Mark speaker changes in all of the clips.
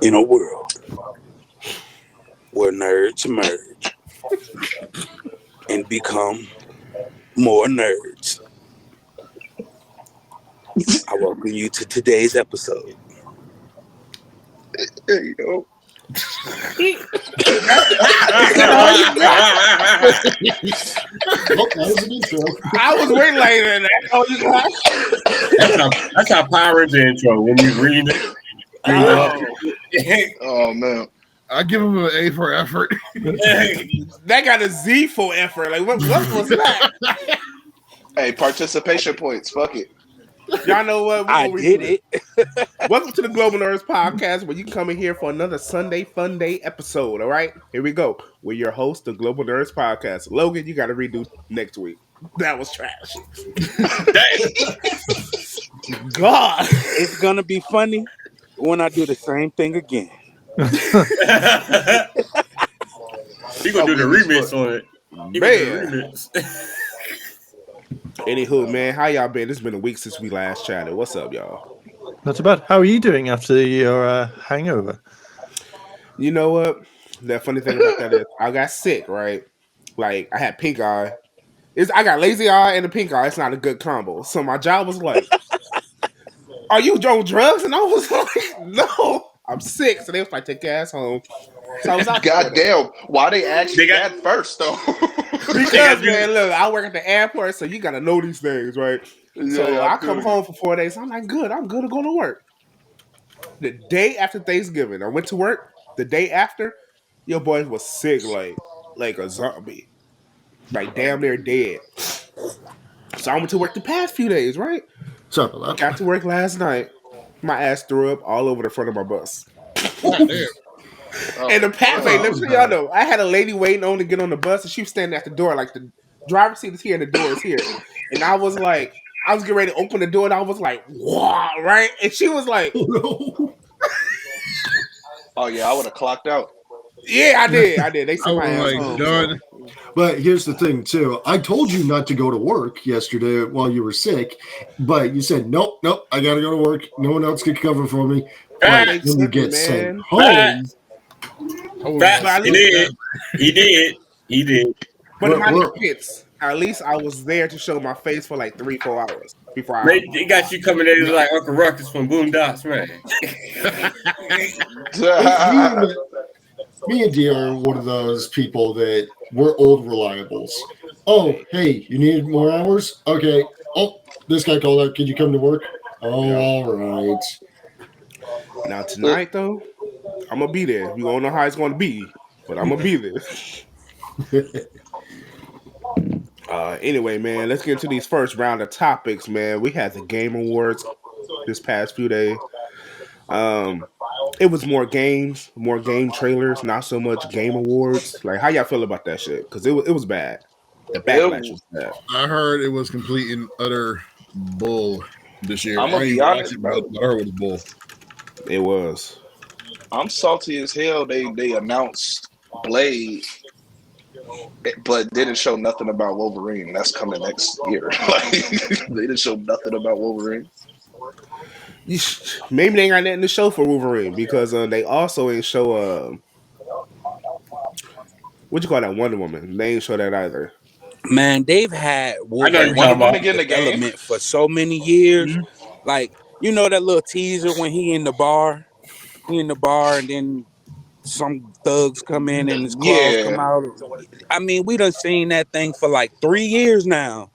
Speaker 1: in a world where nerds merge and become more nerds. I welcome you to today's episode.
Speaker 2: There you go.
Speaker 3: I was waiting later than that. Oh, you got
Speaker 4: That's how Power Rangers intro when you read it.
Speaker 2: Oh man,
Speaker 5: I give him an A for effort.
Speaker 3: that got a Z for effort. Like what was that?
Speaker 2: hey, participation points. Fuck it.
Speaker 3: Y'all know what?
Speaker 1: I did it.
Speaker 3: Welcome to the Global Nerdz Podcast, where you come in here for another Sunday Fun Day episode. All right, here we go. We're your host, the Global Nerdz Podcast. Logan, you got to redo next week. That was trash. God,
Speaker 1: It's gonna be funny when I do the same thing again.
Speaker 4: He gonna do the remix on it.
Speaker 3: man. Anywho, man, how y'all been? It's been a week since we last chatted. What's up, y'all?
Speaker 6: Not too bad. How are you doing after your hangover?
Speaker 3: You know what? The funny thing about that is I got sick, right? Like, I had pink eye. I got lazy eye and a pink eye. It's not a good combo. So my job was like, are you on drugs? And I was like, no, I'm sick. So they was like, take your ass home. So I was out.
Speaker 2: Goddamn, why they asked you that first though?
Speaker 3: Because, man, look, I work at the airport, so you got to know these things, right? So I come home for 4 days. I'm like, good. I'm good to go to work. The day after Thanksgiving, I went to work. The day after, your boy was sick like a zombie. Like damn near dead. So I went to work the past few days, right?
Speaker 5: Sorry about that.
Speaker 3: Got to work last night. My ass threw up all over the front of my bus. And the pathway, let me tell y'all know, I had a lady waiting on to get on the bus, and she was standing at the door, like the driver's seat is here and the door is here. And I was like, I was getting ready to open the door, and I was like, wow, right? And she was like,
Speaker 2: Oh yeah, I would have clocked out.
Speaker 3: yeah, I did. They sent my ass home.
Speaker 5: Done.
Speaker 7: But here's the thing, too. I told you not to go to work yesterday while you were sick, but you said, nope, I got to go to work. No one else can cover for me. But when you get sent home.
Speaker 4: He did.
Speaker 3: But in my defense, at least I was there to show my face for like 3-4 hours before I.
Speaker 4: They got you coming in like Uncle Ruckus from Boondocks, man.
Speaker 7: Me and D are one of those people that we're old reliables. Oh, hey, you need more hours? Okay. Oh, this guy called out. Can you come to work? Oh, all right.
Speaker 3: Now tonight, though, I'm going to be there. We don't know how it's going to be, but I'm going to be there. Anyway, man, let's get into these first round of topics, man. We had the Game Awards this past few days. It was more game trailers, not so much game awards. Like, how y'all feel about that shit? Because it was bad. The backlash was bad.
Speaker 5: I heard it was complete and utter bull this year.
Speaker 2: I'm gonna be honest, bro.
Speaker 5: I heard it was bull.
Speaker 3: It was.
Speaker 2: I'm salty as hell. They announced Blade, but didn't show nothing about Wolverine. That's coming next year. Like they didn't show nothing about Wolverine.
Speaker 3: Maybe they ain't got nothing to show for Wolverine because they also ain't show what you call that Wonder Woman. They ain't show that either.
Speaker 1: Man, they've had
Speaker 2: Wonder Woman in the game
Speaker 1: element for so many years. Mm-hmm. Like, you know that little teaser when he in the bar, and then some thugs come in and his claws come out. I mean, we done seen that thing for like 3 years now.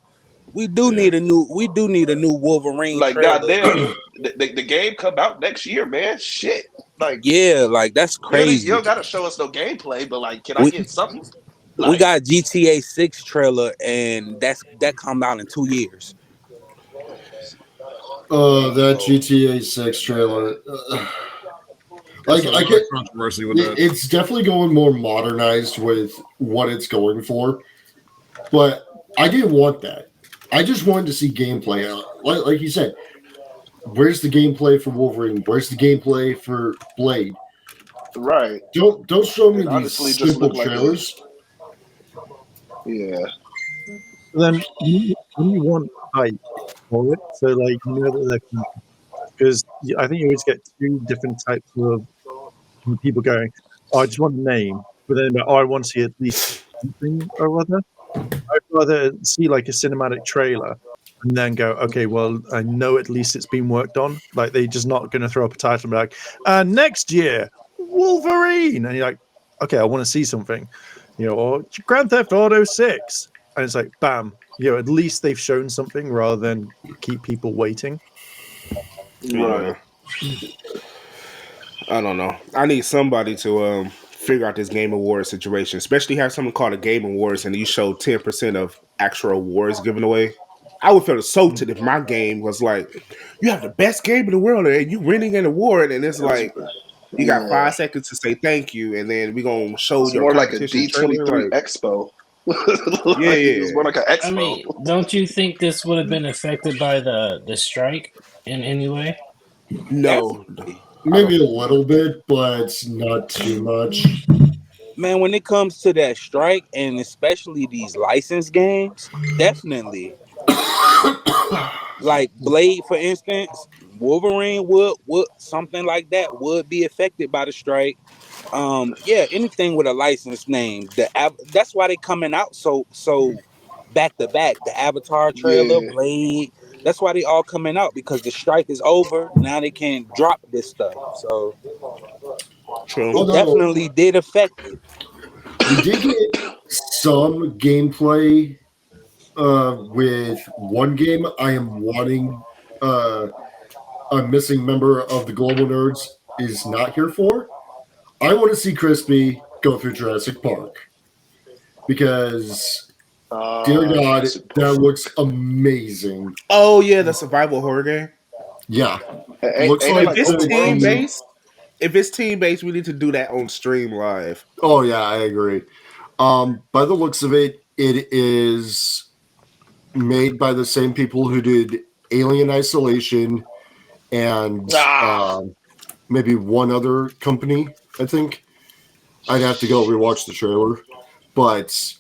Speaker 1: We do need a new Wolverine.
Speaker 2: Like
Speaker 1: trailer.
Speaker 2: goddamn, the game come out next year, man. Shit, like
Speaker 1: yeah, like that's crazy.
Speaker 2: You don't gotta show us no gameplay, but like, can I get something? Like,
Speaker 1: we got GTA 6 trailer, and that come out in 2 years.
Speaker 7: That GTA 6 trailer. Like I get
Speaker 5: controversy with that.
Speaker 7: It's definitely going more modernized with what it's going for, but I didn't want that. I just wanted to see gameplay. Like you said, where's the gameplay for Wolverine? Where's the gameplay for Blade?
Speaker 2: Right.
Speaker 7: Don't show me
Speaker 2: it
Speaker 7: these simple trailers.
Speaker 2: Yeah.
Speaker 6: Then you want hype for it, so like you know that because I think you always get two different types of and people going, "Oh, I just want the name," but then I want to see at least something or other. I'd rather see like a cinematic trailer and then go, okay, well, I know at least it's been worked on. Like they're just not going to throw up a title and be like, next year, Wolverine, and you're like, okay, I want to see something, or Grand Theft Auto 6, and it's like, bam, at least they've shown something rather than keep people waiting.
Speaker 3: Yeah. I don't know. I need somebody to figure out this Game Awards situation, especially have something called a Game Awards and you show 10% of actual awards given away. I would feel assaulted if my game was like, you have the best game in the world and you winning an award, and it's like, you got 5 seconds to say thank you, and then we're going to show
Speaker 2: It's
Speaker 3: your
Speaker 2: more like a
Speaker 3: competition trailer.
Speaker 2: D23
Speaker 3: Like,
Speaker 2: Expo.
Speaker 3: yeah.
Speaker 2: It's more like an expo.
Speaker 8: I mean, don't you think this would have been affected by the strike in any way?
Speaker 3: No.
Speaker 1: Definitely.
Speaker 7: Maybe a little bit, but not too much.
Speaker 1: Man, when it comes to that strike, and especially these licensed games, definitely. Like Blade, for instance, Wolverine would something like that would be affected by the strike. Yeah, anything with a licensed name. That's why they coming out so back to back. The Avatar trailer,
Speaker 2: Yeah.
Speaker 1: Blade. That's why they all coming out, because the strike is over. Now they can drop this stuff. So
Speaker 3: True.
Speaker 1: it definitely did affect it.
Speaker 7: We did get some gameplay with one game. I am wanting a missing member of the Global Nerds is not here for. I want to see Crispy go through Jurassic Park because, dear God, that looks amazing.
Speaker 3: Oh yeah, the survival horror game.
Speaker 7: Yeah,
Speaker 2: Looks like
Speaker 3: if it's team based. If it's team based, we need to do that on stream live.
Speaker 7: Oh yeah, I agree. By the looks of it, it is made by the same people who did Alien Isolation and maybe one other company, I think. I'd have to go rewatch the trailer. But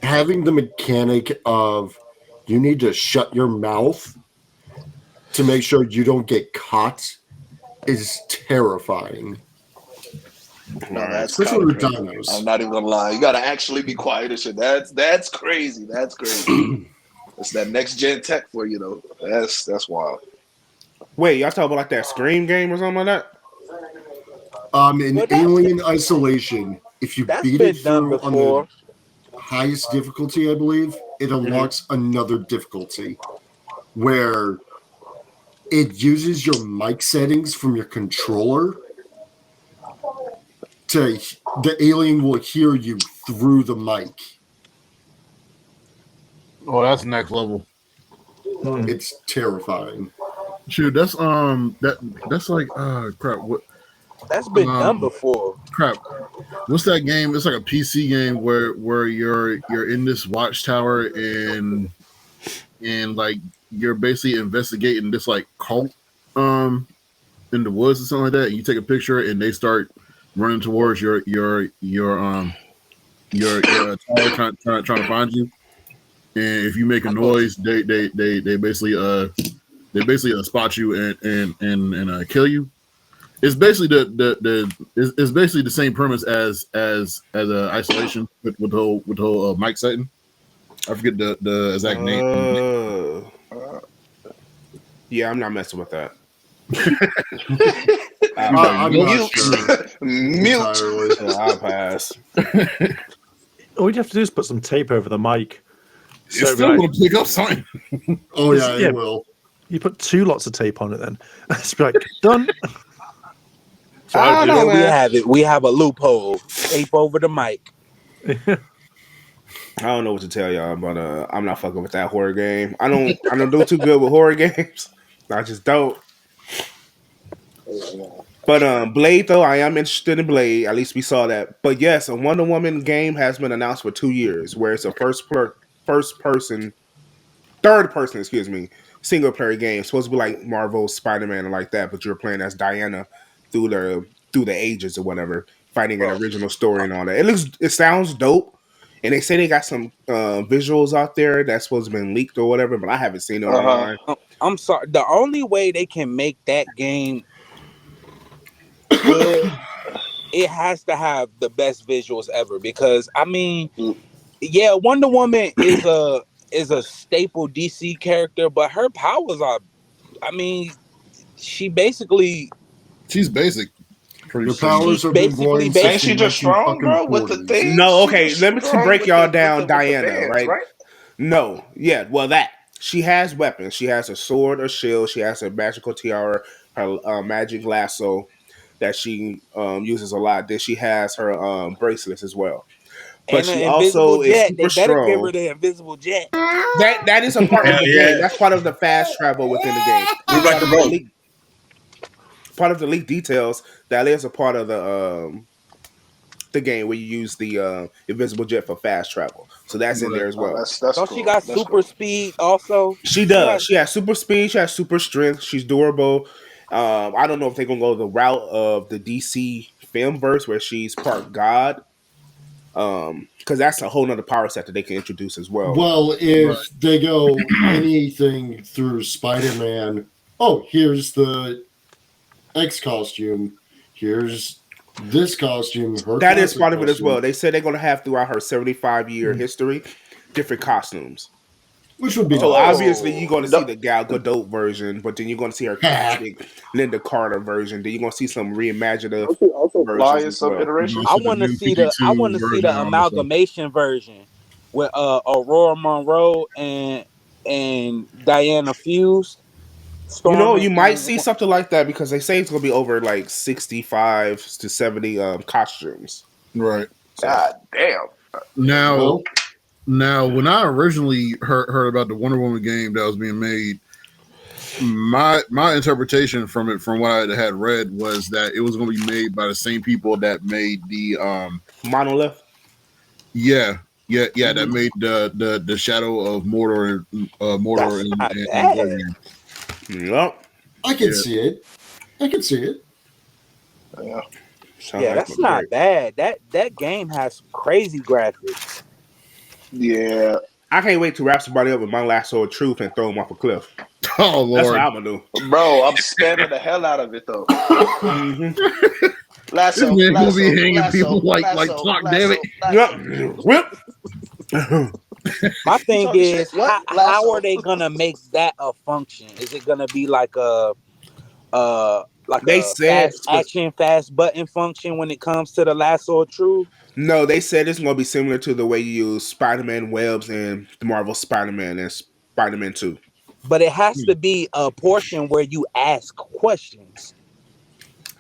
Speaker 7: having the mechanic of you need to shut your mouth to make sure you don't get caught is terrifying.
Speaker 2: No, that's
Speaker 7: especially with
Speaker 2: crazy.
Speaker 7: dinos.
Speaker 2: I'm not even gonna lie. You gotta actually be quiet and shit. That's crazy. That's crazy. It's that next gen tech for you though. That's wild.
Speaker 3: Wait, y'all talking about like that Scream game or something like that?
Speaker 7: In Alien Isolation, if you beat it through on the highest difficulty, I believe, it unlocks another difficulty where it uses your mic settings from your controller to the alien will hear you through the mic.
Speaker 5: Oh, that's next level.
Speaker 7: It's terrifying.
Speaker 5: Shoot, that's like crap. What?
Speaker 1: That's been done before.
Speaker 5: Crap. What's that game? It's like a PC game where you're in this watchtower and like you're basically investigating this like cult in the woods or something like that. And you take a picture and they start running towards your tower trying to find you. And if you make a noise, they basically spot you and kill you. It's basically it's basically the same premise as Isolation with the whole mic setting. I forget the exact name.
Speaker 3: Yeah, I'm not messing with that.
Speaker 7: I'm not sure.
Speaker 2: Mute.
Speaker 3: So I'll pass.
Speaker 6: All you have to do is put some tape over the mic.
Speaker 5: It's still going to pick up something.
Speaker 7: Oh yeah, it will.
Speaker 6: You put 2 lots of tape on it, then it's like done.
Speaker 3: I don't know,
Speaker 1: we have it. We have a loophole. Tape over the mic.
Speaker 3: I don't know what to tell y'all, but I'm not fucking with that horror game. I don't do too good with horror games. I just don't. But Blade, though, I am interested in Blade. At least we saw that. But yes, a Wonder Woman game has been announced for 2 years, where it's a third person, single player game. It's supposed to be like Marvel's Spider-Man and like that, but you're playing as Diana through the ages or whatever, fighting an original story and all that. It sounds dope, and they say they got some visuals out there that's supposed to have been leaked or whatever, but I haven't seen it online.
Speaker 1: I'm sorry. The only way they can make that game good it has to have the best visuals ever because I mean, yeah, Wonder Woman is a staple DC character, but her powers are, I mean, she's
Speaker 5: basic. Pretty
Speaker 7: Your powers have been
Speaker 1: basically
Speaker 7: born since
Speaker 2: Ain't
Speaker 1: basic.
Speaker 7: the
Speaker 2: she just strong, bro? With the
Speaker 7: 1940s.
Speaker 2: things,
Speaker 3: No,
Speaker 2: she
Speaker 3: okay.
Speaker 2: just
Speaker 3: Let me to
Speaker 2: strong
Speaker 3: break
Speaker 2: with
Speaker 3: y'all
Speaker 2: the
Speaker 3: down. Diana,
Speaker 2: bands,
Speaker 3: right?
Speaker 2: right?
Speaker 3: No, yeah. Well, that she has weapons. She has a sword, a shield. She has a magical tiara, her magic lasso that she uses a lot. Then she has her bracelets as well. But
Speaker 1: And
Speaker 3: she
Speaker 1: an invisible
Speaker 3: also is
Speaker 1: jet. They
Speaker 3: super
Speaker 1: better give her
Speaker 3: strong.
Speaker 1: the invisible jet.
Speaker 3: That is a part of
Speaker 4: Hell
Speaker 3: the game.
Speaker 4: yeah.
Speaker 3: That's part of the fast travel within the game.
Speaker 4: What about the rope?
Speaker 3: Part of the leak details. That is a part of the game where you use the invisible jet for fast travel. So that's in there as
Speaker 2: Oh,
Speaker 3: well.
Speaker 2: that's
Speaker 1: Don't she
Speaker 2: cool.
Speaker 1: got
Speaker 2: That's
Speaker 1: super
Speaker 2: cool.
Speaker 1: speed also?
Speaker 3: She
Speaker 1: She
Speaker 3: does.
Speaker 1: has,
Speaker 3: She has super speed. She has super strength. She's durable. I don't know if they're gonna go the route of the DC film verse where she's part god. Because that's a whole nother power set that they can introduce as well.
Speaker 7: Well, if they go anything through Spider-Man, here's the X costume. Here's this costume. Her
Speaker 3: That is
Speaker 7: classic
Speaker 3: part of it as well.
Speaker 7: costume,
Speaker 3: They said they're gonna have throughout her 75-year history different costumes.
Speaker 7: which would be
Speaker 3: So
Speaker 7: nice.
Speaker 3: obviously you're going to see
Speaker 2: No,
Speaker 3: the Gal Gadot version, but then you're going to see her classic Linda Carter version. Then you're going to see some reimaginative
Speaker 2: also fly
Speaker 3: versions
Speaker 2: in
Speaker 3: as
Speaker 2: some
Speaker 3: well.
Speaker 5: You go
Speaker 2: iterations.
Speaker 1: I
Speaker 5: to the
Speaker 1: want to
Speaker 5: new
Speaker 1: see
Speaker 5: '52 version.
Speaker 1: the
Speaker 5: All this stuff.
Speaker 1: amalgamation version with Aurora Monroe and Diana Fuse
Speaker 3: You know,
Speaker 1: storming
Speaker 3: you might
Speaker 1: in.
Speaker 3: see something like that because they say it's going to be over like 65 to 70 costumes.
Speaker 5: Right
Speaker 3: So
Speaker 2: God damn.
Speaker 5: now,
Speaker 7: Well,
Speaker 5: when I originally heard about the Wonder Woman game that was being made, my interpretation from it, from what I had read, was that it was going to be made by the same people that made the
Speaker 3: Monolith.
Speaker 5: that made the Shadow of Mordor,
Speaker 1: That's
Speaker 5: and
Speaker 1: not
Speaker 5: and
Speaker 1: bad.
Speaker 5: Guardian.
Speaker 3: Yep.
Speaker 7: I can
Speaker 5: Yeah.
Speaker 7: see it. I can see it.
Speaker 2: Yeah.
Speaker 3: Sounds
Speaker 1: Yeah,
Speaker 3: like
Speaker 1: that's
Speaker 3: it's gonna be
Speaker 1: not
Speaker 3: great.
Speaker 1: bad. That game has some crazy graphics.
Speaker 2: Yeah.
Speaker 3: I can't wait to wrap somebody up with my lasso of truth and throw them off a cliff.
Speaker 5: Oh
Speaker 3: That's what
Speaker 5: Lord,
Speaker 3: I'm gonna do.
Speaker 2: Bro, I'm spamming the hell out of it though.
Speaker 3: Mm-hmm.
Speaker 5: this
Speaker 2: Lasso,
Speaker 5: man gonna be
Speaker 2: lasso,
Speaker 5: hanging people
Speaker 2: lasso,
Speaker 5: like
Speaker 2: lasso,
Speaker 5: clock. Damn it!
Speaker 2: lasso, lasso.
Speaker 3: Yep. Whip.
Speaker 1: My
Speaker 2: You
Speaker 1: thing
Speaker 2: talking shit?
Speaker 1: is,
Speaker 2: What?
Speaker 1: how are
Speaker 2: Lasso.
Speaker 1: they gonna make that a function? Is it gonna be like
Speaker 3: They
Speaker 1: a
Speaker 3: said
Speaker 1: fast action, fast button function when it comes to the lasso of truth?
Speaker 3: no. They said it's gonna be similar to the way you use Spider-Man webs in the Marvel Spider-Man and Spider-Man 2.
Speaker 1: But it has to be a portion where you ask questions.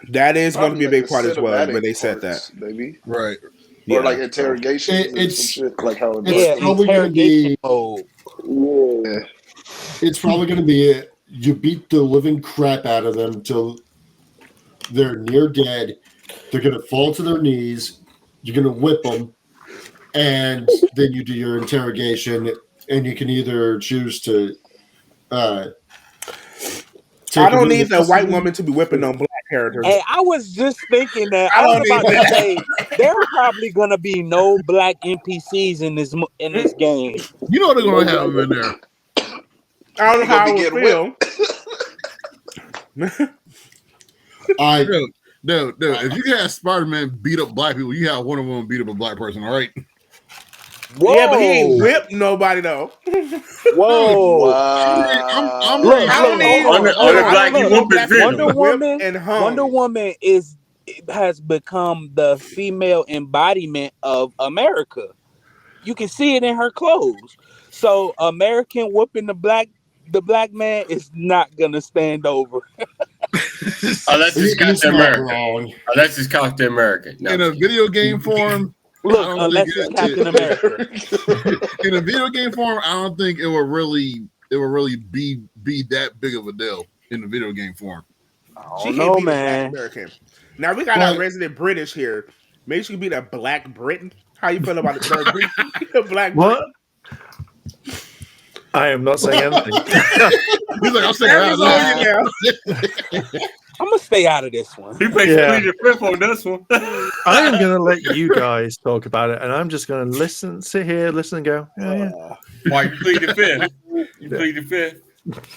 Speaker 3: That is going to
Speaker 2: Probably
Speaker 3: be a
Speaker 2: like the
Speaker 3: big part as well. But
Speaker 2: cinematic
Speaker 3: they said that.
Speaker 2: parts, maybe.
Speaker 5: Right.
Speaker 2: Or
Speaker 3: Yeah.
Speaker 2: like
Speaker 3: So
Speaker 2: interrogations or some
Speaker 7: It's
Speaker 2: shit, like how in
Speaker 7: it's
Speaker 1: Yeah,
Speaker 2: Bucky.
Speaker 7: probably going to
Speaker 1: interrogation
Speaker 7: be
Speaker 1: mode.
Speaker 2: Yeah.
Speaker 7: it's probably going to be you beat the living crap out of them till they're near dead. They're going to fall to their knees. You're going to whip them, and then you do your interrogation, and you can either choose to
Speaker 3: I
Speaker 7: take them
Speaker 3: don't
Speaker 7: into
Speaker 3: need the white
Speaker 7: custody.
Speaker 3: woman to be whipping on black characters.
Speaker 1: Hey, I was just thinking that.
Speaker 3: I
Speaker 1: I was
Speaker 3: don't need
Speaker 1: about to
Speaker 3: that.
Speaker 1: say there are probably gonna be no black NPCs in this game.
Speaker 5: You know they're gonna have him in there.
Speaker 3: I don't know
Speaker 2: He gonna
Speaker 3: how
Speaker 2: be
Speaker 3: I would
Speaker 2: getting
Speaker 3: feel.
Speaker 7: I
Speaker 5: Dude, if you have Spider-Man beat up black people, you have one of them beat up a black person, all right?
Speaker 3: Yeah, but he ain't
Speaker 1: Whoa,
Speaker 3: whipped nobody though.
Speaker 1: whoa!
Speaker 5: I'm
Speaker 2: Wow.
Speaker 1: Look,
Speaker 5: ready.
Speaker 3: I don't
Speaker 1: look,
Speaker 3: need.
Speaker 1: hold on, hold
Speaker 3: I
Speaker 1: on.
Speaker 3: don't
Speaker 4: black,
Speaker 3: need
Speaker 4: you
Speaker 1: Look,
Speaker 3: no
Speaker 4: whoop his
Speaker 3: black people to
Speaker 1: Wonder
Speaker 3: be
Speaker 4: venom.
Speaker 3: whipped
Speaker 1: Woman,
Speaker 3: and
Speaker 1: Wonder
Speaker 3: hung.
Speaker 1: Woman has become the female embodiment of America. You can see it in her clothes. So American whooping the black man is not gonna stand over.
Speaker 4: Unless it's
Speaker 7: he's
Speaker 4: Captain
Speaker 7: not
Speaker 4: America.
Speaker 7: wrong.
Speaker 4: Unless it's Captain America. No, I'm
Speaker 5: In a
Speaker 4: just kidding.
Speaker 5: video game form, I
Speaker 1: Look,
Speaker 5: don't think
Speaker 1: unless it's Captain America.
Speaker 5: in a video game form, I don't think it would really be that big of a deal in the video game form.
Speaker 1: I
Speaker 3: She
Speaker 1: don't
Speaker 3: can't
Speaker 1: know,
Speaker 3: beat a black
Speaker 1: man.
Speaker 3: American. Now we got our
Speaker 7: But
Speaker 3: resident British here. Maybe she can beat a black Briton. How you feel about it? A black
Speaker 6: What?
Speaker 3: Briton?
Speaker 6: I am not saying anything.
Speaker 5: He's like, I'll say
Speaker 3: Every
Speaker 5: that.
Speaker 1: I'm gonna stay out of this one.
Speaker 4: He plays
Speaker 6: Yeah.
Speaker 4: plead the fifth on this one.
Speaker 6: I am going to let you guys talk about it, and I'm just going to listen, sit here, listen, and go. Yeah, yeah.
Speaker 4: Why you plead the fifth? You plead the fifth.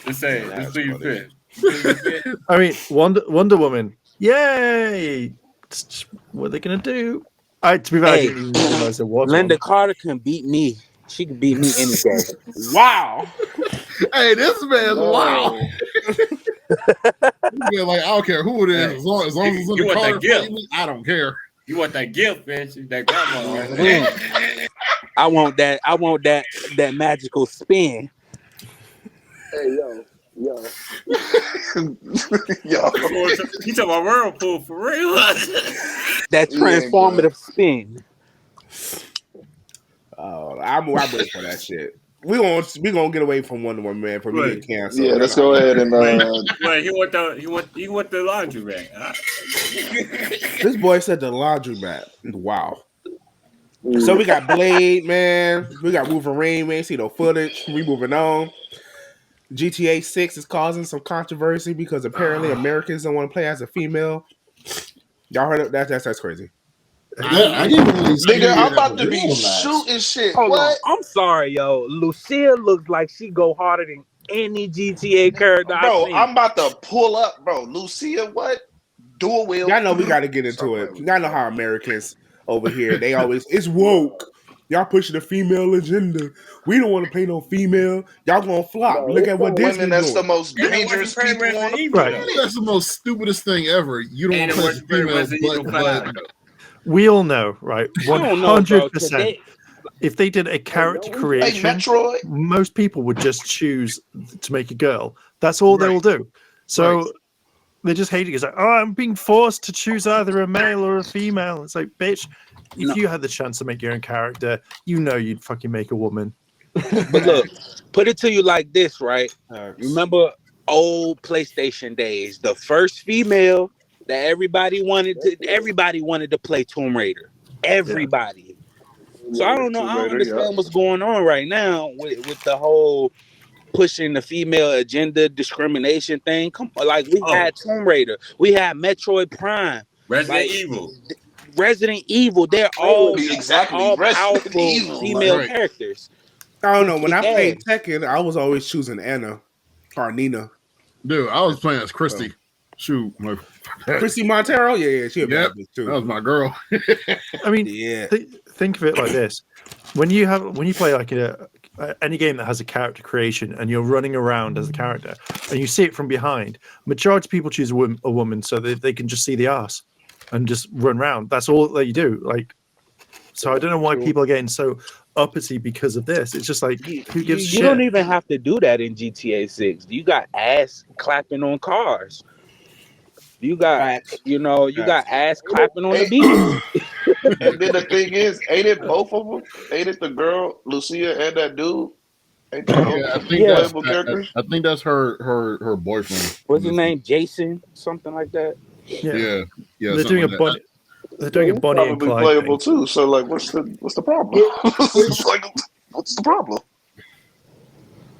Speaker 4: Just say it. Just plead the fifth. You plead the fifth.
Speaker 6: I mean, Wonder Woman. Yay! It's just, what are they gonna do? To be fair, I didn't even realize there was
Speaker 1: Linda
Speaker 6: one.
Speaker 1: Carter can beat me. She can beat me any day.
Speaker 3: Wow.
Speaker 5: Hey, this man's wild.
Speaker 2: No.
Speaker 5: Yeah, like I don't care who it is,
Speaker 4: Hey,
Speaker 5: as long as
Speaker 4: you
Speaker 5: it's Linda
Speaker 4: want that
Speaker 5: Carter
Speaker 4: gift.
Speaker 5: fighting me, I don't care.
Speaker 4: You want that gift, bitch? That grandma.
Speaker 1: I want that magical spin.
Speaker 9: Hey, yo.
Speaker 2: Yo.
Speaker 4: You talking about whirlpool for real?
Speaker 1: That transformative spin.
Speaker 3: I'm waiting for that shit. We gonna get away from Wonder Woman, man, from me getting canceled.
Speaker 2: Yeah, let's go ahead and
Speaker 4: Wait, he want the laundry bag. Huh?
Speaker 3: This boy said the laundromat. Wow. So we got Blade, man. We got Wolverine. We ain't see no footage. We moving on. GTA 6 is causing some controversy because apparently Americans don't want to play as a female. Y'all heard of that? That's crazy.
Speaker 7: I didn't really see
Speaker 2: nigga, I'm
Speaker 7: it
Speaker 2: about
Speaker 7: as
Speaker 2: to
Speaker 7: a
Speaker 2: be
Speaker 7: real match.
Speaker 2: shooting shit.
Speaker 1: Hold on.
Speaker 2: What?
Speaker 1: I'm sorry, yo. Lucia looks like she go harder than any GTA character I've
Speaker 2: Bro,
Speaker 1: seen.
Speaker 2: I'm about to pull up, bro. Lucia, what? Dual wheel.
Speaker 3: Y'all know we got to get into it. Y'all know how Americans over here, they always, it's woke. Y'all pushing the female agenda. We don't want to play no female. Y'all gonna flop.
Speaker 9: No,
Speaker 3: Look at what Disney
Speaker 2: Women, that's
Speaker 3: doing.
Speaker 2: the most dangerous people on the planet.
Speaker 5: That's the most stupidest thing ever. You don't want to play as a female, but
Speaker 6: we all know, right? 100%. If they did a character creation, most people would just choose to make a girl. That's all they will do. So they just hate it. It's like, oh, I'm being forced to choose either a male or a female. It's like, bitch, if you had the chance to make your own character, you know you'd fucking make a woman.
Speaker 1: But look, put it to you like this, right? Remember old PlayStation days? The first female that everybody wanted to play Tomb Raider. Everybody. So I don't know. I don't understand what's going on right now with the whole pushing the female agenda discrimination thing. Come on, like we had Tomb Raider, we had Metroid Prime, Resident Evil. They're all powerful female characters.
Speaker 3: I don't know. When I played Tekken, I was always choosing Anna or Nina.
Speaker 5: Dude, I was playing as Christy. Shoot,
Speaker 3: Christy Montero. Yeah, she a bad bitch too.
Speaker 5: That was my girl.
Speaker 6: I mean, think of it like this: when you play like any game that has a character creation and you're running around as a character and you see it from behind, majority of people choose a woman so that they can just see the ass and just run around. That's all that you do. Like, so I don't know why people are getting so uppity because of this. It's just like, who gives a shit?
Speaker 1: You don't even have to do that in GTA 6. You got ass clapping on cars. You got, got ass clapping on the beach.
Speaker 2: And then the thing is, ain't it both of them? Ain't it the girl, Lucia, and that dude? Ain't that
Speaker 5: I think that's her boyfriend.
Speaker 1: What's his name? Jason? Something like that?
Speaker 5: Yeah.
Speaker 6: They're doing a Bonnie. They're doing a Bonnie and Clyde
Speaker 2: playable
Speaker 6: thing.
Speaker 2: too. So like, what's the problem? It's like, what's the problem?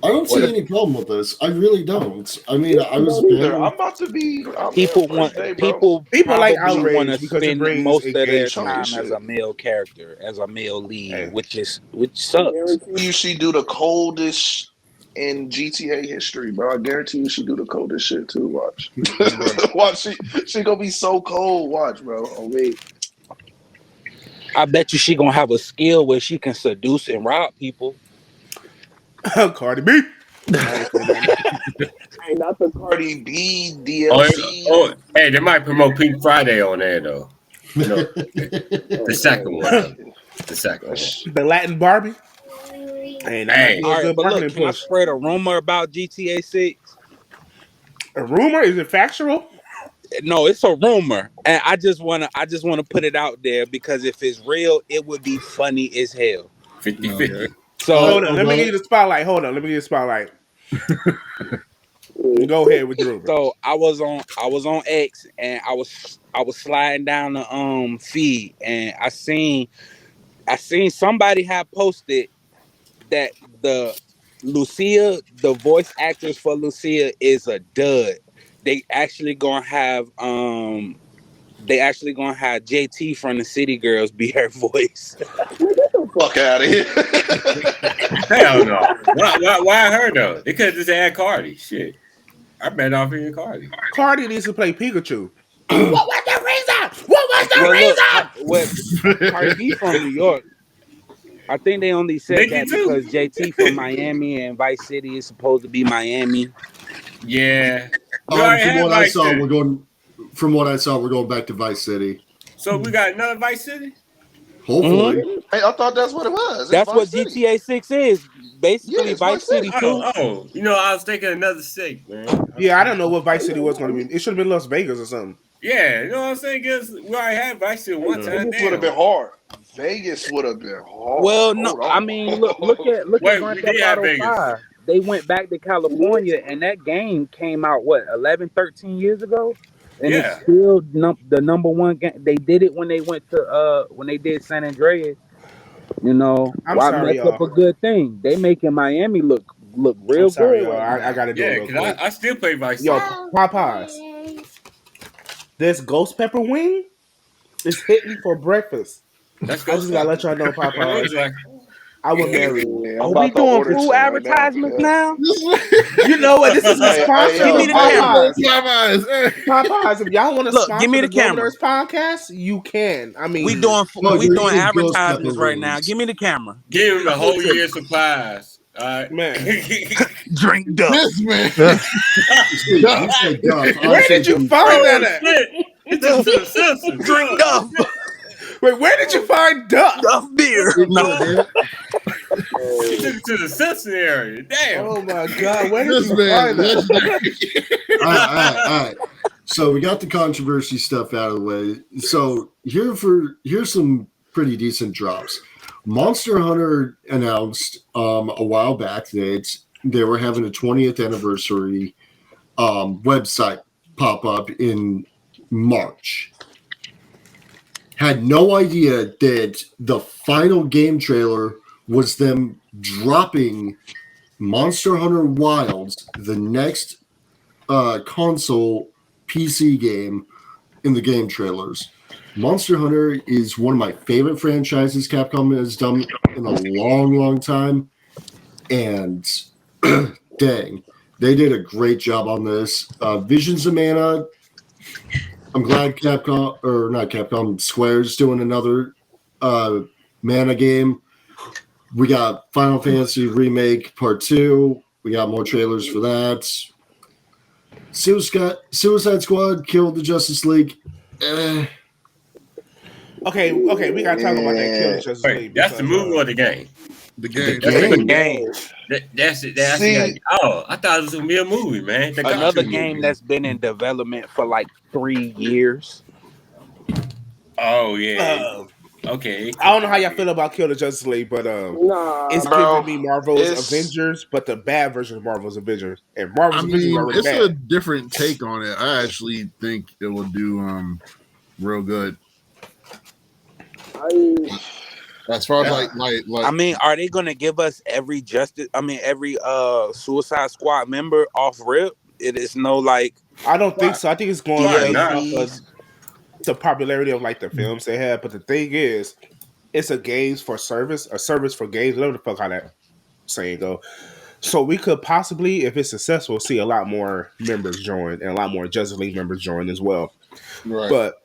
Speaker 7: I don't see any problem with this. I really don't. I mean, I was.
Speaker 2: I'm about to be.
Speaker 1: People like outrage
Speaker 2: want to
Speaker 1: spend most of their time as a male character, as a male lead, which sucks.
Speaker 2: You she do the coldest in GTA history, bro. I guarantee you she do the coldest shit too. Watch, watch. She gonna be so cold. Watch, bro. Oh wait.
Speaker 1: I bet you she gonna have a skill where she can seduce and rob people.
Speaker 3: Cardi B.
Speaker 9: Hey, not the
Speaker 2: Cardi B DLC.
Speaker 4: Hey, they might promote Pink Friday on there though. The second one. The second one.
Speaker 3: The Latin Barbie.
Speaker 1: Hey, all right, but look, can I spread a rumor about GTA 6?
Speaker 3: A rumor? Is it factual?
Speaker 1: No, it's a rumor, and I just wanna put it out there because if it's real, it would be funny as hell.
Speaker 4: 50-50.
Speaker 1: So
Speaker 3: hold on, let me give you the spotlight. Go ahead with your rumor.
Speaker 1: So I was on X and I was sliding down the feed and I seen somebody had posted that the voice actors for Lucia is a dud. They actually gonna have JT from the City Girls be her voice.
Speaker 2: Fuck out of here.
Speaker 4: Hell no. Why her though? They could just add Cardi. Shit. I bet off here Cardi.
Speaker 3: Cardi needs to play Pikachu. What was the reason? What
Speaker 1: Well, look, Cardi B from New York. I think they only said
Speaker 4: Nicki
Speaker 1: that
Speaker 4: too.
Speaker 1: because JT from Miami and Vice City is supposed to be Miami.
Speaker 4: Yeah. We already
Speaker 7: From
Speaker 4: had
Speaker 7: what I
Speaker 4: Vice
Speaker 7: saw,
Speaker 4: City.
Speaker 7: we're going. From what I saw, we're going back to Vice City.
Speaker 4: So we got another Vice City?
Speaker 7: Hopefully,
Speaker 2: Hey, I thought that's what it was. It's
Speaker 1: That's what
Speaker 2: Vice City.
Speaker 1: GTA 6 is.
Speaker 2: Yeah,
Speaker 1: Basically,
Speaker 2: it's
Speaker 1: Vice
Speaker 2: Vice
Speaker 1: City
Speaker 2: City.
Speaker 1: 2.
Speaker 4: Oh. You know, I was thinking another six, man.
Speaker 3: Yeah, I don't know what Vice City was going to be. It should have been Las Vegas or something.
Speaker 4: Yeah, you know what I'm saying? Because we already had Vice City one time.
Speaker 2: Vegas would have been hard. Vegas would have been hard.
Speaker 1: Well, no,
Speaker 2: Hold on.
Speaker 1: I mean, look at
Speaker 4: Wait,
Speaker 1: Grand
Speaker 4: we
Speaker 1: Theft
Speaker 4: did have
Speaker 1: Auto
Speaker 4: Vegas.
Speaker 1: 5. They went back to California, and that game came out, 11, 13 years ago? And
Speaker 4: Yeah.
Speaker 1: it's still the number one game. They did it when they went to, when they did San Andreas. You know,
Speaker 3: I'm
Speaker 1: why
Speaker 3: sorry,
Speaker 1: mess up
Speaker 3: y'all.
Speaker 1: a good thing? They making Miami look
Speaker 3: I'm
Speaker 1: real
Speaker 3: sorry,
Speaker 1: good
Speaker 3: y'all.
Speaker 1: right now.
Speaker 3: I got to do it
Speaker 4: Yeah,
Speaker 3: real
Speaker 4: because
Speaker 3: quick.
Speaker 4: I still play Vice
Speaker 3: Yo,
Speaker 4: City.
Speaker 3: Popeyes. This ghost pepper wing is hitting for breakfast.
Speaker 4: Let's
Speaker 3: I
Speaker 4: go.
Speaker 3: just got to let y'all know,
Speaker 4: It looks
Speaker 3: Popeyes.
Speaker 4: like
Speaker 3: I would marry.
Speaker 2: Yeah, I'm
Speaker 1: Are
Speaker 2: about
Speaker 1: we
Speaker 2: to
Speaker 1: doing
Speaker 2: order
Speaker 1: food
Speaker 2: some right now.
Speaker 1: advertisements
Speaker 2: Yeah.
Speaker 1: now?
Speaker 3: You know what? This is a
Speaker 2: Hey,
Speaker 3: sponsor.
Speaker 2: hey,
Speaker 1: Give me the
Speaker 2: hey,
Speaker 1: camera.
Speaker 3: Popeyes, if y'all want to
Speaker 1: Look, give me
Speaker 3: sponsor
Speaker 1: the
Speaker 3: the Global
Speaker 1: camera.
Speaker 3: Nerds podcast, you can. I mean,
Speaker 1: We doing
Speaker 7: No,
Speaker 1: we
Speaker 7: you're
Speaker 1: doing
Speaker 7: eating ghost
Speaker 1: advertisements
Speaker 7: pepper
Speaker 1: right now.
Speaker 7: wings.
Speaker 1: Give me the camera.
Speaker 4: give him a whole year's supplies. All right.
Speaker 3: man.
Speaker 1: Drink Duff.
Speaker 5: This man.
Speaker 7: You said Duff. I
Speaker 3: Where
Speaker 7: said
Speaker 3: did you
Speaker 7: Duff.
Speaker 3: find that at?
Speaker 4: Shit. It's just to the Simpsons.
Speaker 1: Drink Duff.
Speaker 3: Wait, where did you find Duff?
Speaker 1: Duff beer. No.
Speaker 4: He took it to the Simpson area. Damn.
Speaker 3: Oh my God, where did
Speaker 5: This
Speaker 3: you
Speaker 5: man.
Speaker 3: find that?
Speaker 5: Legendary.
Speaker 7: All right. So we got the controversy stuff out of the way. So here's some pretty decent drops. Monster Hunter announced a while back that they were having a 20th anniversary website pop up in March. Had no idea that the final game trailer was them dropping Monster Hunter Wilds, the next console PC game, in the game trailers. Monster Hunter is one of my favorite franchises Capcom has done in a long, long time. And dang, they did a great job on this. Visions of Mana, I'm glad Square's doing another Mana game. We got Final Fantasy Remake Part 2. We got more trailers for that. Suicide Squad killed the Justice League.
Speaker 3: Okay, we gotta talk about that Kill the Justice
Speaker 4: Wait,
Speaker 3: League.
Speaker 4: that's the
Speaker 3: because,
Speaker 4: movie or the game?
Speaker 5: The game.
Speaker 1: That's the game.
Speaker 4: That's it. That's
Speaker 2: See-
Speaker 4: it. Oh, I thought it was gonna be a movie, man. The
Speaker 1: Another
Speaker 4: Gotcha
Speaker 1: game
Speaker 4: movie.
Speaker 1: that's been in development for like 3 years.
Speaker 4: Oh yeah. Okay.
Speaker 3: I don't know how y'all feel about Kill the Justice League, but
Speaker 9: Nah,
Speaker 3: it's
Speaker 2: bro,
Speaker 3: giving me Marvel's
Speaker 2: it's-
Speaker 3: Avengers, but the bad version of Marvel's Avengers. And Marvel's
Speaker 5: I
Speaker 3: Avengers is
Speaker 5: mean,
Speaker 3: already
Speaker 5: it's
Speaker 3: bad.
Speaker 5: a different take on it. I actually think it will do real good. As far as like
Speaker 1: I mean, are they gonna give us every Suicide Squad member off rip? It is no like
Speaker 3: I don't think so. I think it's going
Speaker 4: Why
Speaker 3: based
Speaker 4: not?
Speaker 3: off of the popularity of like the films they have. But the thing is, it's a games for service, a service for games, whatever the fuck how that saying go. So we could possibly, if it's successful, see a lot more members join and a lot more Justice League members join as well.
Speaker 5: right.
Speaker 3: But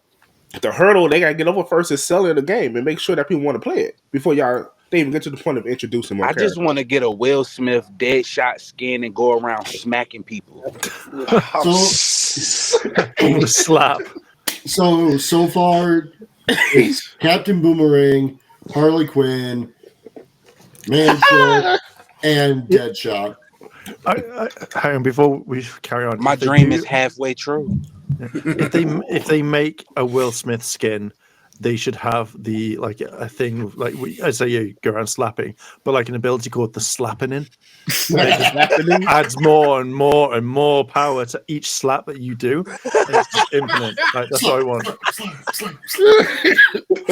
Speaker 3: the hurdle they gotta get over first is selling the game and make sure that people want to play it before they even get to the point of introducing more
Speaker 1: I just
Speaker 3: characters.
Speaker 1: want to get a Will Smith Deadshot skin and go around smacking people.
Speaker 6: Slap.
Speaker 7: So far, it's Captain Boomerang, Harley Quinn, Manship, and Deadshot.
Speaker 6: Hang on, before we carry on.
Speaker 1: My
Speaker 6: if they
Speaker 1: dream
Speaker 6: do-
Speaker 1: is halfway true.
Speaker 6: if they make a Will Smith skin, they should have a thing like I say you go around slapping, but like an ability called the slapping in. It adds more and more and more power to each slap that you do. And it's just infinite. Like, that's what I want. I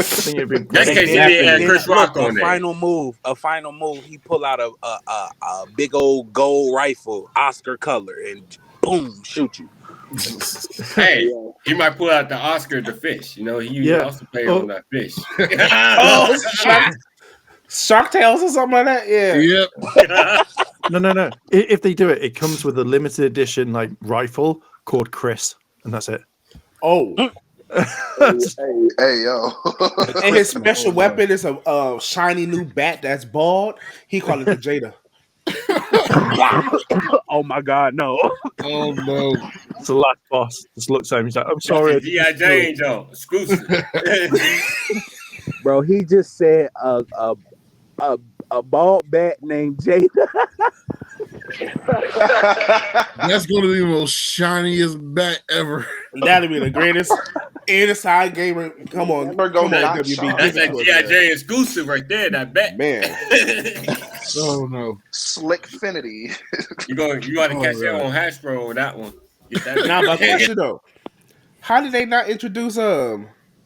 Speaker 6: think it'd be
Speaker 4: That's
Speaker 6: great.
Speaker 4: case he didn't have Chris Rock
Speaker 1: Look,
Speaker 4: on there.
Speaker 1: a final move. He pull out a big old gold rifle, Oscar color, and boom, shoot you.
Speaker 4: Hey, he might pull out the Oscar the fish. You know, he also played on that fish.
Speaker 3: Shark Tales or something like that. Yeah.
Speaker 5: Yep.
Speaker 6: No. If they do it, it comes with a limited edition like rifle called Chris, and that's it.
Speaker 3: Oh,
Speaker 2: Hey, yo.
Speaker 3: And his special weapon is a shiny new bat that's bald. He called it the Jada.
Speaker 1: Oh my God, no.
Speaker 5: Oh no.
Speaker 6: It's the last boss. Just looks at him. He's like, I'm
Speaker 4: That's
Speaker 6: sorry.
Speaker 4: the G.I. Jane, Joe. Exclusive.
Speaker 1: Bro, he just said a bald bat named Jada.
Speaker 5: That's gonna be the most shiniest bat ever.
Speaker 3: That'll be the greatest inside gamer. Come on,
Speaker 2: Never go
Speaker 3: come on,
Speaker 2: not
Speaker 3: WB.
Speaker 2: shine.
Speaker 4: That's
Speaker 3: Give it
Speaker 4: that
Speaker 3: to us,
Speaker 4: G.I.
Speaker 3: man.
Speaker 4: Jane exclusive right there, that bet.
Speaker 3: Man.
Speaker 5: Oh no.
Speaker 2: Slickfinity.
Speaker 4: You gotta catch that on Hasbro with that one. Get that.
Speaker 3: Now, my question though, how did they not introduce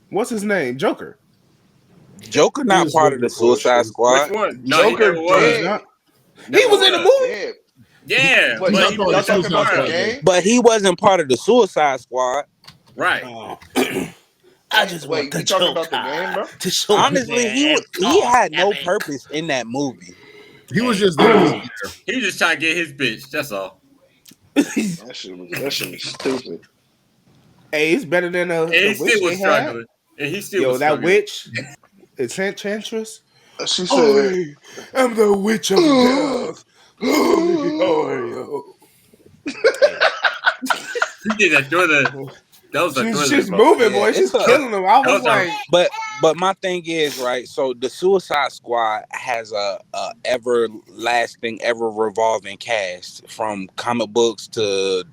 Speaker 3: what's his name, Joker?
Speaker 1: Joker not part of the Suicide Squad.
Speaker 4: Which one? No,
Speaker 2: Joker
Speaker 4: he never was.
Speaker 2: dead.
Speaker 3: He was in the movie.
Speaker 2: Yeah.
Speaker 4: Yeah,
Speaker 2: But
Speaker 4: but
Speaker 2: y'all talking about the game?
Speaker 1: But he wasn't part of the Suicide Squad.
Speaker 4: Right.
Speaker 3: I just
Speaker 2: Wait, you talking about the game, bro?
Speaker 3: to show
Speaker 1: Honestly, he had no purpose in that movie.
Speaker 5: He was just there.
Speaker 4: He was just trying to get his bitch. That's all.
Speaker 2: That shit was stupid.
Speaker 3: Hey, it's better than
Speaker 4: And he
Speaker 3: the witch
Speaker 4: still was
Speaker 3: they had.
Speaker 4: struggling. And he still
Speaker 3: Yo,
Speaker 4: was
Speaker 3: that
Speaker 4: struggling.
Speaker 3: witch, it's Enchantress.
Speaker 2: She said,
Speaker 3: I'm the witch of death. Oh,
Speaker 4: He did that thriller. That was a thriller.
Speaker 3: she's
Speaker 4: bro.
Speaker 3: moving, boy.
Speaker 1: Yeah,
Speaker 3: She's
Speaker 1: it's
Speaker 3: killing them. I was
Speaker 4: That was
Speaker 3: like,
Speaker 1: But my thing is, right, so the Suicide Squad has a everlasting, ever revolving cast, from comic books to,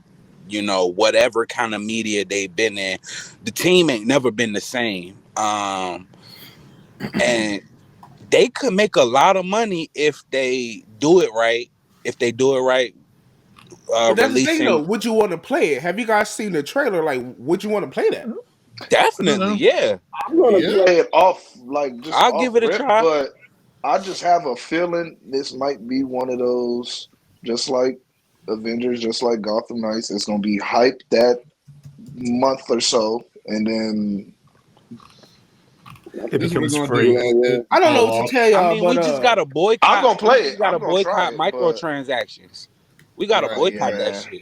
Speaker 1: whatever kind of media they've been in. The team ain't never been the same. And they could make a lot of money if they do it right.
Speaker 3: but that's the thing,
Speaker 1: Releasing,
Speaker 3: though. Would you want to play it? Have you guys seen the trailer? Like, would you want to play that?
Speaker 1: definitely, yeah.
Speaker 2: I'm gonna play it off
Speaker 1: I'll give it a try.
Speaker 2: But I just have a feeling this might be one of those, just like Avengers, just like Gotham Knights. It's gonna be hyped that month or so, and then
Speaker 6: It becomes free.
Speaker 3: I don't know what to tell y'all,
Speaker 1: I mean,
Speaker 3: but
Speaker 1: we just gotta boycott.
Speaker 2: I'm gonna play
Speaker 1: We just
Speaker 2: it.
Speaker 1: gotta
Speaker 2: I'm gonna try
Speaker 1: boycott
Speaker 2: it, but-
Speaker 1: microtransactions. We gotta boycott that shit.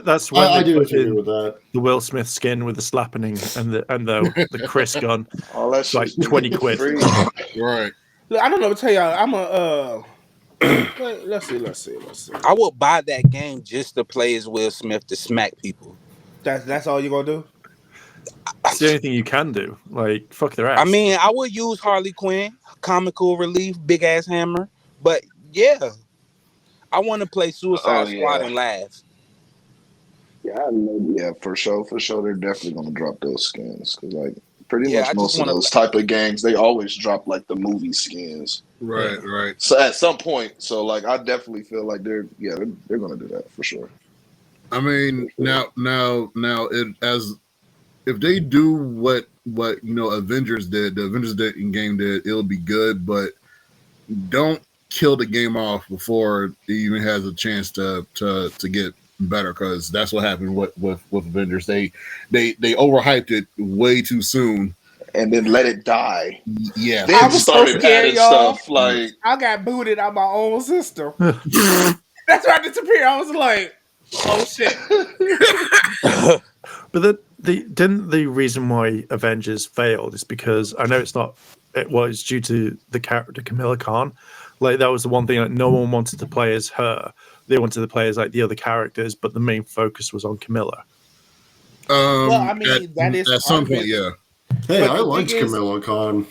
Speaker 6: That's when
Speaker 7: I
Speaker 6: they
Speaker 7: do
Speaker 6: put
Speaker 7: agree
Speaker 6: in
Speaker 7: with that.
Speaker 6: the Will Smith skin with the slappening and the Chris gun.
Speaker 2: all that
Speaker 6: It's like
Speaker 2: shit's
Speaker 6: 20 quid.
Speaker 2: free.
Speaker 5: Right.
Speaker 3: look, I don't know what to tell y'all. I'm a let's see.
Speaker 1: I would buy that game just to play as Will Smith to smack people.
Speaker 3: That's all you gonna do?
Speaker 6: It's the only thing you can do. Like, fuck their ass.
Speaker 1: I mean, I would use Harley Quinn, comical relief, big ass hammer. But yeah, I want to play Suicide Squad and laugh.
Speaker 2: Yeah, for sure. They're definitely gonna drop those skins because, pretty
Speaker 1: Yeah, I
Speaker 2: much
Speaker 1: just
Speaker 2: most of
Speaker 1: wanna-
Speaker 2: those type of games, they always drop the movie skins.
Speaker 5: Right.
Speaker 2: So at some point, I definitely feel like they're gonna do that for sure.
Speaker 5: I mean, now, if they do what Avengers did, the Avengers game did, it'll be good. But don't kill the game off before it even has a chance to get better, because that's what happened with Avengers. They overhyped it way too soon
Speaker 2: and then let it die.
Speaker 5: Yeah,
Speaker 2: then started adding stuff like
Speaker 3: I got booted out my own system. That's why I disappeared. I was like, oh shit.
Speaker 6: But didn't the reason why Avengers failed is because I know it was due to the character Camilla Khan. Like, that was the one thing, like, no one wanted to play as her. They wanted to play as like the other characters, but the main focus was on Camilla.
Speaker 3: Well, I mean, that is
Speaker 5: at some point, yeah.
Speaker 7: Hey,
Speaker 3: But
Speaker 7: I
Speaker 3: the
Speaker 7: liked
Speaker 3: thing is-
Speaker 7: Camilla Khan.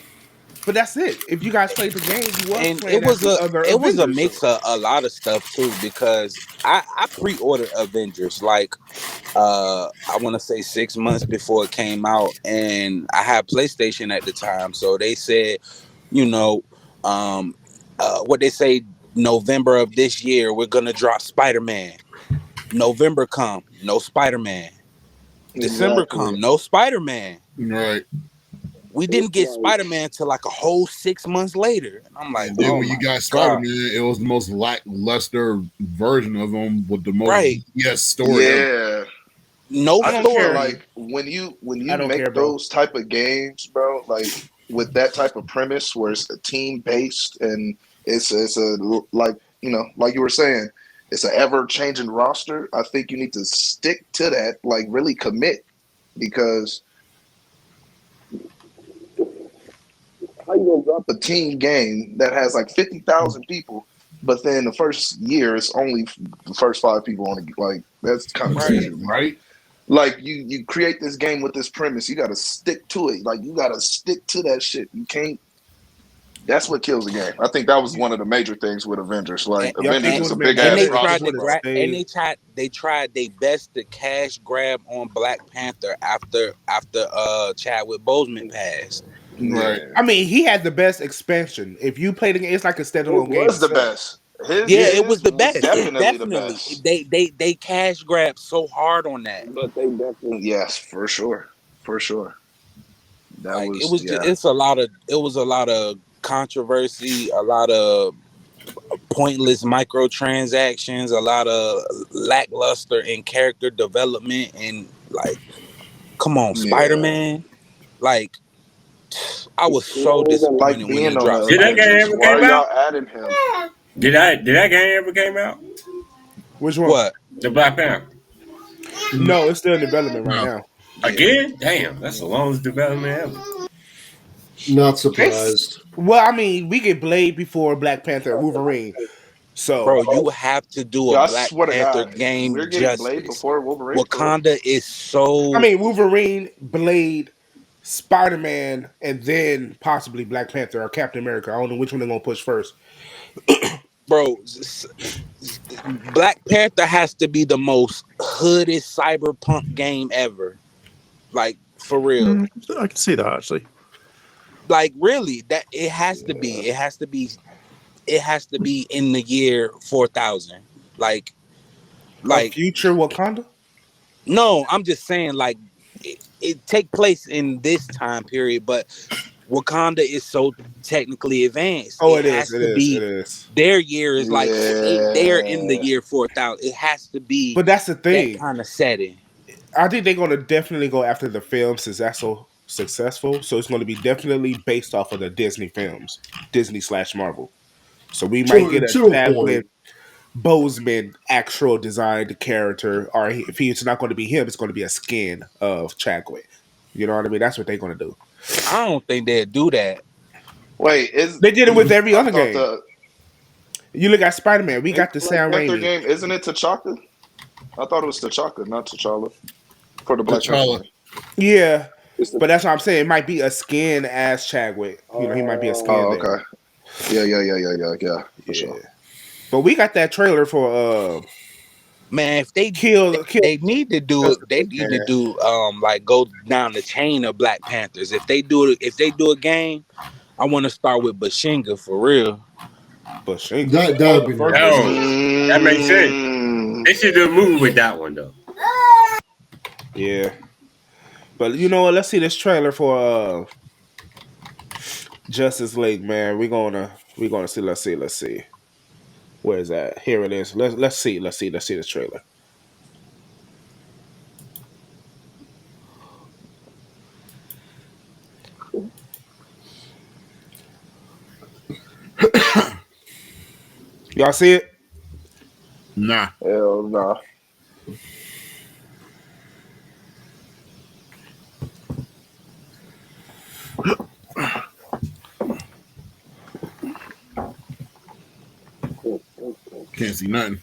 Speaker 3: But that's it. If you guys played the game, you was
Speaker 1: And
Speaker 3: playing
Speaker 1: it was
Speaker 3: as the other
Speaker 1: a
Speaker 3: Avengers.
Speaker 1: mix of a lot of stuff too, because I pre-ordered Avengers like I want to say 6 months before it came out, and I had PlayStation at the time, so they said, what they say, November of this year we're gonna drop Spider-Man. November come, no Spider-Man. December come, no Spider-Man.
Speaker 5: Right.
Speaker 1: We didn't get Spider-Man till like a whole 6 months later. And I'm like,
Speaker 5: And then
Speaker 1: oh
Speaker 5: when you
Speaker 1: my
Speaker 5: got
Speaker 1: God.
Speaker 5: Spider-Man, it was the most lackluster version of him with the most story.
Speaker 2: Yeah.
Speaker 1: No
Speaker 2: I don't
Speaker 1: story.
Speaker 2: care, like when you
Speaker 3: I don't care,
Speaker 2: make
Speaker 3: bro.
Speaker 2: those type of games, bro, like with that type of premise where it's a team based and it's a like you were saying, it's an ever changing roster. I think you need to stick to that, like really commit. because
Speaker 9: How you gonna drop
Speaker 2: a team game that has like 50,000 people, but then the first year it's only the first 5 people on it. Like that's kind of
Speaker 1: Right.
Speaker 2: crazy to me.
Speaker 5: Right?
Speaker 2: Like you create this game with this premise, you got to stick to it. Like you got to stick to that shit. You can't. That's what kills the game. I think that was one of the major things with Avengers. Like
Speaker 1: And,
Speaker 3: Y'all think
Speaker 2: Avengers
Speaker 3: it
Speaker 1: and,
Speaker 2: is
Speaker 3: would
Speaker 2: a
Speaker 3: have been
Speaker 2: big
Speaker 1: and
Speaker 3: better
Speaker 2: ass
Speaker 1: they
Speaker 3: if
Speaker 1: tried
Speaker 3: this
Speaker 1: to
Speaker 3: would
Speaker 2: roster.
Speaker 3: have
Speaker 1: grab and
Speaker 3: stayed?
Speaker 1: they tried their best to cash grab on Black Panther after Chadwick Boseman passed.
Speaker 5: Right.
Speaker 2: Yeah,
Speaker 3: I mean, he had the best expansion. If you play the game, it's like a
Speaker 2: it
Speaker 3: standalone game
Speaker 2: was the
Speaker 3: itself.
Speaker 2: best. His
Speaker 1: Yeah,
Speaker 3: Yeah.
Speaker 1: it was
Speaker 2: his
Speaker 1: the
Speaker 2: was
Speaker 1: best. It
Speaker 2: definitely the
Speaker 1: definitely
Speaker 2: best.
Speaker 1: they cash grabbed so hard on that.
Speaker 9: but they definitely
Speaker 2: Yes, for sure, for sure. That
Speaker 1: Like
Speaker 2: was yeah.
Speaker 1: it was a lot of controversy, a lot of pointless microtransactions, a lot of lackluster in character development, and like, come on, Spider
Speaker 2: Yeah,
Speaker 1: Man. Like, I was so
Speaker 9: slow than
Speaker 2: like
Speaker 1: disappointed when they
Speaker 2: being on the
Speaker 1: dropped
Speaker 4: Did that
Speaker 1: Spider
Speaker 4: game
Speaker 1: Man.
Speaker 2: Avengers.
Speaker 4: ever
Speaker 2: Why are
Speaker 4: came out?
Speaker 2: y'all adding him?
Speaker 4: Did that game ever came out?
Speaker 3: Which one?
Speaker 1: What?
Speaker 4: The Black Panther.
Speaker 3: No, it's still in development right
Speaker 5: No.
Speaker 3: now.
Speaker 4: Again? Damn, that's the longest development ever.
Speaker 7: Not surprised.
Speaker 3: Well, I mean, we get Blade before Black Panther and Wolverine. So
Speaker 1: Bro, you have to do a
Speaker 2: Yeah, I
Speaker 1: Black
Speaker 2: swear to
Speaker 1: Panther
Speaker 2: God,
Speaker 1: game
Speaker 2: we're getting Blade
Speaker 1: justice.
Speaker 2: before Wolverine for real.
Speaker 1: Wakanda is
Speaker 3: I
Speaker 1: so,
Speaker 3: mean, Wolverine, Blade, Spider Man, and then possibly Black Panther or Captain America. I don't know which one they're gonna push first.
Speaker 1: bro. Black Panther has to be the most hooded cyberpunk game ever. Like, for real.
Speaker 6: I can see that actually.
Speaker 1: Like, really, that it has to be. It has to be in the year 4000. Like,
Speaker 3: A
Speaker 1: like
Speaker 3: future Wakanda?
Speaker 1: no, I'm just saying, like, it take place in this time period, but Wakanda is so technically advanced.
Speaker 3: Oh,
Speaker 1: It
Speaker 3: it is.
Speaker 1: has
Speaker 3: It
Speaker 1: to
Speaker 3: is. It
Speaker 1: be
Speaker 3: is.
Speaker 1: their year is like they're in the
Speaker 2: Yeah,
Speaker 1: year 4000. It has to be
Speaker 3: But that's the
Speaker 1: that
Speaker 3: thing.
Speaker 1: kind of setting.
Speaker 3: I think they're gonna definitely go after the film since that's so successful. So it's gonna be definitely based off of the Disney films, Disney/Marvel. So we might get a
Speaker 7: To a
Speaker 3: Chadwick
Speaker 7: point.
Speaker 3: Boseman actual designed character, or if it's not going to be him, it's going to be a skin of Chadwick. You know what I mean? That's what they're going to do.
Speaker 1: I don't think they'd do that.
Speaker 2: wait, is
Speaker 3: They did it with every
Speaker 2: I
Speaker 3: other
Speaker 2: thought
Speaker 3: game. You look at Spider Man. We
Speaker 2: ain't
Speaker 3: got
Speaker 2: the
Speaker 3: the
Speaker 2: Black
Speaker 3: Sam
Speaker 2: Panther
Speaker 3: Raimi.
Speaker 2: game? Isn't it T'Chaka? I thought it was T'Chaka, not T'Challa, for the Black Panther
Speaker 5: T'Challa.
Speaker 2: game.
Speaker 3: Yeah,
Speaker 9: it's the
Speaker 3: but that's what I'm saying. It might be a skin as Chadwick. You know, he might be a skin
Speaker 2: Oh,
Speaker 3: there.
Speaker 2: okay. Yeah, for
Speaker 3: Yeah.
Speaker 2: sure.
Speaker 3: But we got that trailer for
Speaker 1: Man, if they
Speaker 3: Kill.
Speaker 1: they need to do it, they need to do like go down the chain of Black Panthers. If they do a game, I want to start with Bashinga for real.
Speaker 3: Bushinga.
Speaker 7: That would be
Speaker 3: First
Speaker 7: nice.
Speaker 3: Bushinga.
Speaker 4: Oh, that makes sense. They should do a movie with that one though.
Speaker 3: Yeah. But you know what? Let's see this trailer for Justice League, man. We're gonna see. Let's see. Where is that? Here it is. Let's see this trailer. Y'all see it?
Speaker 5: Nah.
Speaker 2: Hell no.
Speaker 5: Can't see nothing.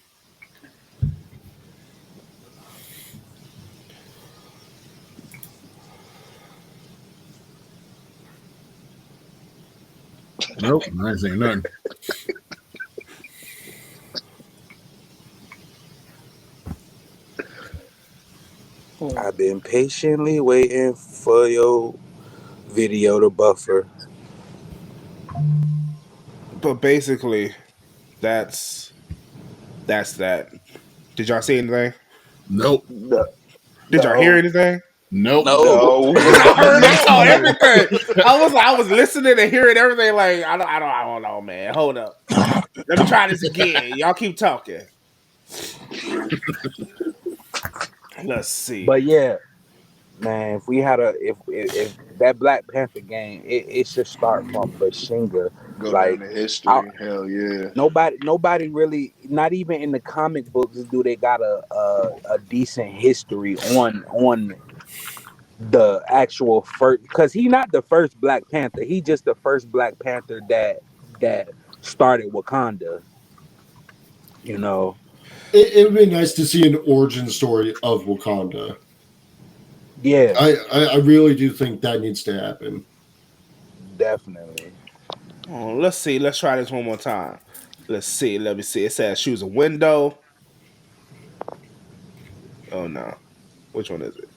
Speaker 5: Nope, I ain't saying nothing.
Speaker 1: I've been patiently waiting for your video to buffer.
Speaker 3: But basically, that's that. Did y'all see anything?
Speaker 5: Nope.
Speaker 3: Did y'all hear anything?
Speaker 5: Nope.
Speaker 1: No.
Speaker 2: No.
Speaker 3: I heard. I saw everything. I was listening and hearing everything. Like I don't know, man. Hold up. Let me try this again. Y'all keep talking. Let's see.
Speaker 1: But yeah, man, if we had if that Black Panther game, it should start from Bashinga.
Speaker 2: Go down
Speaker 1: Like,
Speaker 2: to
Speaker 1: I,
Speaker 2: history. Hell yeah.
Speaker 1: nobody really, not even in the comic books, do they got a decent history on the actual first, because he not the first Black Panther. He just the first Black Panther that started Wakanda. You know.
Speaker 7: It would be nice to see an origin story of Wakanda.
Speaker 1: Yeah,
Speaker 7: I really do think that needs to happen.
Speaker 1: definitely.
Speaker 3: Oh, let's see. Let's try this one more time. Let's see. Let me see. It says choose a window. Oh no. Which one is it?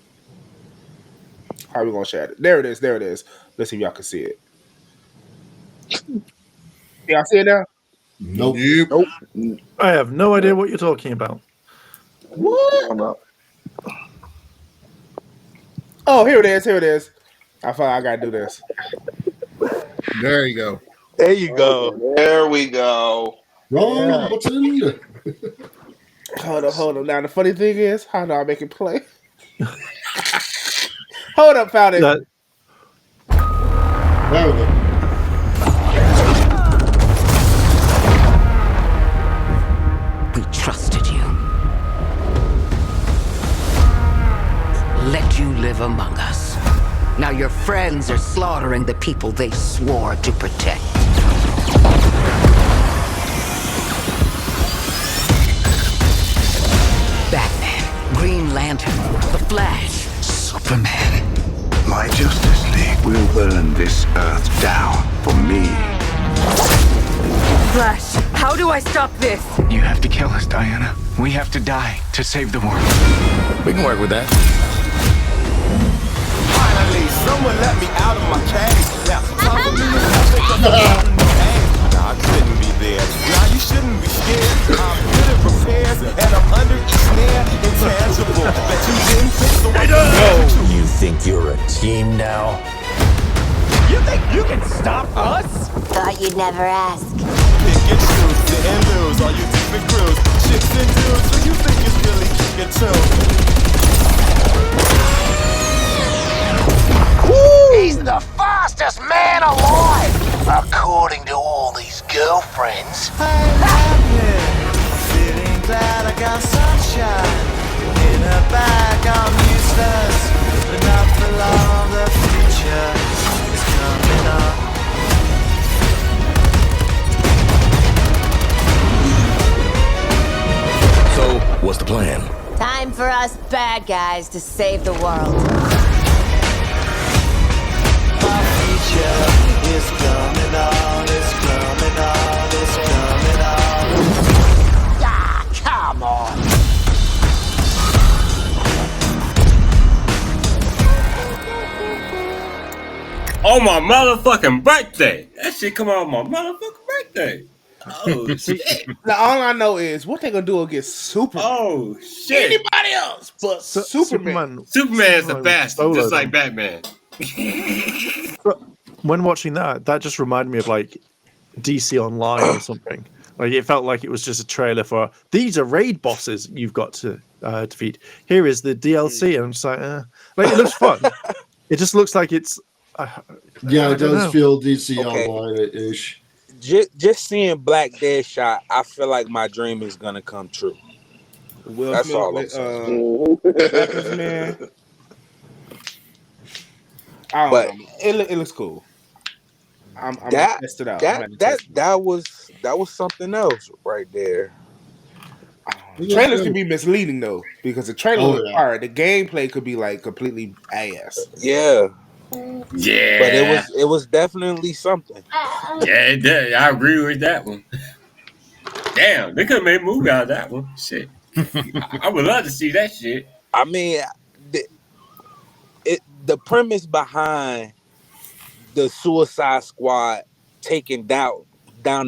Speaker 3: How are we gonna share it? There it is. There it is. Let's see if y'all can see it. Y'all see it now?
Speaker 7: Nope.
Speaker 1: Nope.
Speaker 6: I have no idea what you're talking about.
Speaker 3: What? Oh, here it is. Here it is. I gotta do this.
Speaker 5: There you go.
Speaker 1: There you go.
Speaker 2: There we go.
Speaker 7: Wrong button.
Speaker 3: Hold on. Now the funny thing is, how do I make it play? Hold up, found it.
Speaker 7: There we go.
Speaker 10: We trusted you. Let you live among us. Now your friends are slaughtering the people they swore to protect. Batman, Green Lantern, The Flash, Superman.
Speaker 11: My Justice League will burn this earth down for me.
Speaker 12: Flash, how do I stop this?
Speaker 11: You have to kill us, Diana. We have to die to save the world.
Speaker 13: We can work with that.
Speaker 14: Finally, someone let me out of my cage. Now, time for me to pick up the bottom of the pain. Nah, I couldn't be there. Nah, you shouldn't be scared. I'm good at repairs, and I'm under each snare. Intangible. Bet you didn't pick the one.
Speaker 13: You think you're a team now?
Speaker 14: You think you can stop us?
Speaker 15: Thought you'd never ask.
Speaker 14: Pick and choose, sit and lose. All you different crews, chips and dudes. Who you think is really kicking too?
Speaker 11: He's the fastest man alive, according to all these girlfriends.
Speaker 14: I'm happy, feeling glad I got sunshine. In a bag, I'm useless, but not for long. The future is coming up.
Speaker 13: So, what's the plan?
Speaker 15: Time for us bad guys to save the world.
Speaker 14: My future is coming on, it's coming on, it's coming on.
Speaker 11: Ah, come on.
Speaker 4: On my motherfucking birthday. That shit come out on my motherfucking birthday. Oh shit.
Speaker 3: Now all I know is what they gonna do against Superman.
Speaker 4: Oh shit.
Speaker 3: Anybody else but Superman.
Speaker 4: Superman's the fastest,
Speaker 6: solo
Speaker 4: just like
Speaker 6: them.
Speaker 4: Batman.
Speaker 6: When watching that just reminded me of like DC Online or something. Like it felt like it was just a trailer for these are raid bosses you've got to defeat. Here is the DLC, and I'm just like it looks fun. It just looks like it's.
Speaker 7: Yeah, it does
Speaker 6: know.
Speaker 7: feel DC
Speaker 1: Okay.
Speaker 7: Online-ish.
Speaker 1: Just seeing Black Deadshot, I feel like my dream is gonna come true.
Speaker 3: Will
Speaker 1: That's
Speaker 3: Smith
Speaker 1: all I'm
Speaker 3: with,
Speaker 1: saying.
Speaker 3: Weapons Man. I don't know. It looks cool. I'm
Speaker 1: That
Speaker 3: gonna test it out.
Speaker 1: that was something else right there.
Speaker 3: Trailers can be misleading though, because the trailer
Speaker 7: Oh,
Speaker 3: looked
Speaker 7: yeah.
Speaker 3: hard. The gameplay could be like completely ass.
Speaker 1: Yeah,
Speaker 4: Yeah.
Speaker 1: but it was definitely something.
Speaker 4: Yeah, I agree with that one. Damn, they could have made a movie out of that one. Shit. I would love to see that shit.
Speaker 1: I mean, the premise behind the Suicide Squad taking down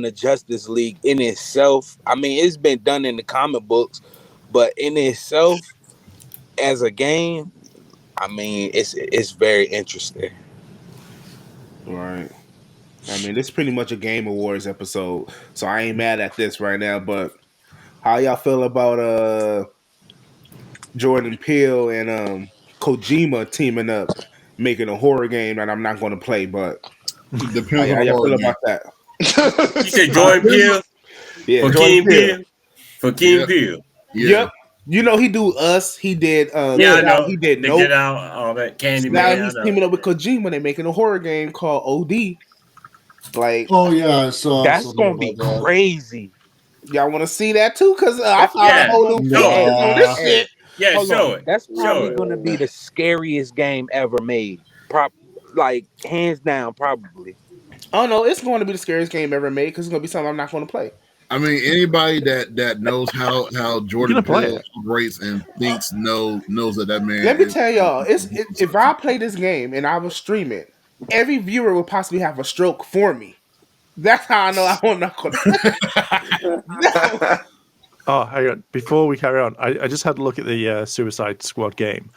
Speaker 1: the Justice League in itself, I mean, it's been done in the comic books, but in itself, as a game, I mean, it's very interesting.
Speaker 3: Right. I mean, this is pretty much a Game Awards episode, so I ain't mad at this right now. But how y'all feel about Jordan Peele and Kojima teaming up, making a horror game that I'm not going to play? But
Speaker 5: Depends
Speaker 3: how
Speaker 5: on the
Speaker 3: y'all
Speaker 5: horror
Speaker 3: feel
Speaker 5: game.
Speaker 3: about that?
Speaker 4: You said Jordan Peele
Speaker 3: Yeah,
Speaker 4: for
Speaker 3: Jordan
Speaker 4: King Peele? For King
Speaker 5: Yeah.
Speaker 4: Peele.
Speaker 5: Yeah.
Speaker 3: Yep. You know, he do Us. He did.
Speaker 4: Yeah, I
Speaker 3: Get Out.
Speaker 4: know.
Speaker 3: He did
Speaker 4: They
Speaker 3: Nope.
Speaker 4: get out all that
Speaker 3: Now
Speaker 4: Candyman. I
Speaker 3: he's
Speaker 4: know.
Speaker 3: teaming up with Kojima. They're making a horror game called OD. Like,
Speaker 7: Oh yeah, I saw
Speaker 1: That's
Speaker 7: something
Speaker 1: gonna be
Speaker 7: about that.
Speaker 1: crazy.
Speaker 3: y'all want to see that too? Because I
Speaker 1: That's
Speaker 3: found a
Speaker 1: probably
Speaker 4: Yeah,
Speaker 3: whole
Speaker 1: gonna
Speaker 3: new
Speaker 1: be.
Speaker 4: show
Speaker 3: fan
Speaker 4: it.
Speaker 3: on
Speaker 7: Nah.
Speaker 3: this
Speaker 1: Hey,
Speaker 3: shit.
Speaker 4: Yeah,
Speaker 1: hold
Speaker 4: show
Speaker 1: on.
Speaker 4: it.
Speaker 1: That's
Speaker 4: Show
Speaker 1: probably
Speaker 4: it.
Speaker 1: gonna be
Speaker 7: Yeah.
Speaker 1: the scariest game ever made. Like hands down, probably.
Speaker 3: Oh no, it's going to be the scariest game ever made because it's going to be something I'm not going to play.
Speaker 5: I mean, anybody that knows how
Speaker 6: You're
Speaker 5: Jordan
Speaker 6: gonna play
Speaker 5: Peele
Speaker 6: it.
Speaker 5: operates and thinks knows that man
Speaker 3: Let me
Speaker 5: is.
Speaker 3: tell y'all, if I play this game and I was stream it, every viewer will possibly have a stroke for me. That's how I know I'm not going to play. No.
Speaker 6: Oh, hang on. Before we carry on, I just had a look at the Suicide Squad game,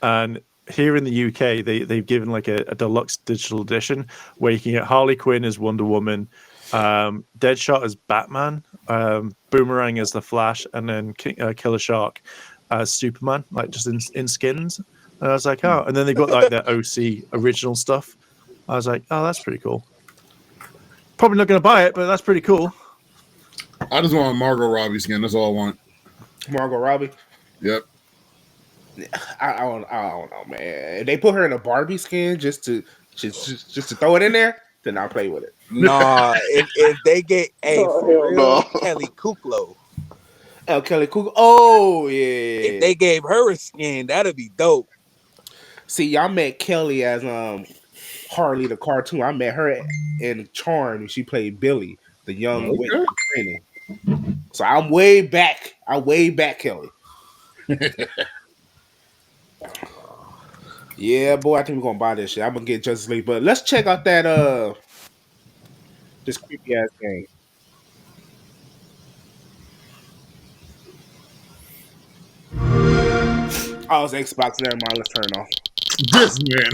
Speaker 6: and here in the UK, they've given like a deluxe digital edition where you can get Harley Quinn as Wonder Woman, Deadshot as Batman, Boomerang as the Flash, and then Killer Shark as Superman, like just in skins. And I was like, oh, and then they got like the OC original stuff. I was like, oh, that's pretty cool. Probably not going to buy it, but that's pretty cool.
Speaker 5: I just want a Margot Robbie skin. That's all I want.
Speaker 3: Margot Robbie.
Speaker 5: Yep.
Speaker 3: I don't know, man. If they put her in a Barbie skin just to throw it in there, then I'll play with it.
Speaker 1: Nah, if they get
Speaker 2: Oh,
Speaker 1: for
Speaker 2: hell
Speaker 1: real,
Speaker 2: no.
Speaker 1: Kelly Kuklo.
Speaker 3: Kelly Kuklo. Oh
Speaker 1: If
Speaker 3: yeah.
Speaker 1: they gave her a skin, that'd be dope.
Speaker 3: See, y'all met Kelly as Harley the cartoon. I met her in Charm. She played Billy, the young witch
Speaker 5: Okay.
Speaker 3: trainer. So I'm way back. Kelly. Yeah, boy, I think we're gonna buy this shit. I'm gonna get Justice League, but let's check out that this creepy ass game. Oh, it's Xbox. Never mind. Let's turn it off.
Speaker 5: This man.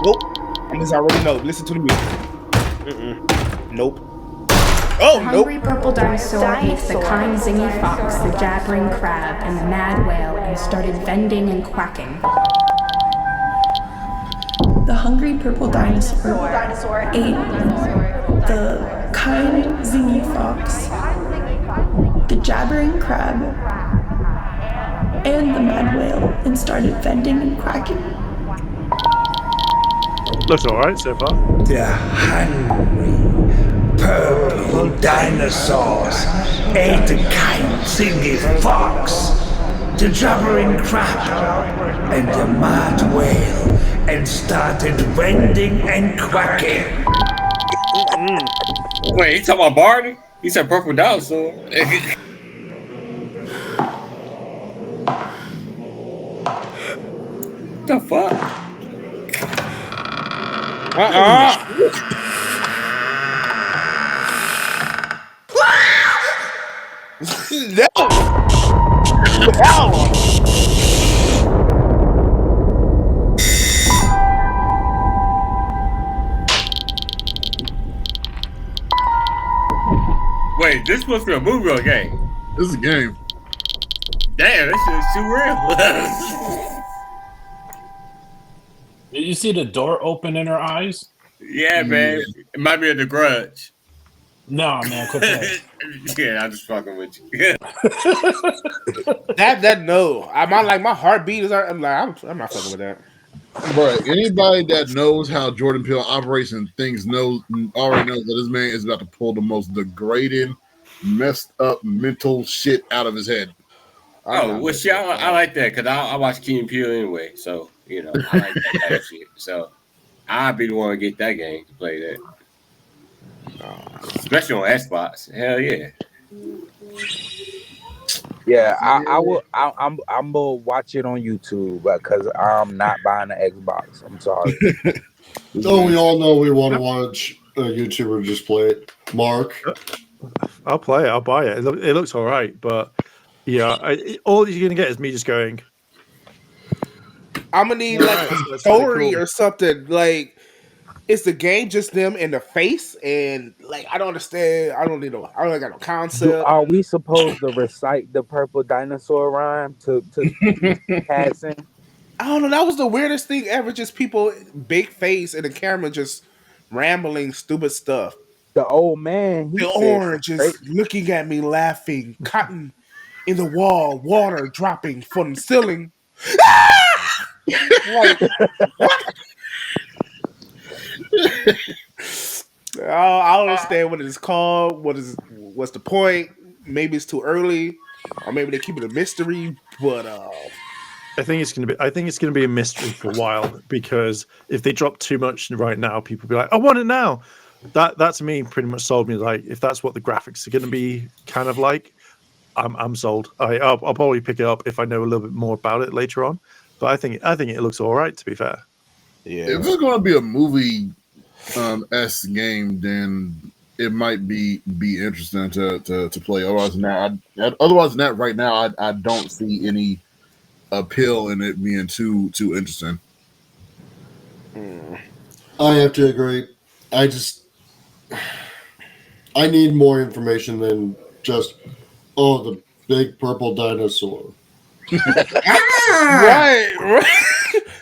Speaker 3: Nope. I just already know. Listen to the music. Nope. Oh,
Speaker 16: The hungry purple dinosaur ate the kind zingy fox, the jabbering crab, and the mad whale and started vending and quacking.
Speaker 17: The hungry purple dinosaur ate the kind zingy fox, the jabbering crab, and the mad whale and started vending and quacking.
Speaker 6: Looks alright so far.
Speaker 11: The hungry purple dinosaurs ate the kind zingy fox, the jabbering crab, and the mad whale, and started vending and quacking.
Speaker 4: Wait, he talking about Barney? He said purple dinosaur. The fuck?
Speaker 3: No. Hell.
Speaker 4: Wait, this supposed to be a movie or a game?
Speaker 5: This is a game.
Speaker 4: Damn, this shit is too real.
Speaker 8: Did you see the door open in her eyes?
Speaker 4: Yeah, man. It might be a The Grudge.
Speaker 8: No, man, quit playing.
Speaker 4: Yeah, I'm just fucking with you.
Speaker 3: that no. My heartbeat is. I'm not fucking with that.
Speaker 5: Bro, anybody that knows how Jordan Peele operates and things already knows that this man is about to pull the most degrading, messed up mental shit out of his head.
Speaker 4: Oh, well, see, I like that because I watch Key and Peele anyway. So, you know, I like that kind of shit. So, I'd be the one to get that game to play that. Especially on Xbox. Hell yeah.
Speaker 1: Yeah, I will. I'm gonna watch it on YouTube because I'm not buying an Xbox. I'm sorry.
Speaker 7: So we all know we want to watch a YouTuber just play it. Mark,
Speaker 6: I'll play it. I'll buy it. It looks all right, but yeah, all you're gonna get is me just going.
Speaker 3: I'm gonna need like a story or something. Like, is the game just them in the face? And like, I don't understand. I don't got no concept.
Speaker 1: Are we supposed to recite the purple dinosaur rhyme to passing?
Speaker 3: I don't know. That was the weirdest thing ever. Just people, big face, and the camera just rambling stupid stuff.
Speaker 1: The old man,
Speaker 3: the orange is looking at me, laughing. Cotton in the wall, water dropping from the ceiling. Like, what? I don't understand what it's called. What's the point? Maybe it's too early, or maybe they keep it a mystery. But
Speaker 6: I think it's gonna be a mystery for a while, because if they drop too much right now, people will be like, "I want it now." That to me pretty much sold me. Like, if that's what the graphics are going to be kind of like, I'm sold. I'll probably pick it up if I know a little bit more about it later on. But I think it looks all right, to be fair.
Speaker 3: Yeah.
Speaker 5: If it's going to be a movie S game, then it might be interesting to play. Otherwise than that, right now I don't see any appeal in it being too interesting.
Speaker 7: I have to agree. I need more information than just the big purple dinosaur.
Speaker 3: Right.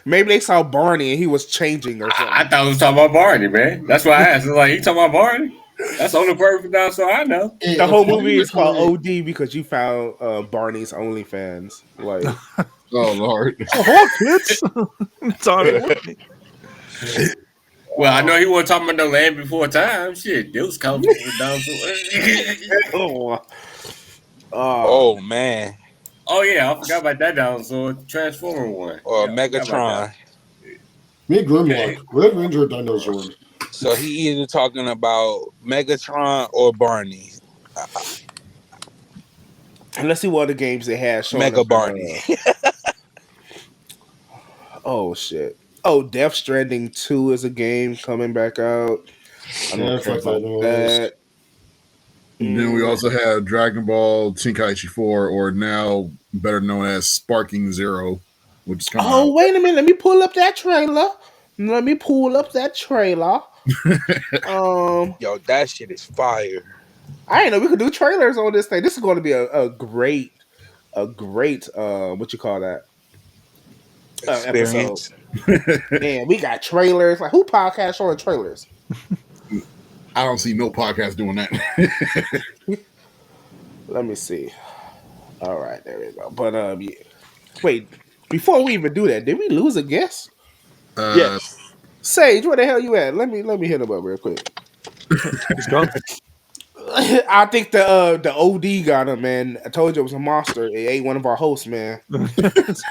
Speaker 3: Maybe they saw Barney and he was changing or something.
Speaker 4: I thought he was talking about Barney, man. That's why I asked. It's like, he talking about Barney? That's the only perfect dinosaur I know.
Speaker 3: The whole movie is called OD because you found Barney's OnlyFans. Like,
Speaker 5: oh Lord,
Speaker 6: kids. Sorry.
Speaker 4: Well, I know he wasn't talking about no Land Before Time. Shit, it was colorful dinosaur.
Speaker 1: Oh man.
Speaker 4: Oh yeah, I forgot about that dinosaur. Transformer one.
Speaker 1: Or Megatron.
Speaker 7: Me, Grimlock. Red Ranger dinosaur.
Speaker 1: So he either talking about Megatron or Barney.
Speaker 3: And let's see what other games they have.
Speaker 1: Mega Barney.
Speaker 3: Oh shit. Oh, Death Stranding 2 is a game coming back out. I don't care about that.
Speaker 5: And then we also have Dragon Ball Tenkaichi 4, or now better known as Sparking Zero, which is coming out.
Speaker 3: Wait a minute. Let me pull up that trailer.
Speaker 1: Yo, that shit is fire.
Speaker 3: I didn't know we could do trailers on this thing. This is going to be a great what you call that?
Speaker 1: Experience.
Speaker 3: Man, we got trailers. Like, who podcast showing trailers?
Speaker 5: I don't see no podcast doing that.
Speaker 3: Let me see. All right, there we go. But yeah. Wait, before we even do that, did we lose a guest?
Speaker 6: Yes.
Speaker 3: Sage, where the hell you at? Let me hit him up real quick.
Speaker 6: He's gone.
Speaker 3: I think the OD got him, man. I told you it was a monster. It ate one of our hosts, man.
Speaker 6: The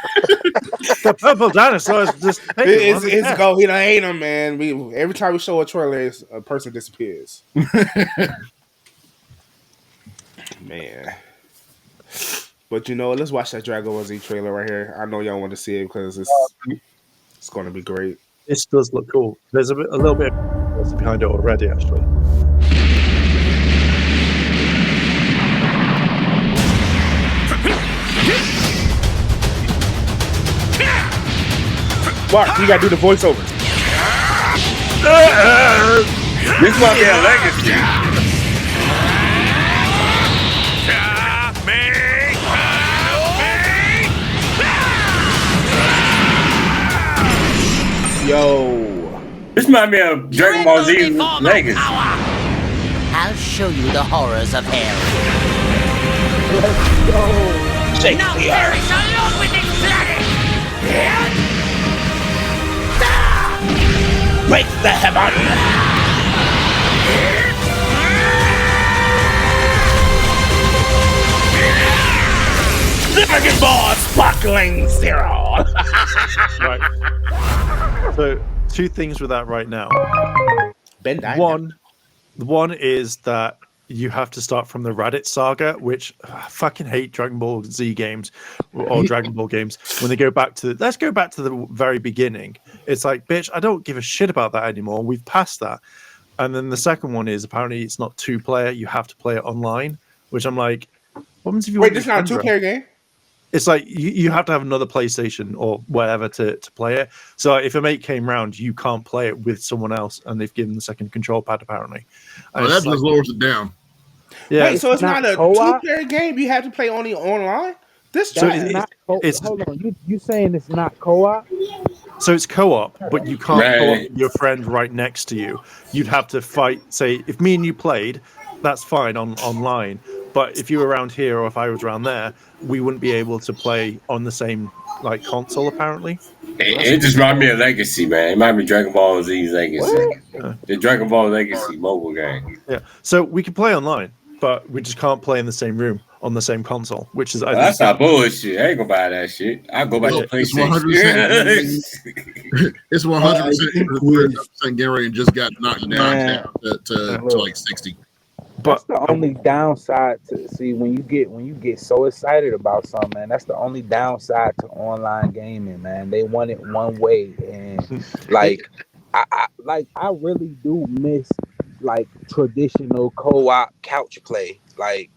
Speaker 6: purple dinosaur is just
Speaker 3: it's go. He done ate him, man. Every time we show a trailer, a person disappears. Man. But you know, let's watch that Dragon Ball Z trailer right here. I know y'all want to see it because it's going to be great.
Speaker 6: This does look cool. There's a little bit of behind it already, actually.
Speaker 3: Mark, you gotta do the voiceover.
Speaker 4: This might be a legacy.
Speaker 3: Yo.
Speaker 4: This might be a Dragon Ball Z legacy.
Speaker 10: I'll show you the horrors of hell.
Speaker 11: Let's go.
Speaker 10: Now perish along with this planet!
Speaker 11: Break the heaven! Dragon Ball Sparkling Zero!
Speaker 6: Right. So, two things with that right now. One is that you have to start from the Raditz saga, which I fucking hate Dragon Ball Z games or Dragon Ball games when they go back to let's go back to the very beginning. It's like, bitch, I don't give a shit about that anymore. We've passed that. And then the second one is apparently it's not 2-player. You have to play it online, which I'm like, what happens if you
Speaker 3: wait? This is not a 2-player game.
Speaker 6: It's like you have to have another PlayStation or whatever to play it. So if a mate came round, you can't play it with someone else, and they've given the second control pad apparently. And
Speaker 5: that just lowers it down.
Speaker 6: Yeah,
Speaker 3: wait, so it's not a 2-player game. You have to play only online.
Speaker 18: Hold on, you saying it's not co-op?
Speaker 6: So it's co-op, but you can't co-op with your friend right next to you. You'd have to fight. Say, if me and you played, that's fine online. But if you were around here or if I was around there, we wouldn't be able to play on the same like console. Apparently,
Speaker 4: It just reminded me of Legacy, man. It reminded me of Dragon Ball Z's Legacy.
Speaker 6: What?
Speaker 4: The Dragon Ball Legacy mobile game.
Speaker 6: Yeah. So we can play online, but we just can't play in the same room on the same console, which is I think
Speaker 4: That's not bullshit. I ain't gonna buy that shit. I'll go back to PlayStation.
Speaker 5: It's 100% Gary and just got knocked down to like 60.
Speaker 1: That's the only downside to see when you get so excited about something, man. That's the only downside to online gaming, man. They want it one way, and like I really do miss like traditional co-op couch play. Like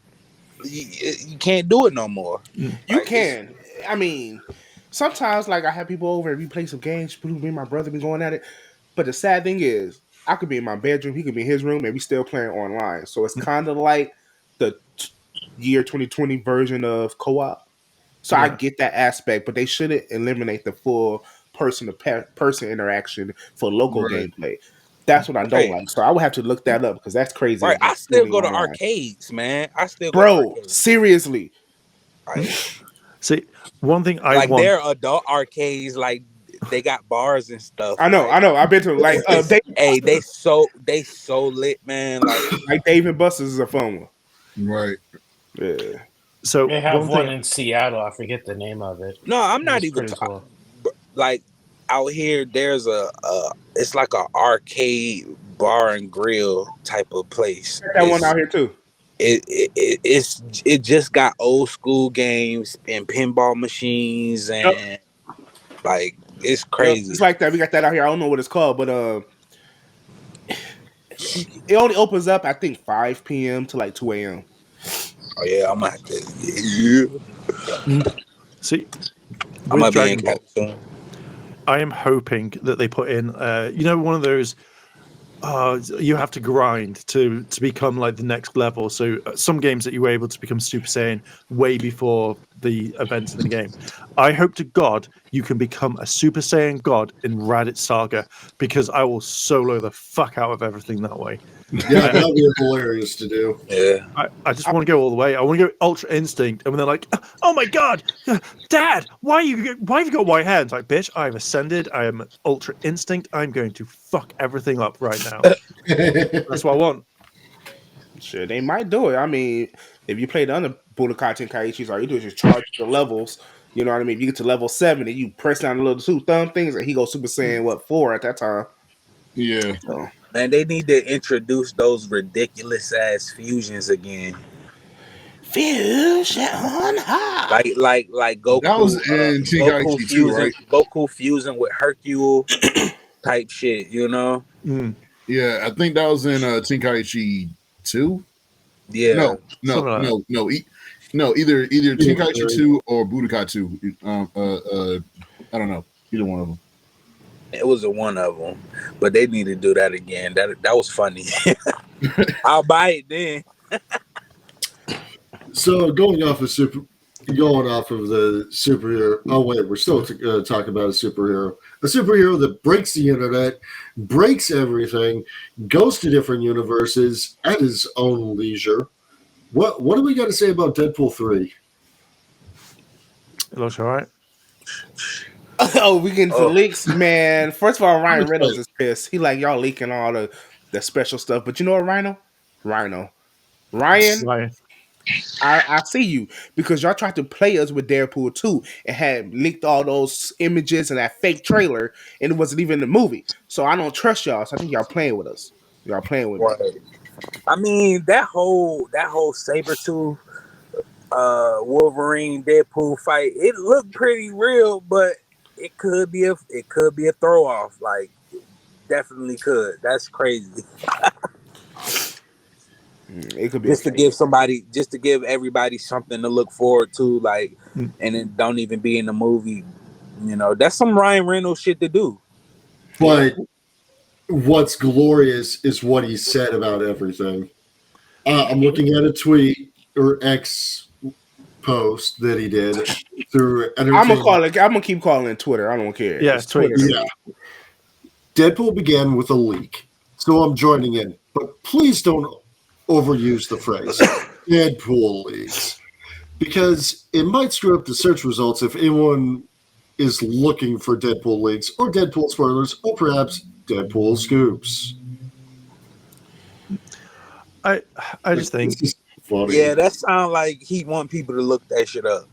Speaker 1: you can't do it no more.
Speaker 3: You can. I mean, sometimes like I have people over and we play some games. Me and my brother be going at it. But the sad thing is, I could be in my bedroom, he could be in his room, and we still playing online. So it's kind of like the year 2020 version of co-op. So I get that aspect, but they shouldn't eliminate the full person-to-person interaction for local gameplay. That's what I don't like. So I would have to look that up because that's crazy.
Speaker 1: Right, I still go to arcades, man.
Speaker 3: Seriously.
Speaker 6: See, one thing I
Speaker 1: like
Speaker 6: want.
Speaker 1: they're adult arcades, like they got bars and stuff.
Speaker 3: I know. I've been to like
Speaker 1: they so lit, man.
Speaker 3: Like Dave and Buster's is a fun one.
Speaker 5: Right.
Speaker 3: Yeah.
Speaker 6: So
Speaker 8: they have one in Seattle. I forget the name of it.
Speaker 1: No, I'm not even
Speaker 8: cool.
Speaker 1: Like out here. There's it's like a arcade bar and grill type of place.
Speaker 3: That one out here too.
Speaker 1: It just got old school games and pinball machines and like it's crazy.
Speaker 3: It's like that. We got that out here. I don't know what it's called, but it only opens up I think 5 p.m. to like 2 a.m.
Speaker 1: Oh yeah, I'm gonna have to.
Speaker 6: See,
Speaker 1: I'm gonna be in
Speaker 6: Dragon Ball, I am hoping that they put in, one of those. You have to grind to become like the next level. So some games that you were able to become Super Saiyan way before the events in the game. I hope to God you can become a Super Saiyan God in Raditz Saga because I will solo the fuck out of everything that way.
Speaker 7: Yeah, that'd be hilarious to do.
Speaker 1: Yeah,
Speaker 6: I just want to go all the way. I want to go Ultra Instinct, and when they're like, "Oh my God, Dad, why have you got white hands?" Like, bitch, I've ascended. I am Ultra Instinct. I'm going to fuck everything up right now. That's what I want.
Speaker 3: Sure, they might do it. I mean, if you play the other Budokai Tenkaichis, all you do is just charge the levels. You know what I mean? If you get to level 7 and you press down the little 2 thumb things, and he goes Super Saiyan 4 at that time.
Speaker 5: Yeah.
Speaker 3: So.
Speaker 1: Man, they need to introduce those ridiculous ass fusions again.
Speaker 3: Fusion,
Speaker 1: like Goku.
Speaker 5: That was in Tenkaichi 2, right?
Speaker 1: Goku fusing with Hercule type shit, you know?
Speaker 5: Yeah, I think that was in Tenkaichi 2.
Speaker 1: Yeah.
Speaker 5: No. Either Tenkaichi 2 or Budokai 2. I don't know. Either one of them.
Speaker 1: It was one of them, but they need to do that again. That was funny. I'll buy it then.
Speaker 7: So going off of the superhero. Oh wait, we're still talking about a superhero. A superhero that breaks the internet, breaks everything, goes to different universes at his own leisure. What do we got to say about Deadpool 3?
Speaker 6: It looks all right.
Speaker 3: Oh, we getting to leaks, man. First of all, Ryan Reynolds is pissed. He like, y'all leaking all the special stuff. But you know what, Ryan, I see you because y'all tried to play us with Deadpool 2 and had leaked all those images and that fake trailer, and it wasn't even the movie. So I don't trust y'all. So I think y'all playing with us. Y'all playing with me.
Speaker 1: I mean, that whole Sabretooth Wolverine Deadpool fight, it looked pretty real, but it could be a throw off. Like, definitely could. That's crazy.
Speaker 3: It could be
Speaker 1: just to give everybody something to look forward to, like, and it don't even be in the movie. You know, that's some Ryan Reynolds shit to do.
Speaker 7: But what's glorious is what he said about everything. I'm looking at a tweet or X post that he did through. I'm
Speaker 3: gonna keep calling it Twitter. I don't care.
Speaker 6: Yeah, it's Twitter.
Speaker 7: Yeah. Deadpool began with a leak, so I'm joining in. But please don't overuse the phrase. Deadpool leaks. Because it might screw up the search results if anyone is looking for Deadpool leaks or Deadpool spoilers or perhaps Deadpool scoops.
Speaker 6: I just think
Speaker 7: this is funny.
Speaker 1: Yeah, that sounds like he want people to look that shit up.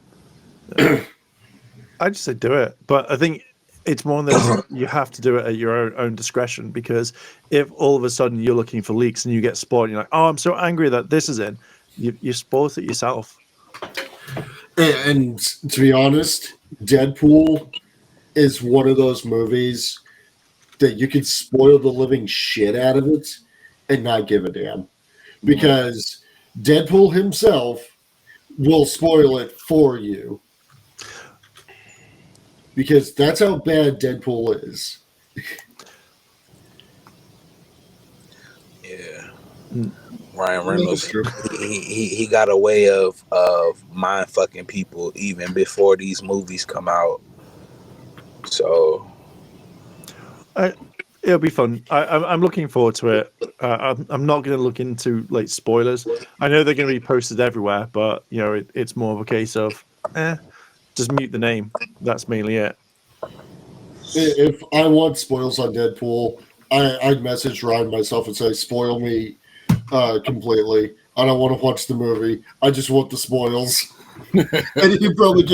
Speaker 6: I just say do it, but I think it's more than this. You have to do it at your own discretion, because if all of a sudden you're looking for leaks and you get spoiled, and you're like, "Oh, I'm so angry that this is in," you spoiled it yourself.
Speaker 7: And to be honest, Deadpool is one of those movies that you can spoil the living shit out of it and not give a damn. Because Deadpool himself will spoil it for you. Because that's how bad Deadpool is.
Speaker 1: Yeah. Ryan Reynolds, he got a way of mind fucking people even before these movies come out. So
Speaker 6: it'll be fun. I'm looking forward to it. I'm not going to look into like spoilers. I know they're going to be posted everywhere, but you know it's more of a case of just mute the name. That's mainly it.
Speaker 7: If I want spoils on Deadpool, I'd message Ryan myself and say, spoil me completely. I don't want to watch the movie. I just want the spoils. And he'd probably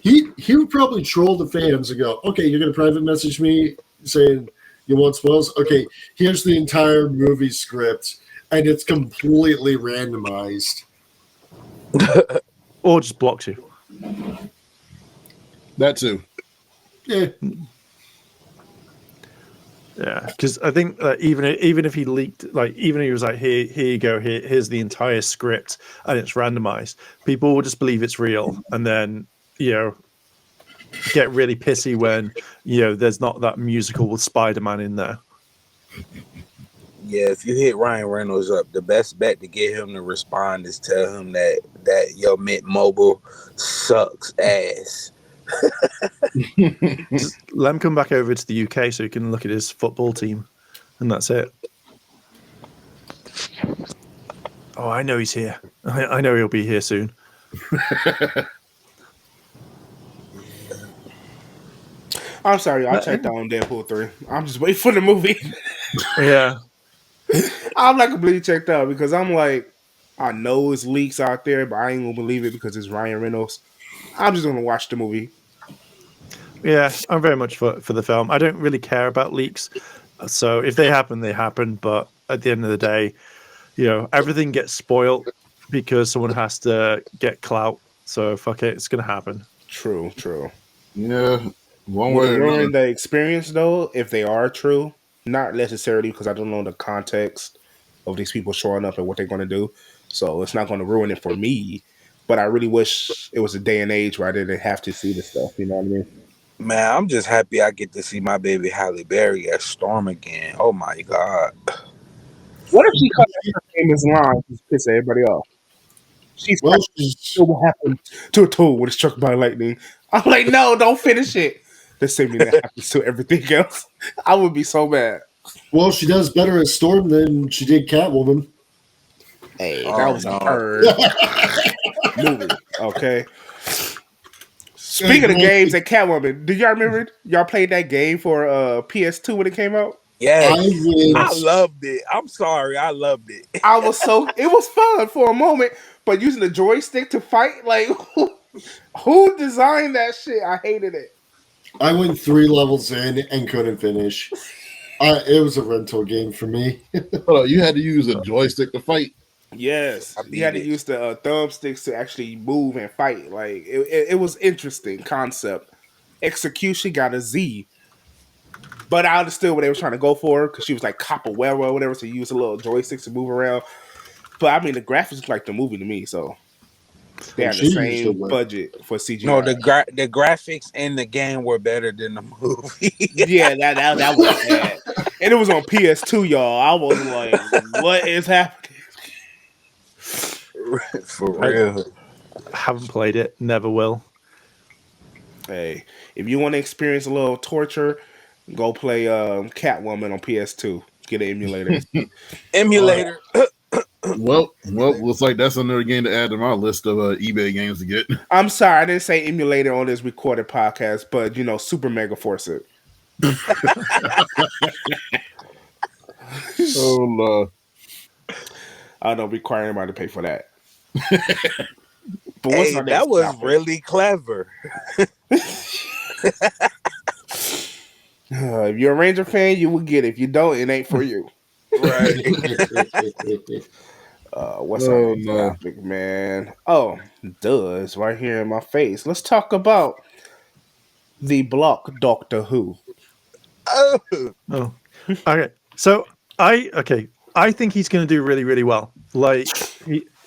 Speaker 7: he would probably troll the fans and go, okay, you're going to private message me saying you want spoils? Okay, here's the entire movie script, and it's completely randomized.
Speaker 6: Or just blocks you.
Speaker 5: That too.
Speaker 7: Yeah.
Speaker 6: Yeah, because I think even if he leaked, like even if he was like, here you go, here's the entire script and it's randomized, people will just believe it's real, and then get really pissy when there's not that musical with Spider-Man in there.
Speaker 1: yeah, if you hit Ryan Reynolds up, the best bet to get him to respond is tell him that your Mint Mobile sucks ass.
Speaker 6: Just let him come back over to the UK so he can look at his football team, and that's it. Oh, I know he's here. I know he'll be here soon.
Speaker 3: I'm sorry, I checked out on Deadpool 3. I'm just waiting for the movie.
Speaker 6: Yeah.
Speaker 3: I'm not completely checked out because I'm like, I know it's leaks out there, but I ain't gonna believe it because it's Ryan Reynolds. I'm just gonna watch the movie.
Speaker 6: Yeah, I'm very much for the film. I don't really care about leaks. So if they happen, they happen. But at the end of the day, everything gets spoiled because someone has to get clout. So fuck it, it's going to happen.
Speaker 3: True.
Speaker 5: Yeah. One
Speaker 3: Will
Speaker 5: way
Speaker 3: it
Speaker 5: or
Speaker 3: ruin
Speaker 5: another.
Speaker 3: the experience, though, if they are true? Not necessarily, because I don't know the context of these people showing up and what they're going to do. So it's not going to ruin it for me. But I really wish it was a day and age where I didn't have to see this stuff. You know what I mean?
Speaker 1: Man, I'm just happy I get to see my baby Halle Berry as Storm again. Oh my god.
Speaker 3: What if she cut her famous line to piss everybody off? She's what happened to a tool when it's struck by lightning. I'm like, no, don't finish it. The same thing that happens to everything else. I would be so mad.
Speaker 7: Well, she does better as Storm than she did Catwoman.
Speaker 3: Hey, that was a bird movie. Okay. Speaking of games and Catwoman, do y'all remember y'all played that game for PS2 when it came out?
Speaker 1: Yes, I loved it. I'm sorry, I loved it.
Speaker 3: It was fun for a moment, but using the joystick to fight, like who designed that shit? I hated it.
Speaker 7: I went 3 levels in and couldn't finish. It was a rental game for me.
Speaker 5: Hold on, you had to use a joystick to fight?
Speaker 3: Yes, you had to use the thumbsticks to actually move and fight. Like it was interesting concept. Execution got a Z, but I understood what they were trying to go for because she was like capoeira or whatever. So you use a little joysticks to move around. But I mean, the graphics look like the movie to me. So they had the same budget for CGI.
Speaker 1: No, the graphics in the game were better than the movie.
Speaker 3: Yeah, that was bad, and it was on PS2, y'all. I was like, what is happening?
Speaker 1: For real.
Speaker 6: I haven't played it, never will.
Speaker 3: Hey, if you want to experience a little torture, go play Catwoman on PS2. Get an emulator.
Speaker 1: Emulator.
Speaker 5: Well, looks like that's another game to add to my list of eBay games to get.
Speaker 3: I'm sorry, I didn't say emulator on this recorded podcast, but Super Mega Force it.
Speaker 5: Oh no!
Speaker 3: I don't require anybody to pay for that.
Speaker 1: But what's hey, that was topic? Really clever.
Speaker 3: If you're a Ranger fan, you will get it. If you don't, it ain't for you.
Speaker 1: Right.
Speaker 3: What's our next topic, man? Oh, duh, it's right here in my face. Let's talk about the block Doctor Who.
Speaker 6: Oh. Okay. So I think he's going to do really, really well. Like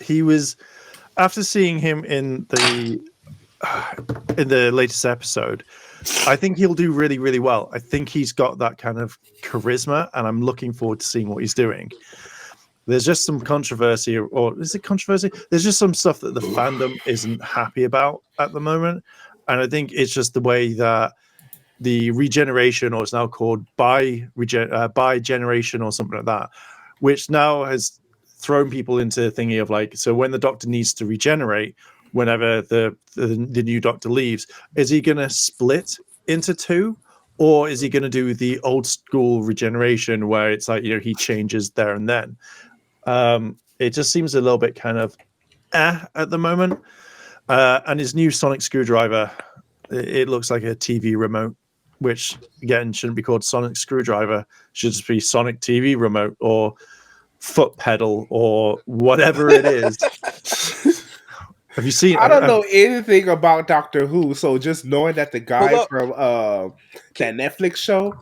Speaker 6: he was, after seeing him in the latest episode, I think he'll do really, really well. I think he's got that kind of charisma, and I'm looking forward to seeing what he's doing. There's just some controversy, or is it controversy? There's just some stuff that the fandom isn't happy about at the moment, and I think it's just the way that the regeneration, or it's now called by generation or something like that, which now has thrown people into thinking of like, so when the Doctor needs to regenerate, whenever the new Doctor leaves, is he going to split into two, or is he going to do the old school regeneration where it's like, he changes there and then? It just seems a little bit kind of at the moment. And his new sonic screwdriver, it looks like a TV remote, which again shouldn't be called sonic screwdriver, should just be sonic TV remote or foot pedal or whatever it is. Have you seen?
Speaker 3: I don't know anything about Doctor Who, so just knowing that the guy from that Netflix show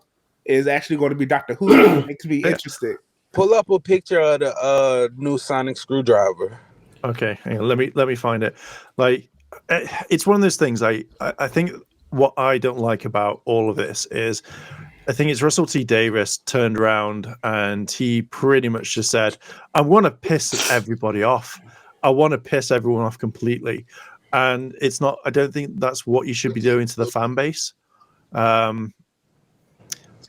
Speaker 3: is actually going to be Doctor Who makes me interested.
Speaker 1: Pull up a picture of the new sonic screwdriver.
Speaker 6: Okay, hang on, let me find it. Like, it's one of those things. I think what I don't like about all of this is, I think it's Russell T Davies turned around and he pretty much just said, "I want to piss everybody off. I want to piss everyone off completely," and it's not. I don't think that's what you should be doing to the fan base. I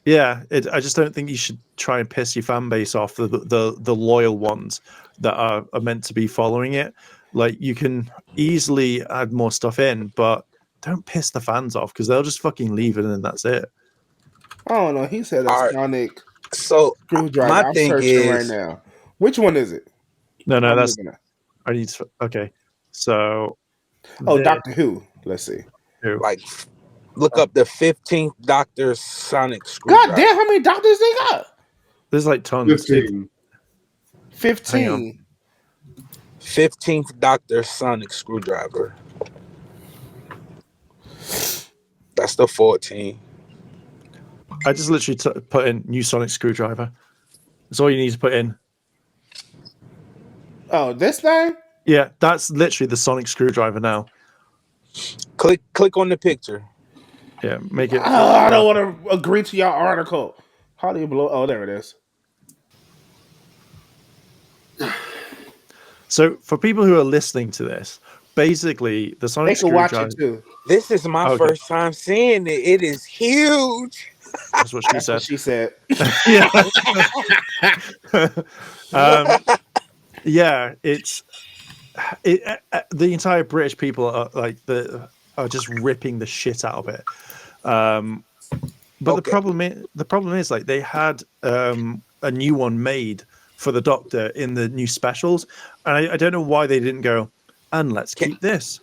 Speaker 6: just don't think you should try and piss your fan base off, the loyal ones that are meant to be following it. Like, you can easily add more stuff in, but don't piss the fans off, because they'll just fucking leave it and then that's it.
Speaker 3: I don't know. He said a sonic screwdriver.
Speaker 1: My
Speaker 3: I'm
Speaker 1: thing
Speaker 3: searching
Speaker 1: is
Speaker 3: right now. Which one is it?
Speaker 6: No, that's. I need to. Okay, so.
Speaker 3: Doctor Who. Let's see.
Speaker 6: Who?
Speaker 1: Like, look up the 15th Doctor sonic screwdriver.
Speaker 3: God damn, how many doctors they got?
Speaker 6: There's like tons.
Speaker 3: 15.
Speaker 1: 15th Doctor sonic screwdriver. That's the 14.
Speaker 6: I just literally put in new sonic screwdriver. That's all you need to put in.
Speaker 3: Oh, this thing?
Speaker 6: Yeah, that's literally the sonic screwdriver now.
Speaker 1: Click on the picture.
Speaker 6: Yeah, make it.
Speaker 3: I don't want to agree to your article. How do you blow? Oh, there it is.
Speaker 6: So, for people who are listening to this, basically the sonic screwdriver.
Speaker 3: Watch it too.
Speaker 1: This is my first time seeing it. It is huge.
Speaker 6: That's what she said.
Speaker 3: What she said.
Speaker 6: Yeah, it's the entire British people are just ripping the shit out of it. But the problem is like they had a new one made for the Doctor in the new specials, and I don't know why they didn't go, and let's keep this.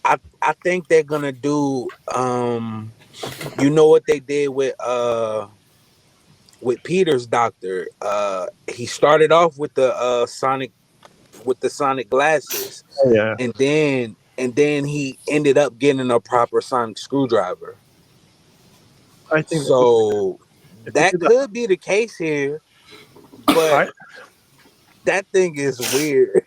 Speaker 1: I think they're gonna do you know what they did with Peter's Doctor. He started off with the sonic glasses.
Speaker 6: Yeah.
Speaker 1: And then he ended up getting a proper sonic screwdriver.
Speaker 6: I think
Speaker 1: so. That could be the case here, but that thing is weird.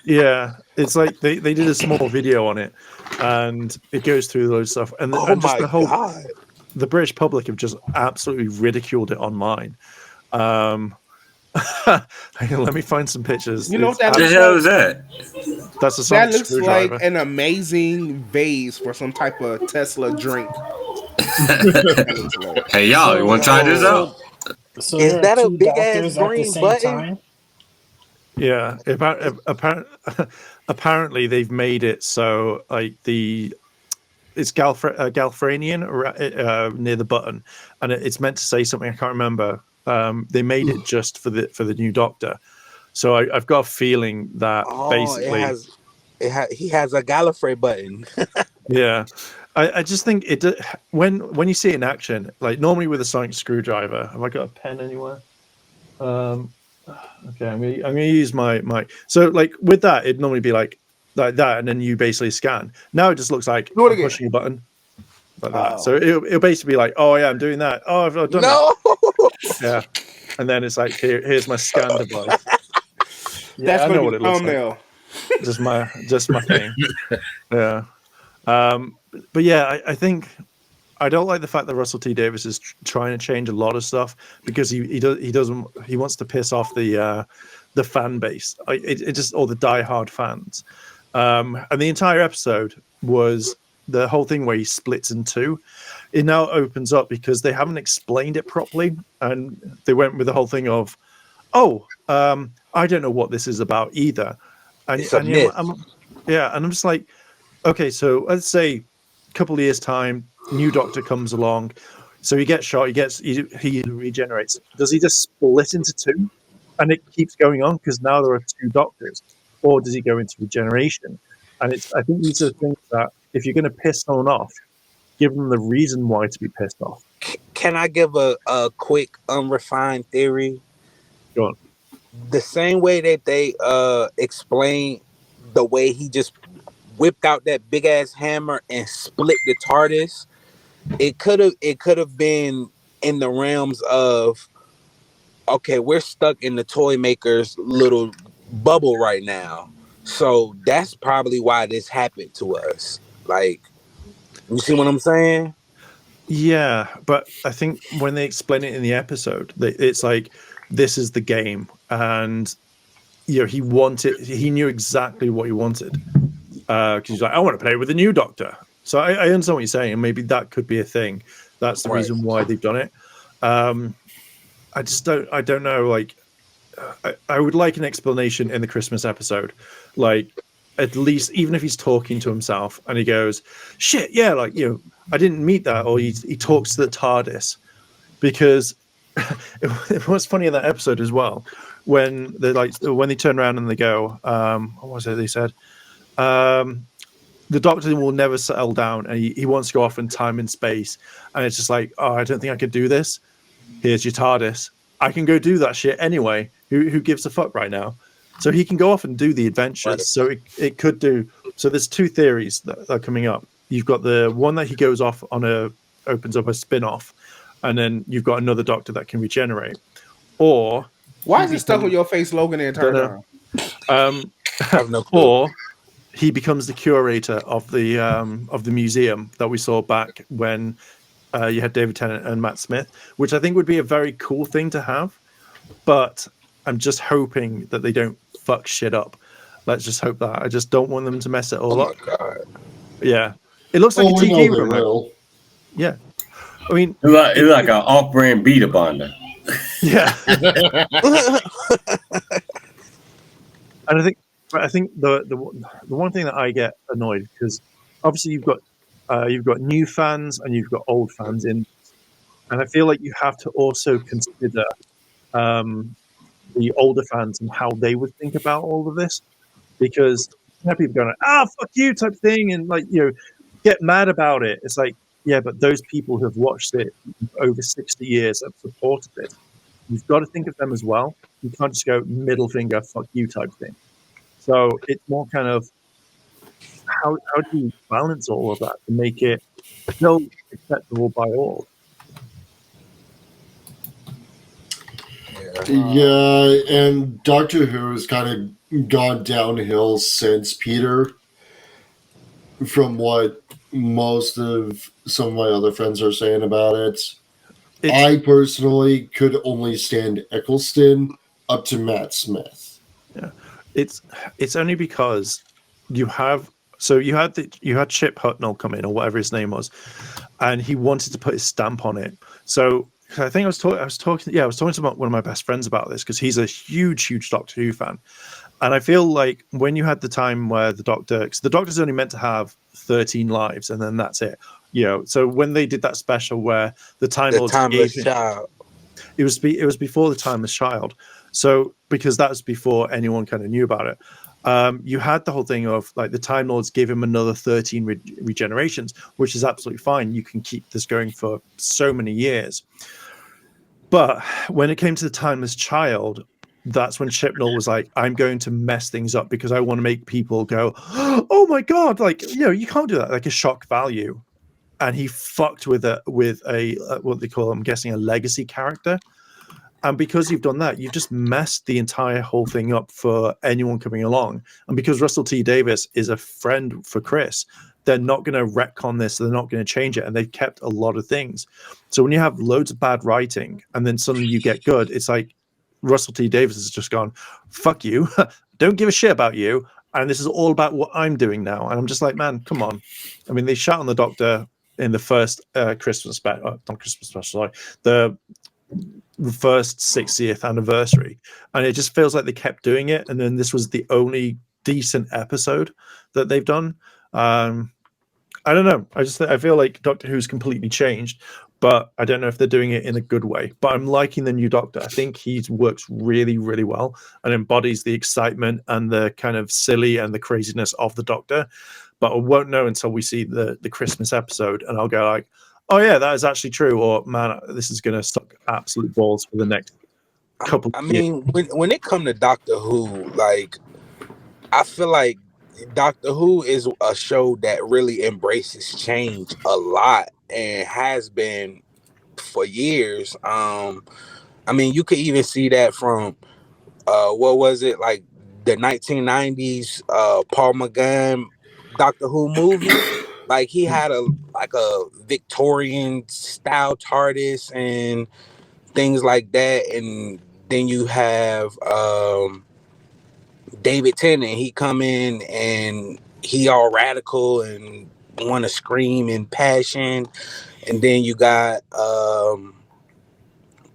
Speaker 6: Yeah, it's like they did a small video on it, and it goes through those stuff, and just the whole
Speaker 1: God.
Speaker 6: The British public have just absolutely ridiculed it online. Let me find some pictures.
Speaker 3: You know what that
Speaker 4: the hell is that?
Speaker 6: That's a sonic
Speaker 3: that looks
Speaker 6: screwdriver.
Speaker 3: like an amazing vase for some type of Tesla drink.
Speaker 4: Hey y'all, you want to try this out?
Speaker 8: So
Speaker 1: is
Speaker 8: there
Speaker 1: that
Speaker 8: are
Speaker 1: a
Speaker 8: two
Speaker 1: big
Speaker 8: doctors
Speaker 1: ass green
Speaker 8: at the same
Speaker 1: button?
Speaker 8: time?
Speaker 6: Yeah, apparently they've made it so like it's Galfranian near the button, and it's meant to say something I can't remember. They made it just for the new Doctor, so I've got a feeling that
Speaker 1: Oh,
Speaker 6: basically,
Speaker 1: he has a Gallifrey button.
Speaker 6: yeah. I just think when you see it in action, like normally with a sonic screwdriver. Have I got a pen anywhere? Okay, I'm gonna use my. So like with that, it'd normally be like that, and then you basically scan. Now it just looks like
Speaker 3: Do it
Speaker 6: I'm
Speaker 3: again.
Speaker 6: pushing a button like that. So
Speaker 3: Oh.
Speaker 6: it'll basically be like, oh yeah, I'm doing that. Oh, I've done
Speaker 1: No.
Speaker 6: it. Yeah, and then it's like here's my scan device. Yeah,
Speaker 3: That's
Speaker 6: I
Speaker 3: gonna
Speaker 6: know
Speaker 3: be
Speaker 6: what
Speaker 3: the
Speaker 6: it looks like.
Speaker 3: thumbnail.
Speaker 6: Just my thing. Yeah. But yeah, I think I don't like the fact that Russell T Davies is trying to change a lot of stuff because he wants to piss off the fan base. It just all the diehard fans. And the entire episode was the whole thing where he splits in two. It now opens up because they haven't explained it properly, and they went with the whole thing of, oh, I don't know what this is about either.
Speaker 1: It's a myth.
Speaker 6: Yeah, and I'm just like, okay, so let's say a couple of years time, new Doctor comes along, so he gets shot, he regenerates. Does he just split into two, and it keeps going on because now there are two Doctors, or does he go into regeneration? And I think these are things that if you're going to piss someone off, give them the reason why to be pissed off.
Speaker 1: Can I give a quick unrefined theory?
Speaker 6: Go on.
Speaker 1: The same way that they explain the way he just whipped out that big ass hammer and split the TARDIS, it could have been in the realms of, okay, we're stuck in the toy maker's little bubble right now, so that's probably why this happened to us. Like, you see what I'm saying?
Speaker 6: Yeah, but I think when they explain it in the episode, it's like this is the game, and he knew exactly what he wanted because he's like, I want to play with the new Doctor. So I understand what you're saying, and maybe that could be a thing. That's the reason why they've done it. I don't know. Like, I would like an explanation in the Christmas episode, like at least even if he's talking to himself and he goes, "Shit, yeah, like I didn't meet that," or he talks to the TARDIS, because it was funny in that episode as well when they turn around and they go, what was it they said? The Doctor will never settle down, and he wants to go off in time and space, and it's just like, oh, I don't think I could do this. Here's your TARDIS. I can go do that shit anyway. Who gives a fuck right now? So he can go off and do the adventures. Right. So it could do. So there's two theories that are coming up. You've got the one that he goes off opens up a spin-off, and then you've got another Doctor that can regenerate. Or
Speaker 3: why is it stuck on your face, Logan, the entire time?
Speaker 6: Or he becomes the curator of the museum that we saw back when you had David Tennant and Matt Smith, which I think would be a very cool thing to have. But I'm just hoping that they don't fuck shit up. Let's just hope that. I just don't want them to mess it all up.
Speaker 1: Oh my God.
Speaker 6: Yeah. It looks like a TV remote. Yeah. I mean,
Speaker 4: it's like an off-brand beta bonder.
Speaker 6: Yeah. And I think the one thing that I get annoyed, because obviously you've got new fans and you've got old fans in, and I feel like you have to also consider the older fans and how they would think about all of this, because you have people going, fuck you type thing, and get mad about it. It's like, yeah, but those people who have watched it over 60 years have supported it. You've got to think of them as well. You can't just go middle finger, fuck you type thing. So it's more kind of how do you balance all of that to make it still acceptable by all?
Speaker 7: Yeah, and Doctor Who has kind of gone downhill since Peter, from what most of some of my other friends are saying about it. I personally could only stand Eccleston up to Matt Smith.
Speaker 6: Yeah, it's only because you had Chip Hutnell come in, or whatever his name was, and he wanted to put his stamp on it. So I think I was talking to one of my best friends about this because he's a huge Doctor Who fan, and I feel like when you had the time where because the Doctor's only meant to have 13 lives, and then that's it. So when they did that special where the Time
Speaker 1: The
Speaker 6: Lords gave
Speaker 1: Timeless
Speaker 6: him,
Speaker 1: Child.
Speaker 6: it was before the Timeless Child, so because that was before anyone kind of knew about it. You had the whole thing of like the Time Lords gave him another 13 regenerations, which is absolutely fine. You can keep this going for so many years. But when it came to the Timeless Child, that's when Chibnall was like, I'm going to mess things up because I want to make people go, oh my God, like, you can't do that, like a shock value. And he fucked with a what they call, I'm guessing, a legacy character. And because you've done that, you've just messed the entire whole thing up for anyone coming along. And because Russell T Davies is a friend for Chris, they're not going to retcon this. They're not going to change it. And they've kept a lot of things. So when you have loads of bad writing and then suddenly you get good, it's like Russell T Davies has just gone, fuck you. Don't give a shit about you. And this is all about what I'm doing now. And I'm just like, man, come on. I mean, they shot on the Doctor in the first Christmas special, not Christmas special, sorry, the first 60th anniversary, and it just feels like they kept doing it, and then this was the only decent episode that they've done. I don't know, I feel like Doctor Who's completely changed, but I don't know if they're doing it in a good way. But I'm liking the new Doctor. I think he works really well and embodies the excitement and the kind of silly and the craziness of the Doctor, but I won't know until we see the Christmas episode, and I'll go like, oh yeah, that is actually true, or man, this is going to suck absolute balls for the next couple of years.
Speaker 1: I mean, when it comes to Doctor Who, like, I feel like Doctor Who is a show that really embraces change a lot and has been for years. I mean, you could even see that from what was it, like the 1990s Paul McGann Doctor Who movie. Like he had a Victorian style TARDIS and things like that, and then you have David Tennant. He come in and he all radical and want to scream in passion, and then you got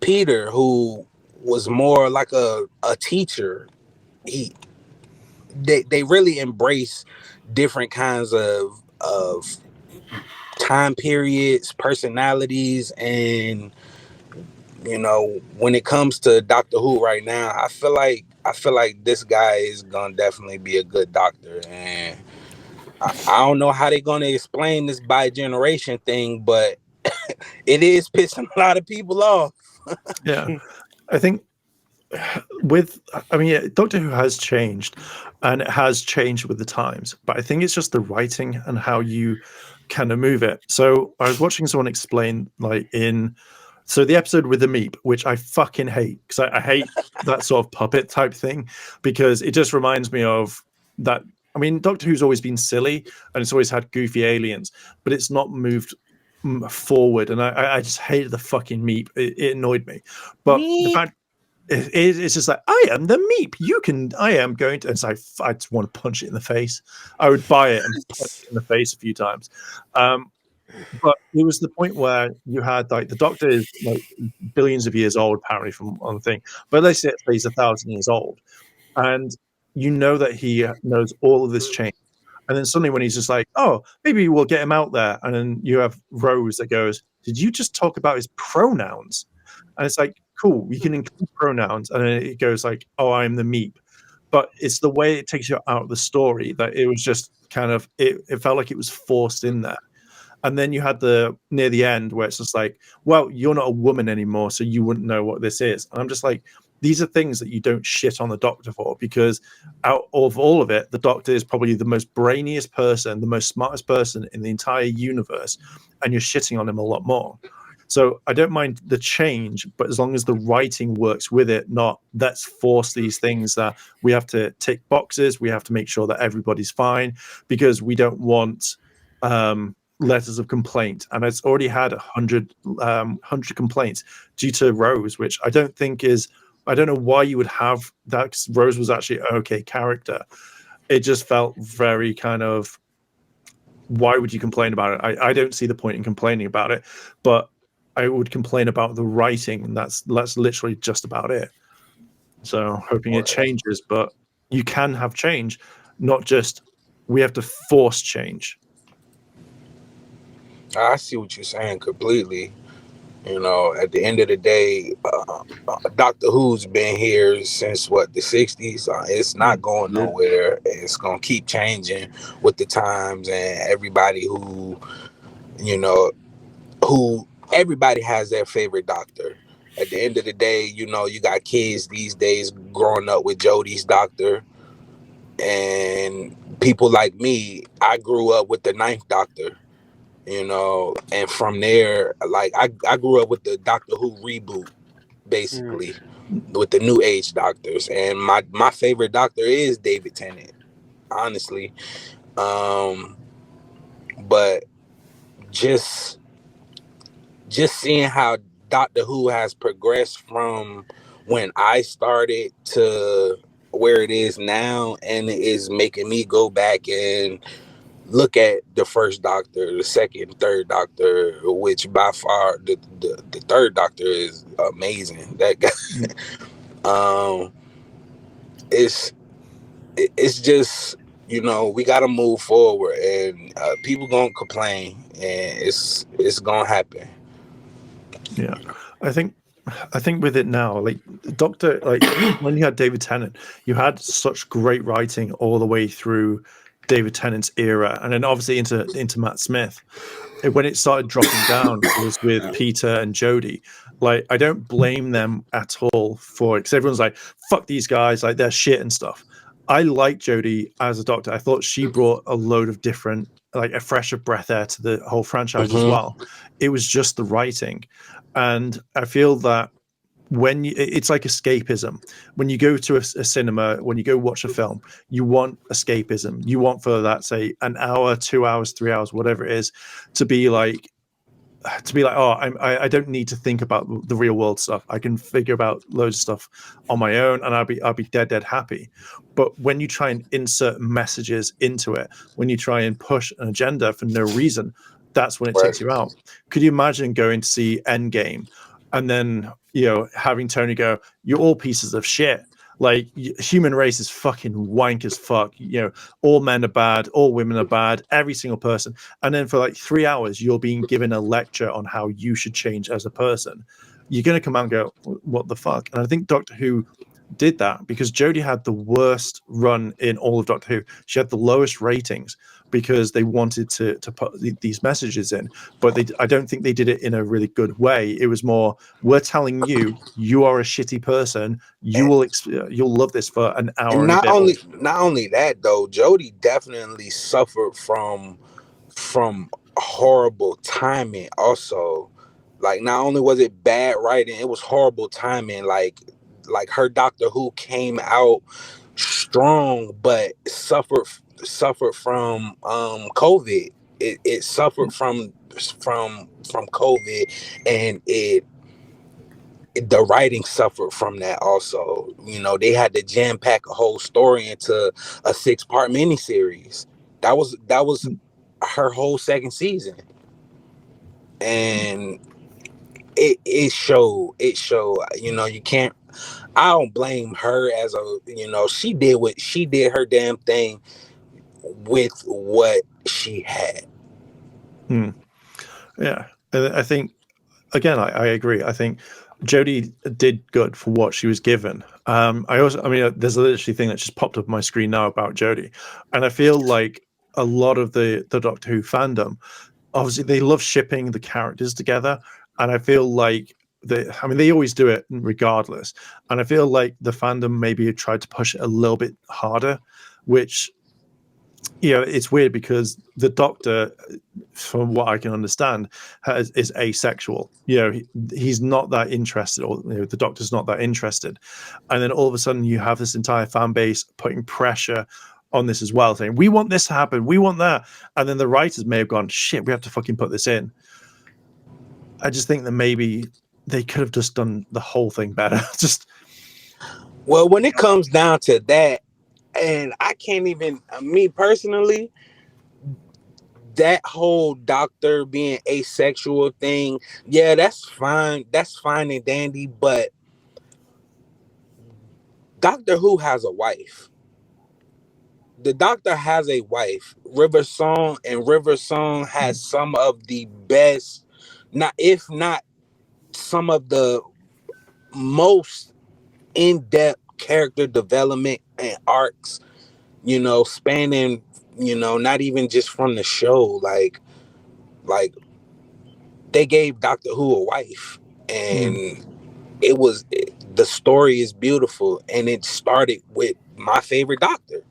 Speaker 1: Peter, who was more like a teacher. They really embrace different kinds of time periods, personalities, and when it comes to Doctor Who right now, I feel like this guy is gonna definitely be a good Doctor, and I don't know how they're gonna explain this bi-generation thing, but it is pissing a lot of people off.
Speaker 6: Yeah, I think Doctor Who has changed, and it has changed with the times, but I think it's just the writing and how you kind of move it. So I was watching someone explain so the episode with the Meep, which I fucking hate, because I hate that sort of puppet type thing, because it just reminds me of that. I mean, Doctor Who's always been silly, and it's always had goofy aliens, but it's not moved forward, and I just hated the fucking Meep. It annoyed me. But the fact it's just like, I am the Meep. I am going to. It's like, I just want to punch it in the face. I would buy it and punch it in the face a few times. But it was the point where you had like the Doctor is like billions of years old, apparently, from one thing, but they say he's 1,000 years old, and you know that he knows all of this change. And then suddenly, when he's just like, "Oh, maybe we'll get him out there," and then you have Rose that goes, "Did you just talk about his pronouns?" And it's like, cool, we can include pronouns, and then it goes like, "Oh, I'm the Meep," but it's the way it takes you out of the story that it was just kind of it felt like it was forced in there. And then you had near the end where it's just like, well, you're not a woman anymore, so you wouldn't know what this is. And I'm just like, these are things that you don't shit on the Doctor for, because out of all of it, the Doctor is probably the most brainiest person, the most smartest person in the entire universe, and you're shitting on him a lot more. So I don't mind the change, but as long as the writing works with it, not let's force these things that we have to tick boxes, we have to make sure that everybody's fine, because we don't want letters of complaint, and it's already had 100 complaints due to Rose, which I don't think is. I don't know why you would have that, because Rose was actually an okay character. It just felt very kind of, why would you complain about it? I don't see the point in complaining about it, but I would complain about the writing, and that's literally just about it. So hoping it changes, but you can have change, not just we have to force change.
Speaker 1: I see what you're saying completely. You know, at the end of the day, Doctor Who's been here since what, the 60s. It's not going nowhere. It's gonna keep changing with the times, and everybody who, you know, everybody has their favorite doctor. At the end of the day, you know, you got kids these days growing up with Jodie's doctor, and people like me, I grew up with the Ninth Doctor. You know, and from there, like I grew up with the Doctor Who reboot, basically, with the new age doctors, and my favorite doctor is David Tennant, honestly. But just seeing how Doctor Who has progressed from when I started to where it is now, and it is making me go back and look at the first Doctor, the second, third Doctor, which by far the third Doctor is amazing. That guy, it's just, you know, we got to move forward, and people gonna complain, and it's gonna happen.
Speaker 6: Yeah, I think with it now, like Doctor, like when you had David Tennant, you had such great writing all the way through David Tennant's era, and then obviously into Matt Smith. When it started dropping down, it was with Peter and Jodie. Like, I don't blame them at all for it, because everyone's like, "Fuck these guys!" Like, they're shit and stuff. I like Jodie as a Doctor. I thought she brought a load of different, like a fresher breath air to the whole franchise as well. It was just the writing, and I feel that when it's like escapism. When you go to a cinema, when you go watch a film, you want escapism. You want for that, say, an hour, 2 hours, 3 hours, whatever it is, to be like, oh, I don't need to think about the real world stuff. I can figure out loads of stuff on my own, and I'll be dead happy. But when you try and insert messages into it, when you try and push an agenda for no reason, that's when it takes you out. Could you imagine going to see Endgame and then, you know, having Tony go, "You're all pieces of shit. Like, human race is fucking wank as fuck. You know, all men are bad, all women are bad, every single person." And then for like 3 hours, you're being given a lecture on how you should change as a person. You're going to come out and go, "What the fuck?" And I think Doctor Who did that, because Jodie had the worst run in all of Doctor Who. She had the lowest ratings because they wanted to put these messages in, but I don't think they did it in a really good way. It was more, we're telling you, you are a shitty person. You'll love this for an hour and a bit.
Speaker 1: Not only that though, Jodie definitely suffered from horrible timing also. Like, not only was it bad writing, it was horrible timing. Like her Doctor Who came out strong, but suffered from COVID. It suffered from COVID, and the writing suffered from that also. You know, they had to jam pack a whole story into a 6-part miniseries. That was her whole second season, and it showed. You know, you can't. I don't blame her as a, you know, she did her damn thing with what she had.
Speaker 6: Yeah, I think, again, I agree. I think Jodie did good for what she was given. I mean, there's a literally thing that just popped up on my screen now about Jodie, and I feel like a lot of the Doctor Who fandom, obviously, they love shipping the characters together, and I feel like they always do it regardless, and I feel like the fandom maybe tried to push it a little bit harder, which, you know, it's weird because the Doctor, from what I can understand, is asexual. You know, he's not that interested, or, you know, the Doctor's not that interested, and then all of a sudden you have this entire fan base putting pressure on this as well, saying, "We want this to happen, we want that," and then the writers may have gone, "Shit, we have to fucking put this in." I just think that maybe they could have just done the whole thing better.
Speaker 1: Well, when it comes down to that, and I can't even, me personally, that whole doctor being asexual thing, yeah, that's fine. That's fine and dandy, but Doctor Who has a wife. The Doctor has a wife, River Song, and River Song has some of the best, not if not some of the most in-depth character development and arcs, spanning, not even just from the show, like they gave Doctor Who a wife, and the story is beautiful, and it started with my favorite Doctor,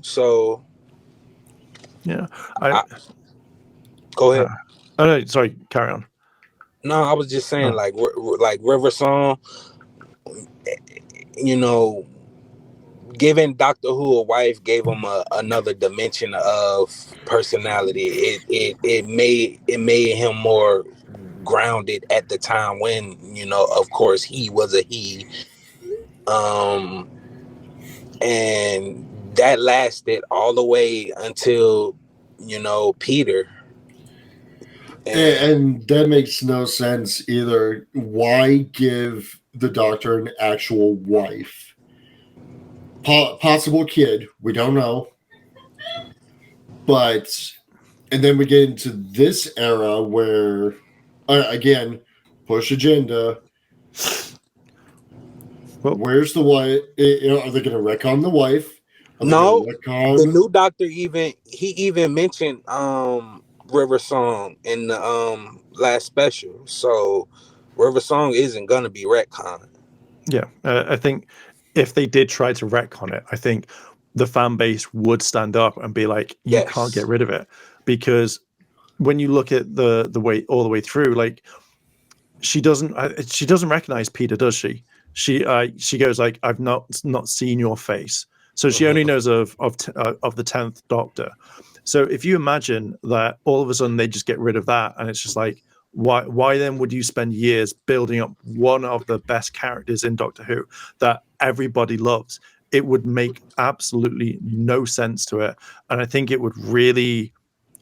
Speaker 1: so
Speaker 6: Yeah,
Speaker 1: go ahead.
Speaker 6: Oh no, sorry, carry on.
Speaker 1: No, I was just saying, like River Song, giving Doctor Who a wife gave him another dimension of personality. It made him more grounded at the time when, of course, he was a he. And that lasted all the way until, Peter.
Speaker 7: And that makes no sense either. Why give the Doctor an actual wife? Possible kid, we don't know. But, and then we get into this era where, again, push agenda. Where's the wife? Are they going to retcon the wife?
Speaker 1: No, the new Doctor even mentioned River Song in the last special. So River Song isn't gonna be retcon.
Speaker 6: Yeah, I think if they did try to retcon it, I think the fan base would stand up and be like, "You can't get rid of it," because when you look at the way all the way through, like she doesn't recognize Peter, does she? She goes like, "I've not seen your face," so she only knows of the 10th Doctor. So if you imagine that all of a sudden they just get rid of that, and it's just like, why then would you spend years building up one of the best characters in Doctor Who that everybody loves? It would make absolutely no sense to it, and I think it would really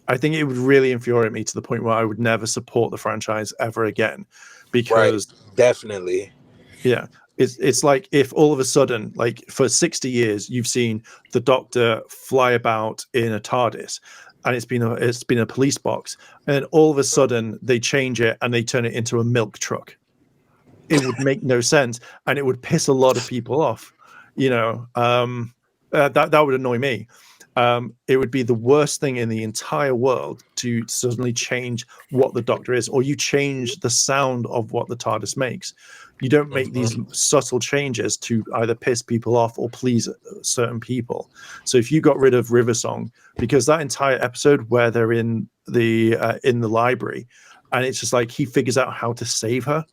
Speaker 6: infuriate me to the point where I would never support the franchise ever again, because
Speaker 1: definitely,
Speaker 6: yeah, it's like if all of a sudden, like for 60 years, you've seen the Doctor fly about in a TARDIS, and it's been a police box, and then all of a sudden they change it and they turn it into a milk truck. It would make no sense, and it would piss a lot of people off. That would annoy me. It would be the worst thing in the entire world to suddenly change what the Doctor is, or you change the sound of what the TARDIS makes. You don't make these subtle changes to either piss people off or please certain people. So if you got rid of River Song, because that entire episode where they're in the library, and it's just like he figures out how to save her,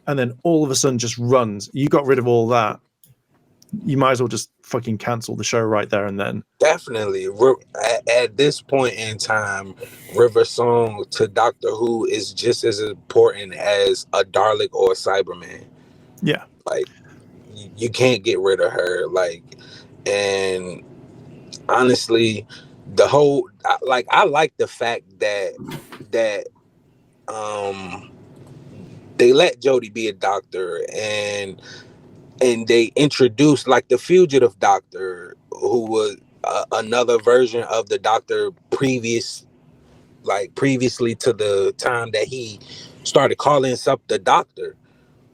Speaker 6: and then all of a sudden just runs. You got rid of all that. You might as well just fucking cancel the show right there and then.
Speaker 1: Definitely. At this point in time, River Song to Doctor Who is just as important as a Dalek or a Cyberman.
Speaker 6: Yeah.
Speaker 1: Like, you can't get rid of her. And honestly, I like the fact that they let Jodie be a doctor, and they introduced like the fugitive Doctor, who was another version of the Doctor previously to the time that he started calling himself the Doctor,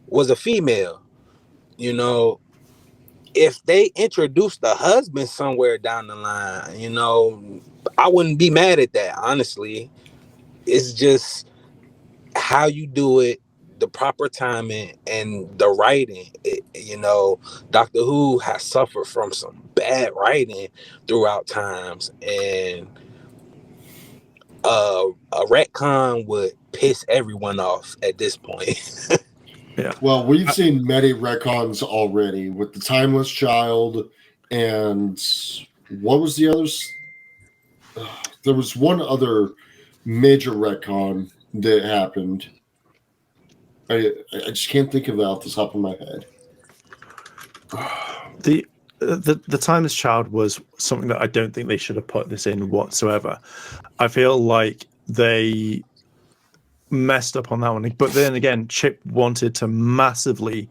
Speaker 1: was a female. If they introduced the husband somewhere down the line, I wouldn't be mad at that, honestly. It's just how you do it, the proper timing, and the writing. Doctor Who has suffered from some bad writing throughout times, and a retcon would piss everyone off at this point.
Speaker 6: Yeah.
Speaker 7: Well, we've seen many retcons already with the Timeless Child, and what was the others? There was one other major retcon that happened. I just can't think of it off the top of my head.
Speaker 6: the Timeless Child was something that I don't think they should have put this in whatsoever. I feel like they messed up on that one. But then again, Chip wanted to massively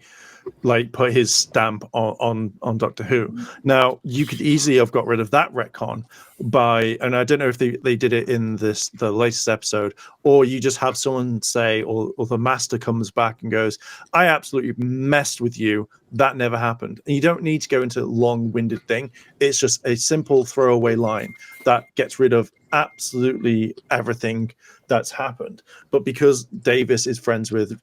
Speaker 6: put his stamp on Doctor Who. Now you could easily have got rid of that retcon by, and I don't know if they did it in the latest episode, or you just have someone say, or the Master comes back and goes, I absolutely messed with you, that never happened. And you don't need to go into a long-winded thing. It's just a simple throwaway line that gets rid of absolutely everything that's happened. But because Davis is friends with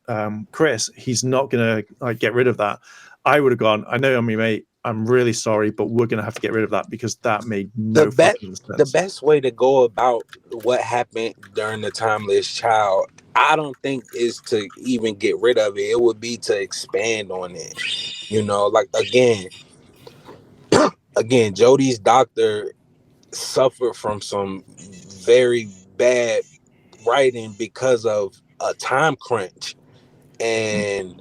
Speaker 6: Chris, he's not going to get rid of that. I would have gone, I know I'm your mate, I'm really sorry, but we're going to have to get rid of that because that made no fucking sense.
Speaker 1: The best way to go about what happened during the Timeless Child, I don't think, is to even get rid of it. It would be to expand on it. Like again, Jodie's doctor suffered from some very bad writing because of a time crunch. And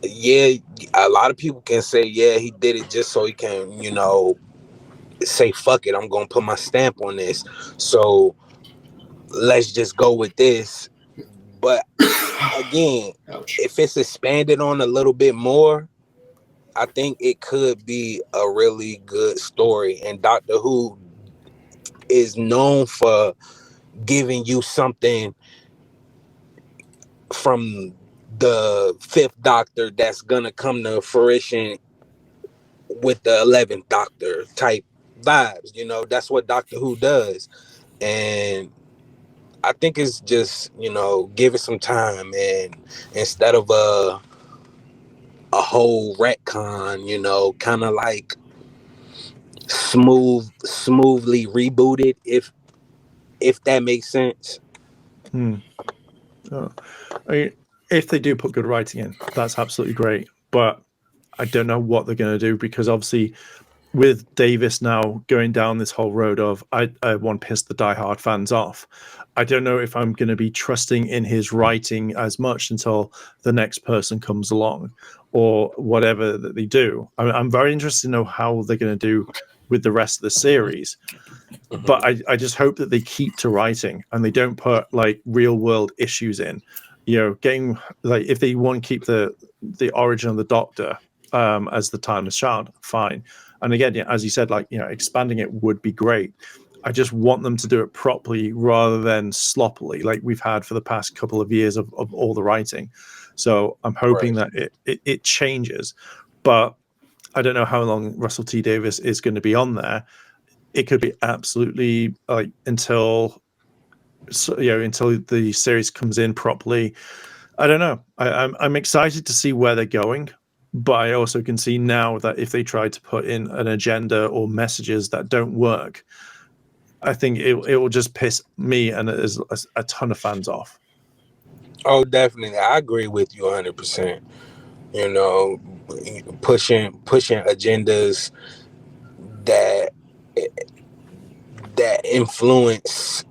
Speaker 1: yeah, a lot of people can say, yeah, he did it just so he can, say, fuck it, I'm gonna put my stamp on this, so let's just go with this. But again, if it's expanded on a little bit more, I think it could be a really good story. And Doctor Who is known for giving you something from the Fifth Doctor that's gonna come to fruition with the 11th Doctor type vibes. That's what Doctor Who does. And I think it's just, give it some time, and instead of a whole retcon, kind of like smoothly rebooted, if that makes sense.
Speaker 6: Oh. I mean, if they do put good writing in, that's absolutely great. But I don't know what they're going to do, because obviously with Davis now going down this whole road of I want to piss the diehard fans off, I don't know if I'm going to be trusting in his writing as much until the next person comes along or whatever that they do. I'm very interested to know how they're going to do with the rest of the series. But I just hope that they keep to writing and they don't put real world issues in. Getting if they want to keep the origin of the Doctor as the Timeless Child, fine. And again, as you said, expanding it would be great. I just want them to do it properly rather than sloppily, like we've had for the past couple of years of all the writing. So I'm hoping that it changes. But I don't know how long Russell T Davies is going to be on there. It could be absolutely until the series comes in properly. I don't know. I'm excited to see where they're going, but I also can see now that if they try to put in an agenda or messages that don't work, I think it will just piss me and a ton of fans off.
Speaker 1: Oh, definitely. I agree with you 100%. Pushing agendas that influence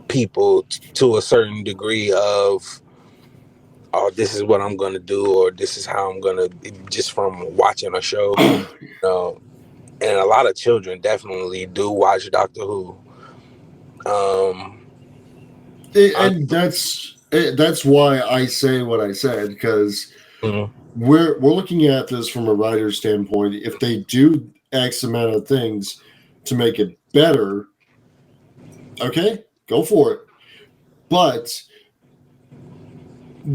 Speaker 1: people to a certain degree of, oh, this is what I'm gonna do, or this is how I'm gonna, just from watching a show. And a lot of children definitely do watch Doctor Who.
Speaker 7: And that's why I say what I said, because we're looking at this from a writer's standpoint. If they do X amount of things to make it better, okay, go for it. But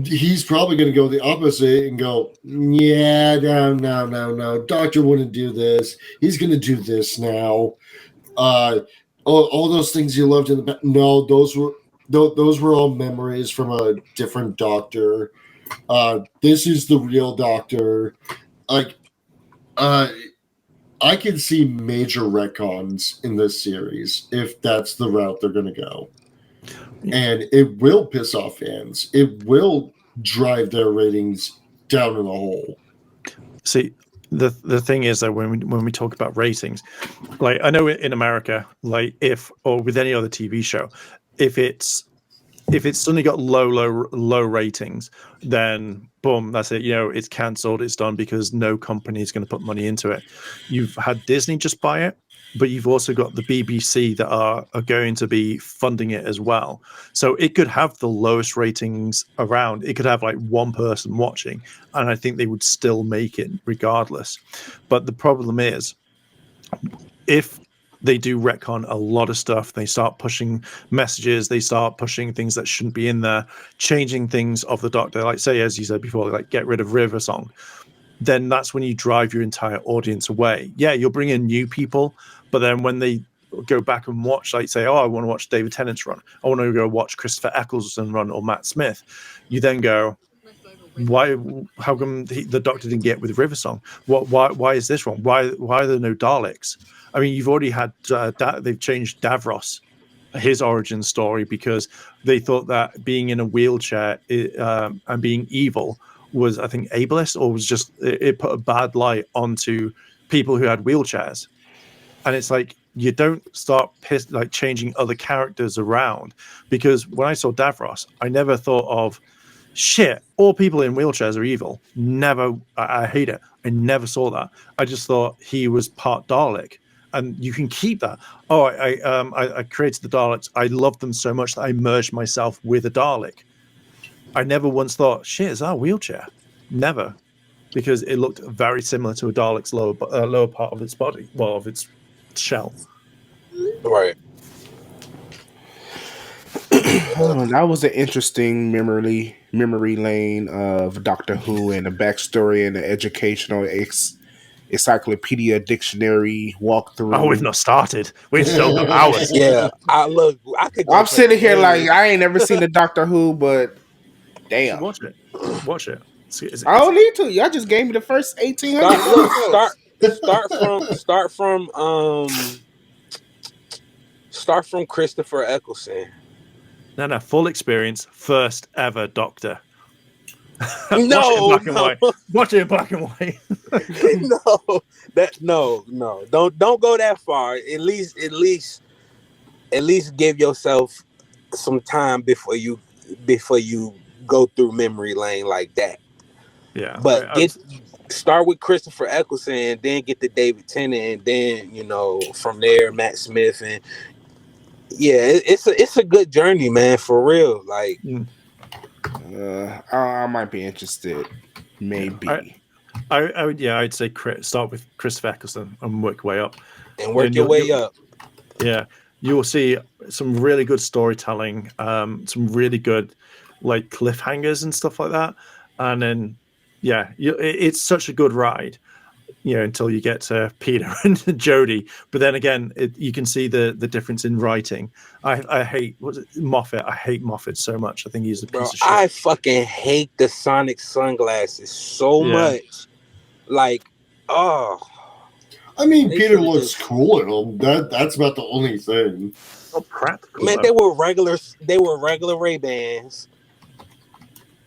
Speaker 7: he's probably going to go the opposite and go, yeah, no. Doctor wouldn't do this. He's going to do this now. All those things you loved in the back. No, those were all memories from a different Doctor. This is the real Doctor. I can see major retcons in this series if that's the route they're going to go. And it will piss off fans. It will drive their ratings down in the hole.
Speaker 6: See, the thing is that when we talk about ratings, I know in America, or with any other TV show, if it's if it's suddenly got low ratings, then boom, that's it. It's cancelled. It's done because no company is going to put money into it. You've had Disney just buy it, but you've also got the BBC that are going to be funding it as well. So it could have the lowest ratings around. It could have like one person watching, and I think they would still make it regardless. But the problem is, if they do retcon a lot of stuff, they start pushing messages, they start pushing things that shouldn't be in there, changing things of the Doctor, like say, as you said before, like get rid of River Song, then that's when you drive your entire audience away. Yeah, you'll bring in new people, but then when they go back and watch, like say, oh, I want to watch David Tennant's run, I want to go watch Christopher Eccleston run or Matt Smith, you then go, why? How come the Doctor didn't get with River Song? Why is this wrong? Why are there no Daleks? I mean, you've already had they've changed Davros, his origin story, because they thought that being in a wheelchair and being evil was, I think, ableist, or was just it put a bad light onto people who had wheelchairs. And it's like, you don't start changing other characters around, because when I saw Davros, I never thought of, shit, all people in wheelchairs are evil. Never, I hate it. I never saw that. I just thought he was part Dalek. And you can keep that. Oh, I created the Daleks. I loved them so much that I merged myself with a Dalek. I never once thought, shit, is that a wheelchair? Never, because it looked very similar to a Dalek's lower part of its body, well, of its shell.
Speaker 1: Right.
Speaker 3: That was an interesting memory lane of Doctor Who and the backstory and the educational encyclopedia dictionary walkthrough.
Speaker 6: Oh, we've not started. We've still got hours.
Speaker 1: Yeah, I'm
Speaker 3: sitting here like I ain't never seen the Doctor Who, but damn,
Speaker 6: watch it. Watch it.
Speaker 3: I don't need to. Y'all just gave me the first 1800.
Speaker 1: Start from Christopher Eccleston.
Speaker 6: No, full experience, first ever Doctor.
Speaker 1: No,
Speaker 6: Watch it in black and white.
Speaker 1: No. Don't go that far. At least give yourself some time before you go through memory lane like that.
Speaker 6: Yeah,
Speaker 1: but start with Christopher Eccleston and then get to David Tennant, and then from there Matt Smith, and it's a good journey, man, for real. Like,
Speaker 3: I might be interested, maybe.
Speaker 6: I'd say start with Christopher Eccleston and work your way up.
Speaker 1: And work your way up.
Speaker 6: Yeah, you will see some really good storytelling, some really good like cliffhangers and stuff like that, and then it's such a good ride, until you get to Peter and Jodie. But then again, you can see the difference in writing. I hate Moffat. I hate Moffat so much. I think he's a piece of shit.
Speaker 1: I fucking hate the Sonic sunglasses so much. Like, oh.
Speaker 7: I mean, Peter looks cool in them. That's about the only thing.
Speaker 6: So practical.
Speaker 1: Man, they were regular Ray-Bans.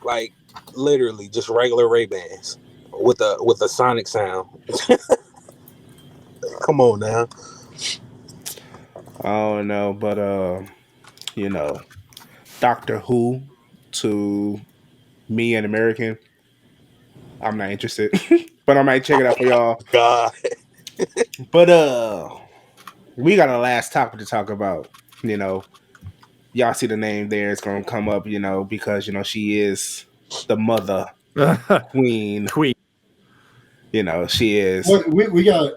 Speaker 1: Like, literally just regular Ray-Bans with a Sonic sound. Come on now.
Speaker 3: I don't know, but Doctor Who to me, an American, I'm not interested. But I might check it out for y'all.
Speaker 1: God.
Speaker 3: But we got a last topic to talk about. Y'all see the name there, it's gonna come up, because she is the mother queen. She is.
Speaker 7: We got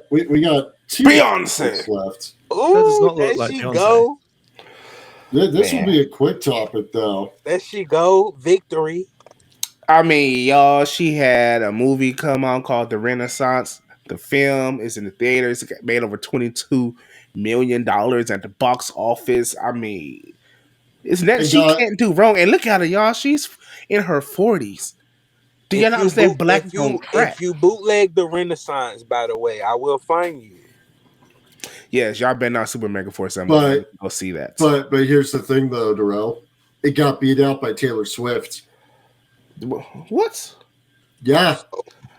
Speaker 7: two
Speaker 3: Beyonce
Speaker 7: left.
Speaker 1: Ooh, there she go.
Speaker 7: This will be a quick topic, though.
Speaker 1: There she go. Victory.
Speaker 3: I mean, y'all, she had a movie come out called The Renaissance. The film is in the theaters. It made over $22 million at the box office. I mean, she can't do wrong. And look at her, y'all. She's in her 40s. Do y'all not understand black don't crack?
Speaker 1: If you bootleg The Renaissance, by the way, I will find you.
Speaker 3: Yes, y'all better not Super Mega Force something. Go see that.
Speaker 7: But here's the thing, though, Darrell. It got beat out by Taylor Swift.
Speaker 3: What?
Speaker 7: Yeah.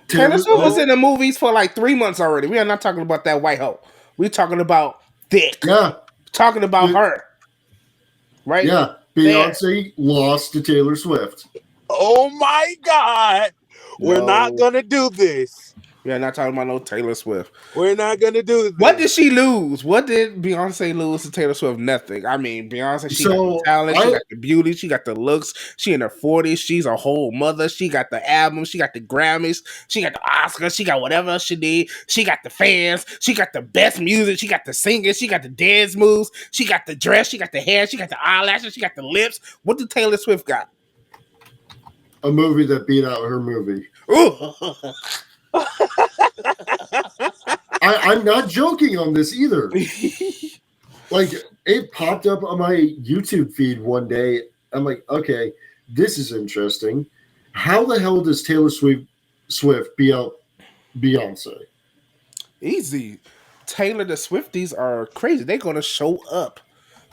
Speaker 3: Taylor Swift was in the movies for like 3 months already. We are not talking about that white hoe. We're talking about Thick.
Speaker 7: Yeah.
Speaker 3: Talking about her. Right?
Speaker 7: Yeah. Beyonce lost to Taylor Swift.
Speaker 1: Oh my God. We're not going to do this.
Speaker 3: We're not talking about no Taylor Swift.
Speaker 1: We're not going to do this.
Speaker 3: What did she lose? What did Beyonce lose to Taylor Swift? Nothing. I mean, Beyonce, she got the talent, she got the beauty, she got the looks. She in her 40s. She's a whole mother. She got the album. She got the Grammys. She got the Oscars. She got whatever else she did. She got the fans. She got the best music. She got the singing. She got the dance moves. She got the dress. She got the hair. She got the eyelashes. She got the lips. What did Taylor Swift got?
Speaker 7: A movie that beat out her movie. I'm not joking on this either. Like, it popped up on my YouTube feed one day. I'm like, okay, this is interesting. How the hell does Taylor Swift beat out Beyonce?
Speaker 3: Easy. Taylor the Swifties are crazy. They're going to show up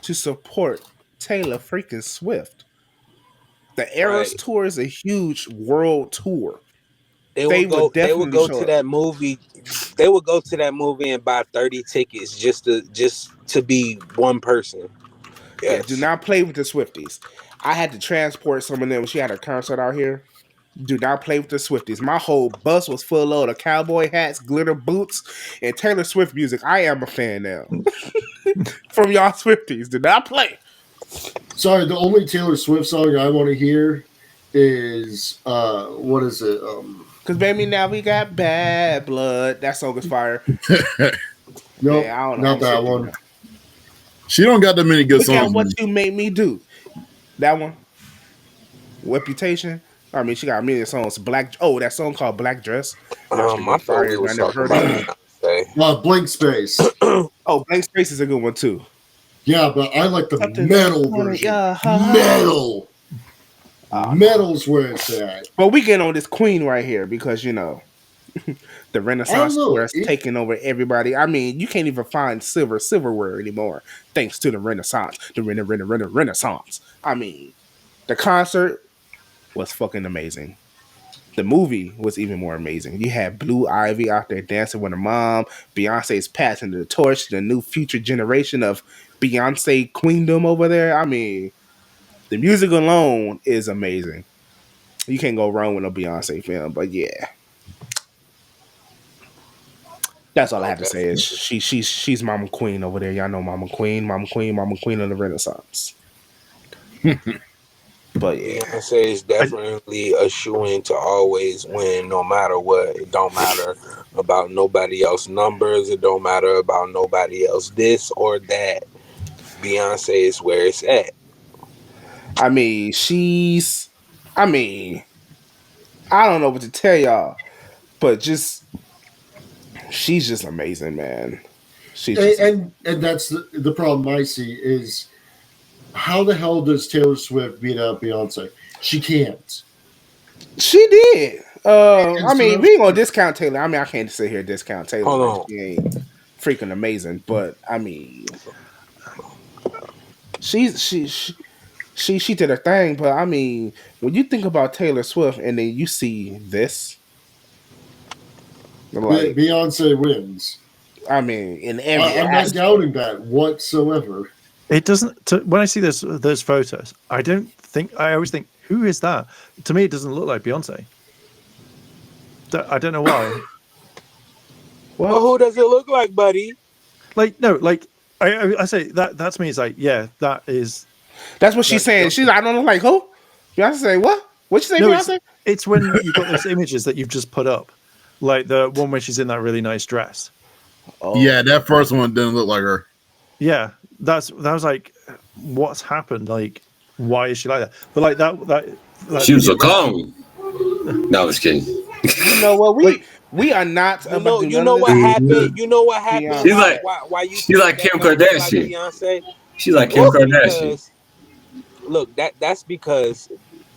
Speaker 3: to support Taylor freaking Swift. The Eras Tour is a huge world tour.
Speaker 1: They would go to that movie. They would go to that movie and buy 30 tickets just to be one person.
Speaker 3: Yes. Yeah, do not play with the Swifties. I had to transport some of them when she had a concert out here. Do not play with the Swifties. My whole bus was full of cowboy hats, glitter boots, and Taylor Swift music. I am a fan now. From y'all Swifties. Do not play.
Speaker 7: Sorry, the only Taylor Swift song I want to hear is what is it?
Speaker 3: Cause baby, now we got bad blood. That song is fire.
Speaker 7: Nope, not that one.
Speaker 5: She don't got that many good songs.
Speaker 3: Look at what you made me do. That one. Reputation. I mean, she got a million songs. That song called Black Dress.
Speaker 1: My fire. I never heard of
Speaker 7: it. Blank Space.
Speaker 3: Blank Space is a good one too.
Speaker 7: Yeah, but I like the metal version. Metal. Metal's where it's at.
Speaker 3: But we get on this queen right here because, the Renaissance tour is taking over everybody. I mean, you can't even find silverware anymore thanks to the Renaissance. The Renaissance. I mean, the concert was fucking amazing. The movie was even more amazing. You had Blue Ivy out there dancing with her mom. Beyonce's passing the torch to the new future generation of Beyonce queendom over there. I mean, the music alone is amazing. You can't go wrong with a Beyonce film, but yeah. That's all I have to say is she's Mama Queen over there. Y'all know Mama Queen of the Renaissance. But yeah.
Speaker 1: Beyonce is definitely a shoo-in to always win no matter what. It don't matter about nobody else's numbers. It don't matter about nobody else this or that. Beyonce is where it's at.
Speaker 3: I mean, I don't know what to tell y'all, but she's just amazing, man.
Speaker 7: And that's the problem I see is how the hell does Taylor Swift beat out Beyonce? She can't.
Speaker 3: She did. I mean, we ain't gonna discount Taylor. I mean, I can't sit here and discount Taylor.
Speaker 1: Hold on.
Speaker 3: She ain't freaking amazing, but I mean, she did her thing. But I mean, when you think about Taylor Swift and then you see this,
Speaker 7: like, Beyonce wins.
Speaker 3: I mean, in every
Speaker 7: I'm not doubting that whatsoever.
Speaker 6: It doesn't. When I see those photos, I always think, who is that? To me, it doesn't look like Beyonce. I don't know why.
Speaker 1: Well, who does it look like, buddy?
Speaker 6: Like, no, like I say that's me. It's like, yeah, that is.
Speaker 3: That's what she's saying. She's like, I don't know, like who? Beyonce say what? What you say,
Speaker 6: no,
Speaker 3: Beyonce?
Speaker 6: It's when you've got those images that you've just put up, like the one where she's in that really nice dress.
Speaker 5: Oh. Yeah, that first one didn't look like her.
Speaker 6: Yeah, that was like, what's happened? Like, why is she like that? But like that
Speaker 4: she was a clone. No, I was kidding.
Speaker 3: You know what? We are not.
Speaker 1: You know what happened? You know what happened?
Speaker 4: She's like, she's like Kim Kardashian.
Speaker 1: Beyonce.
Speaker 4: She's like Kim Kardashian.
Speaker 1: Look, that's because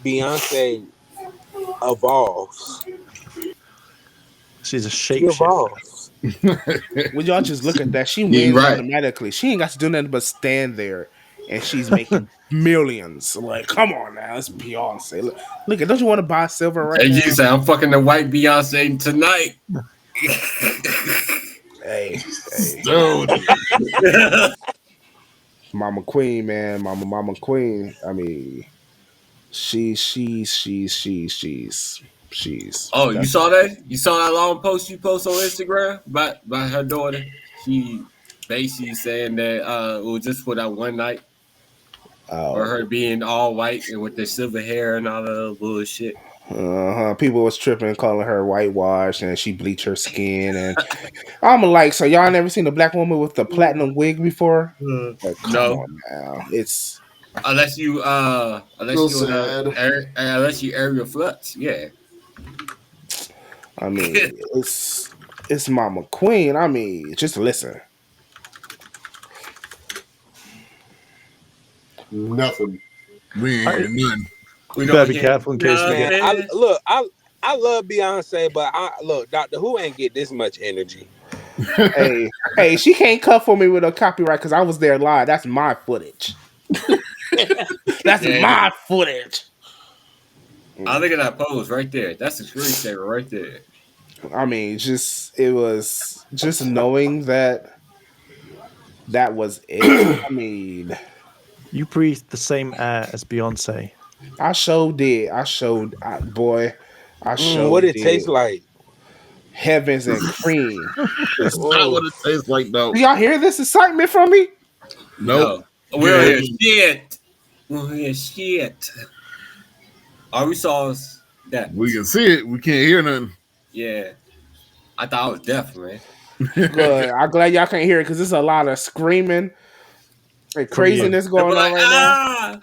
Speaker 1: Beyonce evolves.
Speaker 6: She's a shapeshifter.
Speaker 3: When y'all just look at that, she wins automatically. She ain't got to do nothing but stand there, and she's making millions. Like, come on now, it's Beyonce. Look, don't you want to buy silver right now?
Speaker 4: You say I'm fucking the white Beyonce tonight.
Speaker 3: Hey. Mama Queen, man, Mama Queen. I mean, she's.
Speaker 4: Oh, you
Speaker 3: That's
Speaker 4: saw that? You saw that long post you post on Instagram about her daughter? She basically saying that it was just for that one night, or
Speaker 3: oh.
Speaker 4: her being all white and with the silver hair and all that bullshit.
Speaker 3: People was tripping, calling her whitewashed, and she bleached her skin. And I'm like, so y'all never seen a black woman with the platinum wig before? Like, come
Speaker 4: No,
Speaker 3: on now, it's.
Speaker 4: unless you
Speaker 7: So sad.
Speaker 4: unless you air your flux, yeah.
Speaker 3: I mean, it's Mama Queen. I mean, just listen.
Speaker 7: Nothing.
Speaker 5: We ain't hearing nothing.
Speaker 4: We
Speaker 6: Better
Speaker 4: don't
Speaker 6: be
Speaker 4: hear
Speaker 6: careful in case we get.
Speaker 1: I love Beyonce, but Doctor Who ain't get this much energy.
Speaker 3: Hey, she can't cut for me with a copyright because I was there live. That's my footage. That's my footage.
Speaker 4: I look at that pose right there. That's a screensaver right there.
Speaker 3: I mean, it was just knowing that was it. I mean,
Speaker 6: You breathe the same air as Beyonce.
Speaker 3: I showed did. I showed, boy. I showed
Speaker 1: What it
Speaker 3: did.
Speaker 1: tastes like?
Speaker 3: Heavens and cream.
Speaker 5: That's not what it tastes like, though.
Speaker 3: Do y'all hear this excitement from me?
Speaker 5: Nope.
Speaker 4: No. We don't hear shit. We don't hear shit. All we saw is that.
Speaker 5: We can see it. We can't hear nothing.
Speaker 4: Yeah. I thought I was deaf, man.
Speaker 3: Good. I'm glad y'all can't hear it because there's a lot of screaming and craziness going on right now.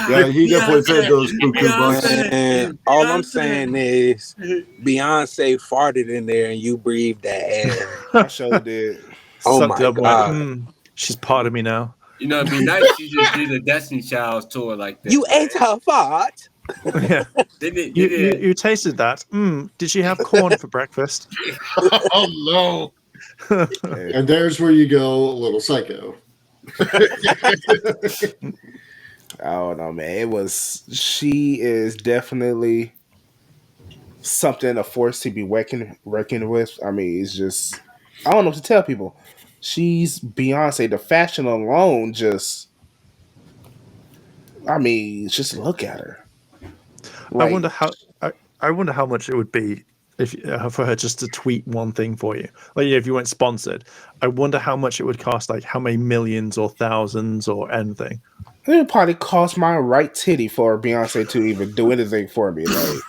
Speaker 7: Yeah, he definitely said those buku bucks.
Speaker 1: And all I'm saying is Beyonce farted in there and you breathed that air.
Speaker 3: I sure did.
Speaker 1: Oh
Speaker 6: Sucked
Speaker 1: my
Speaker 6: up,
Speaker 1: God.
Speaker 6: She's part of me now.
Speaker 4: You know, it'd be nice if you just did a Destiny Child's tour like that.
Speaker 1: You ate her fart.
Speaker 6: Yeah. You tasted that. Did she have corn for breakfast?
Speaker 5: Oh no.
Speaker 7: And there's where you go a little psycho.
Speaker 3: I don't know, man. She is definitely something, a force to be reckoned with. I mean, it's just, I don't know what to tell people. She's Beyonce. The fashion alone just, I mean, just look at her.
Speaker 6: I wonder how much it would be if for her just to tweet one thing for you. Like, if you weren't sponsored, I wonder how much it would cost. Like, how many millions or thousands or anything.
Speaker 3: It would probably cost my right titty for Beyonce to even do anything for me. Like,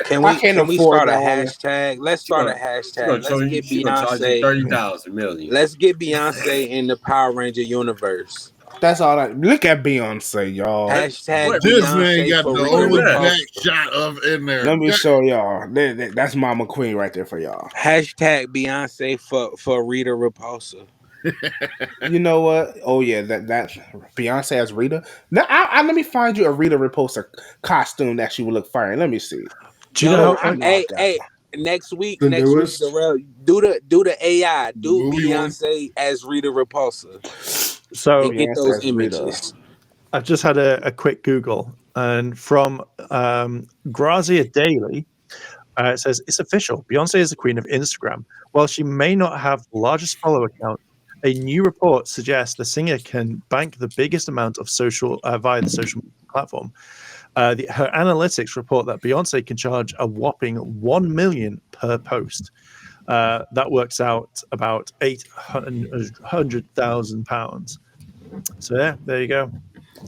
Speaker 1: Can we start a hashtag? Let's start a hashtag. Let's get Beyonce
Speaker 4: 30,000 million.
Speaker 1: Let's get Beyonce in the Power Ranger universe.
Speaker 3: That's all. Look at Beyonce, y'all.
Speaker 1: Hashtag
Speaker 5: this
Speaker 1: Beyonce
Speaker 5: man got
Speaker 1: for
Speaker 5: the
Speaker 1: Rita
Speaker 5: only
Speaker 1: Repulsa.
Speaker 5: back shot of in there.
Speaker 3: Let me show y'all. That's Mama Queen right there for y'all.
Speaker 1: Hashtag Beyonce for Rita Repulsa.
Speaker 3: You know what? Oh yeah, that Beyonce as Rita. Now, let me find you a Rita Repulsa costume that she would look fire. Let me see.
Speaker 6: Do you know?
Speaker 1: Hey, next week, do
Speaker 7: newest?
Speaker 1: the AI. Do Beyonce as Rita Repulsa.
Speaker 6: So
Speaker 1: and get those images.
Speaker 6: I've just had a quick Google, and from Grazia Daily, it says it's official. Beyonce is the queen of Instagram. While she may not have the largest follower count, a new report suggests the singer can bank the biggest amount of social via the social platform. Her analytics report that Beyonce can charge a whopping $1 million per post. That works out about £800,000. So yeah, there you go.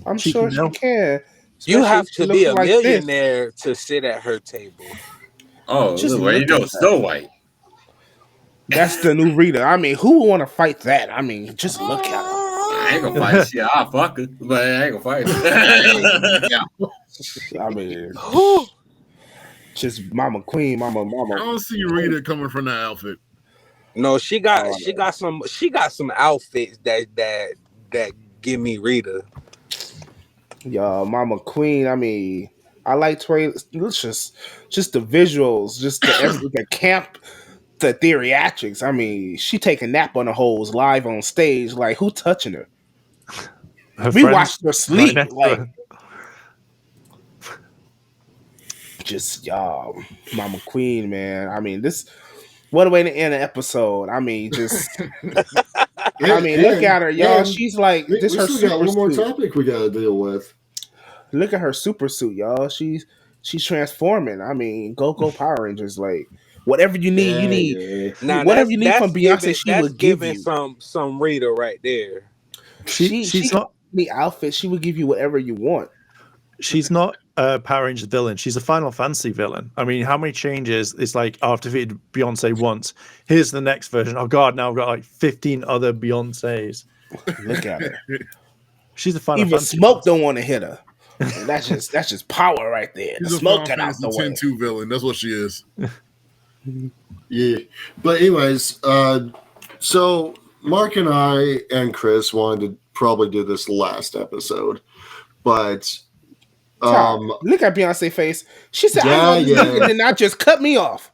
Speaker 3: I'm sure she can.
Speaker 1: You have to be a
Speaker 3: like
Speaker 1: millionaire to sit at her table.
Speaker 4: Oh, just where you know Snow White.
Speaker 3: That's the new Rita. I mean, who would want to fight that? I mean, just look at her.
Speaker 4: I ain't gonna fight shit. I'll fuck her, but I ain't gonna fight her.
Speaker 3: I mean, just Mama Queen, Mama.
Speaker 5: I don't see Rita coming from that outfit.
Speaker 1: No, she got some outfits that give me Rita.
Speaker 3: Yo, Mama Queen. I mean, I like just the visuals, just the camp, the theatrics. I mean, she take a nap on the holes live on stage. Like, who touching her? We watched her sleep.
Speaker 6: Right
Speaker 3: like, just y'all, Mama Queen, man. I mean, what a way to end an episode. I mean, just I mean, look at her, y'all. She's like
Speaker 7: we
Speaker 3: this. Her
Speaker 7: still
Speaker 3: super
Speaker 7: got one more
Speaker 3: suit.
Speaker 7: topic we got to deal with.
Speaker 3: Look at her super suit, y'all. She's transforming. I mean, go Power Rangers. Like whatever you need, you need.
Speaker 1: Now
Speaker 3: Whatever you need from Beyonce, she
Speaker 1: that's
Speaker 3: will give
Speaker 1: giving
Speaker 3: you.
Speaker 1: some Rita right there.
Speaker 3: She's not the outfit. She will give you whatever you want.
Speaker 6: She's not a Power Rangers villain. She's a Final Fantasy villain. I mean, how many changes? It's like I've defeated Beyonce once. Here's the next version. Oh God, now I've got like 15 other Beyoncés.
Speaker 3: Look at her.
Speaker 6: She's a Final
Speaker 3: Even
Speaker 6: Fantasy.
Speaker 3: Smoke don't want to hit her. And that's just power right there.
Speaker 5: She's
Speaker 3: The
Speaker 5: a
Speaker 3: smoke
Speaker 5: Final
Speaker 3: got out the
Speaker 5: Fantasy
Speaker 3: way.
Speaker 5: 10-2 villain. That's what she is.
Speaker 7: Yeah. But anyways, so Mark and I and Chris wanted to probably do this last episode, but
Speaker 3: look at Beyonce face. She said,
Speaker 7: Yeah,
Speaker 3: "I know this nigga did not just cut me off."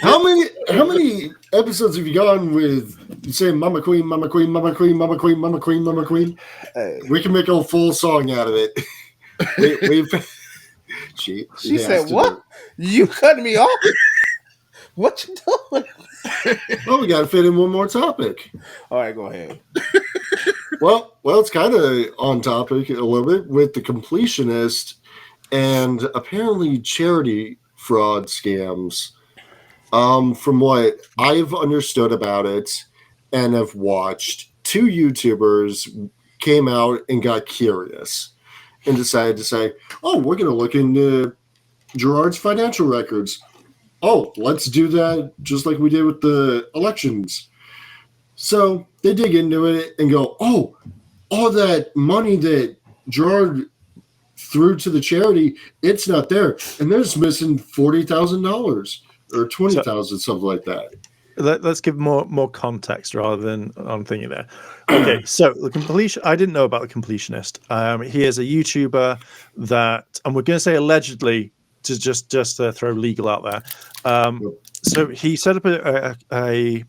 Speaker 7: how many episodes have you gone with you saying Mama Queen, Mama Queen, Mama Queen, Mama Queen, Mama Queen, Mama Queen? We can make a full song out of it. She
Speaker 3: said, "What? You cut me off? What you doing?"
Speaker 7: Well, we got to fit in one more topic.
Speaker 3: All right, go ahead.
Speaker 7: Well, it's kind of on topic a little bit with the completionist and apparently charity fraud scams. From what I've understood about it and have watched, 2 YouTubers came out and got curious and decided to say, "Oh, we're going to look into Gerard's financial records. Oh, let's do that just like we did with the elections." So they dig into it and go, "Oh, all that money that Gerard threw to the charity, it's not there. And they're just missing $40,000 or $20,000, something like that."
Speaker 6: Let's give more context rather than I'm thinking there. Okay, so the completion. I didn't know about the completionist. He is a YouTuber that, and we're going to say allegedly to just throw legal out there. So he set up a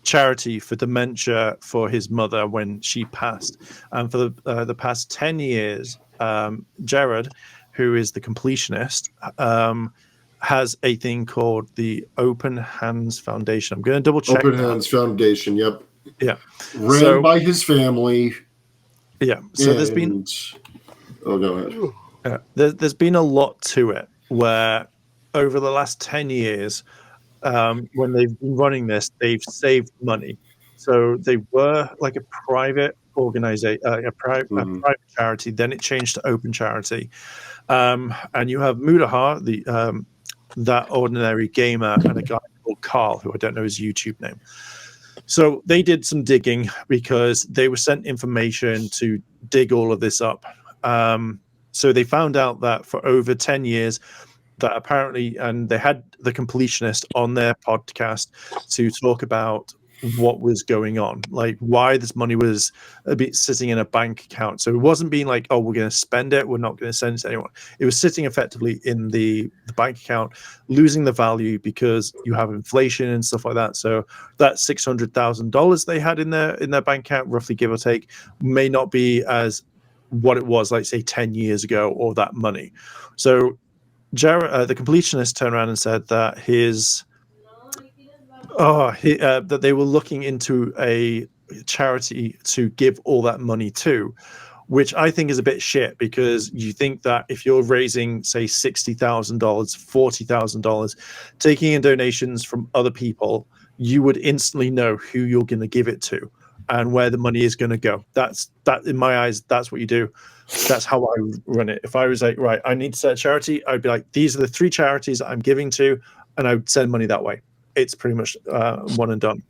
Speaker 6: charity for dementia for his mother when she passed, and for the past 10 years, Jared, who is the completionist, has a thing called the Open Hands Foundation. I'm going to double check.
Speaker 7: Open Hands Foundation, yep.
Speaker 6: Yeah.
Speaker 7: Ran by his family.
Speaker 6: Yeah. So there's been...
Speaker 7: Oh, go ahead.
Speaker 6: There's been a lot to it where over the last 10 years, when they've been running this, they've saved money. So they were like a private organization, a private charity. Then it changed to open charity. And you have Mudahar, that ordinary gamer, and a guy called Carl, who I don't know his YouTube name. So they did some digging because they were sent information to dig all of this up. So they found out that for over 10 years, that apparently, and they had the completionist on their podcast to talk about what was going on, like why this money was a bit sitting in a bank account. So it wasn't being like, oh, we're going to spend it, we're not going to send it to anyone. It was sitting effectively in the bank account, losing the value because you have inflation and stuff like that. So that $600,000 they had in their bank account, roughly give or take, may not be as what it was, like say 10 years ago, or that money. So Jared, the completionist, turned around and said that that they were looking into a charity to give all that money to, which I think is a bit shit, because you think that if you're raising, say, $60,000, $40,000, taking in donations from other people, you would instantly know who you're going to give it to and where the money is going to go. That in my eyes, that's what you do. That's how I run it. If I was like, right, I need to set a charity, I'd be like, these are the 3 charities that I'm giving to, and I would send money that way. It's pretty much one and done.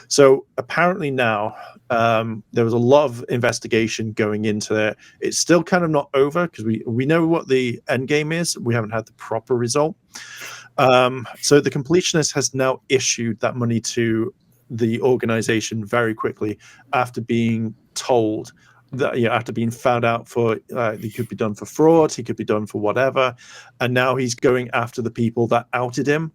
Speaker 6: So apparently now there was a lot of investigation going into it. It's still kind of not over because we know what the end game is. We haven't had the proper result. So the completionist has now issued that money to the organization very quickly after being told that, after being found out for he could be done for fraud, he could be done for whatever, and now he's going after the people that outed him.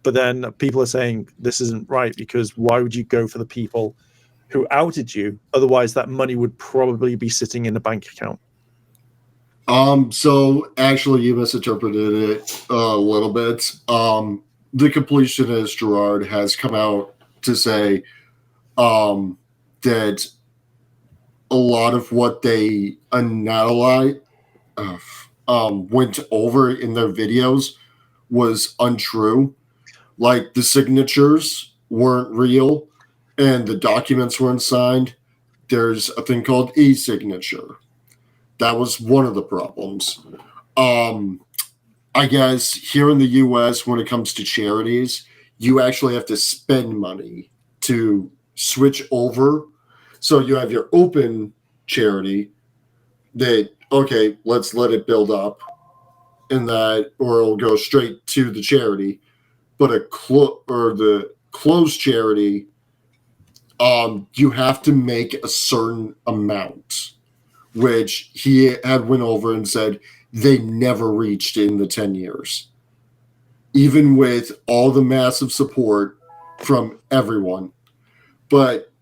Speaker 6: But then people are saying this isn't right, because why would you go for the people who outed you? Otherwise, that money would probably be sitting in a bank account.
Speaker 7: So actually, you misinterpreted it a little bit. The completionist Gerard has come out to say, that a lot of what they analyze went over in their videos was untrue. Like the signatures weren't real and the documents weren't signed. There's a thing called e-signature. That was one of the problems. I guess here in the US, when it comes to charities, you actually have to spend money to switch over. So you have your open charity that, okay, let's let it build up in that, or it'll go straight to the charity. But the closed charity, you have to make a certain amount, which he had went over and said they never reached in the 10 years. Even with all the massive support from everyone. But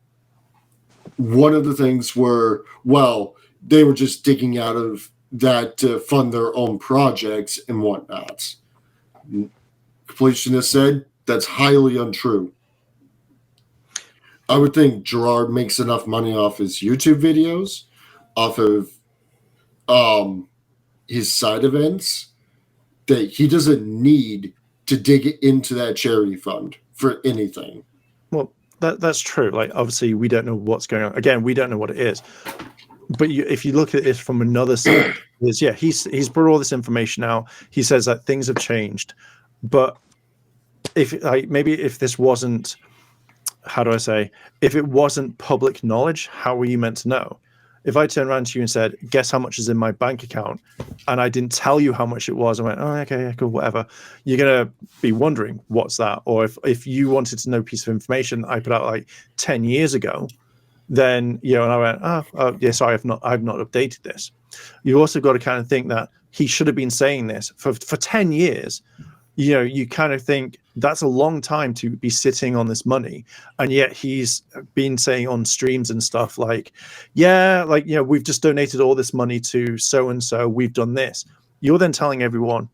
Speaker 7: one of the things were, well, they were just digging out of that to fund their own projects and whatnot. Completionist said that's highly untrue. I would think Gerard makes enough money off his YouTube videos, off of his side events, that he doesn't need to dig into that charity fund for anything.
Speaker 6: Well, that's true. Like, obviously, we don't know what's going on. Again, we don't know what it is. But if you look at it from another side, he's brought all this information out. He says that things have changed. But if this wasn't, how do I say, if it wasn't public knowledge, how were you meant to know? If I turned around to you and said, guess how much is in my bank account, and I didn't tell you how much it was, I went, oh, okay, cool, whatever, you're going to be wondering, what's that? Or if you wanted to know a piece of information I put out like 10 years ago, then, and I went, oh yeah, sorry, I've not updated this. You also got to kind of think that he should have been saying this for 10 years. You kind of think that's a long time to be sitting on this money. And yet he's been saying on streams and stuff like, we've just donated all this money to so-and-so. We've done this. You're then telling everyone,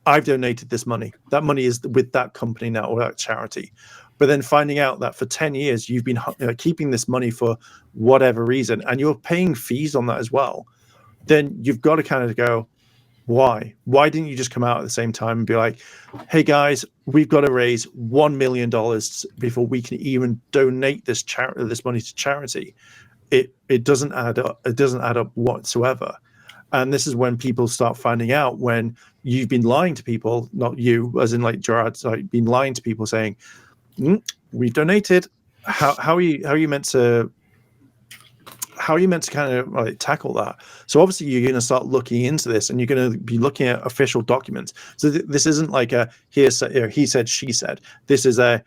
Speaker 6: I've donated this money. That money is with that company now, or that charity. But then finding out that for 10 years, you've been keeping this money for whatever reason, and you're paying fees on that as well, then you've got to kind of go, why? Why didn't you just come out at the same time and be like, hey guys, we've got to raise $1 million before we can even donate this money to charity? It doesn't add up. It doesn't add up whatsoever. And this is when people start finding out, when you've been lying to people, not you, as in like Gerard's been lying to people saying, we've donated. How are you meant to kind of like tackle that? So obviously you're going to start looking into this, and you're going to be looking at official documents. So this isn't like a he said, she said. This is a,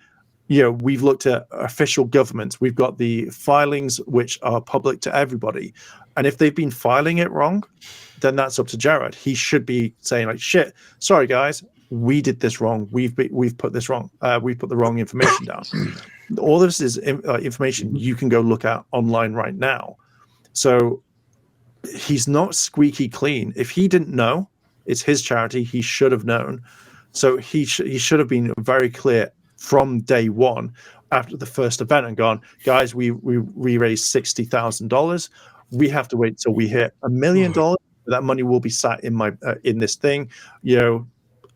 Speaker 6: we've looked at official governments. We've got the filings which are public to everybody. And if they've been filing it wrong, then that's up to Jared. He should be saying like, shit, sorry guys, we did this wrong. We've put this wrong. We've put the wrong information down. All this is information you can go look at online right now. So he's not squeaky clean. If he didn't know, it's his charity. He should have known. So he should have been very clear from day one after the first event and gone, guys, we raised $60,000. We have to wait till we hit $1 million. That money will be sat in this thing.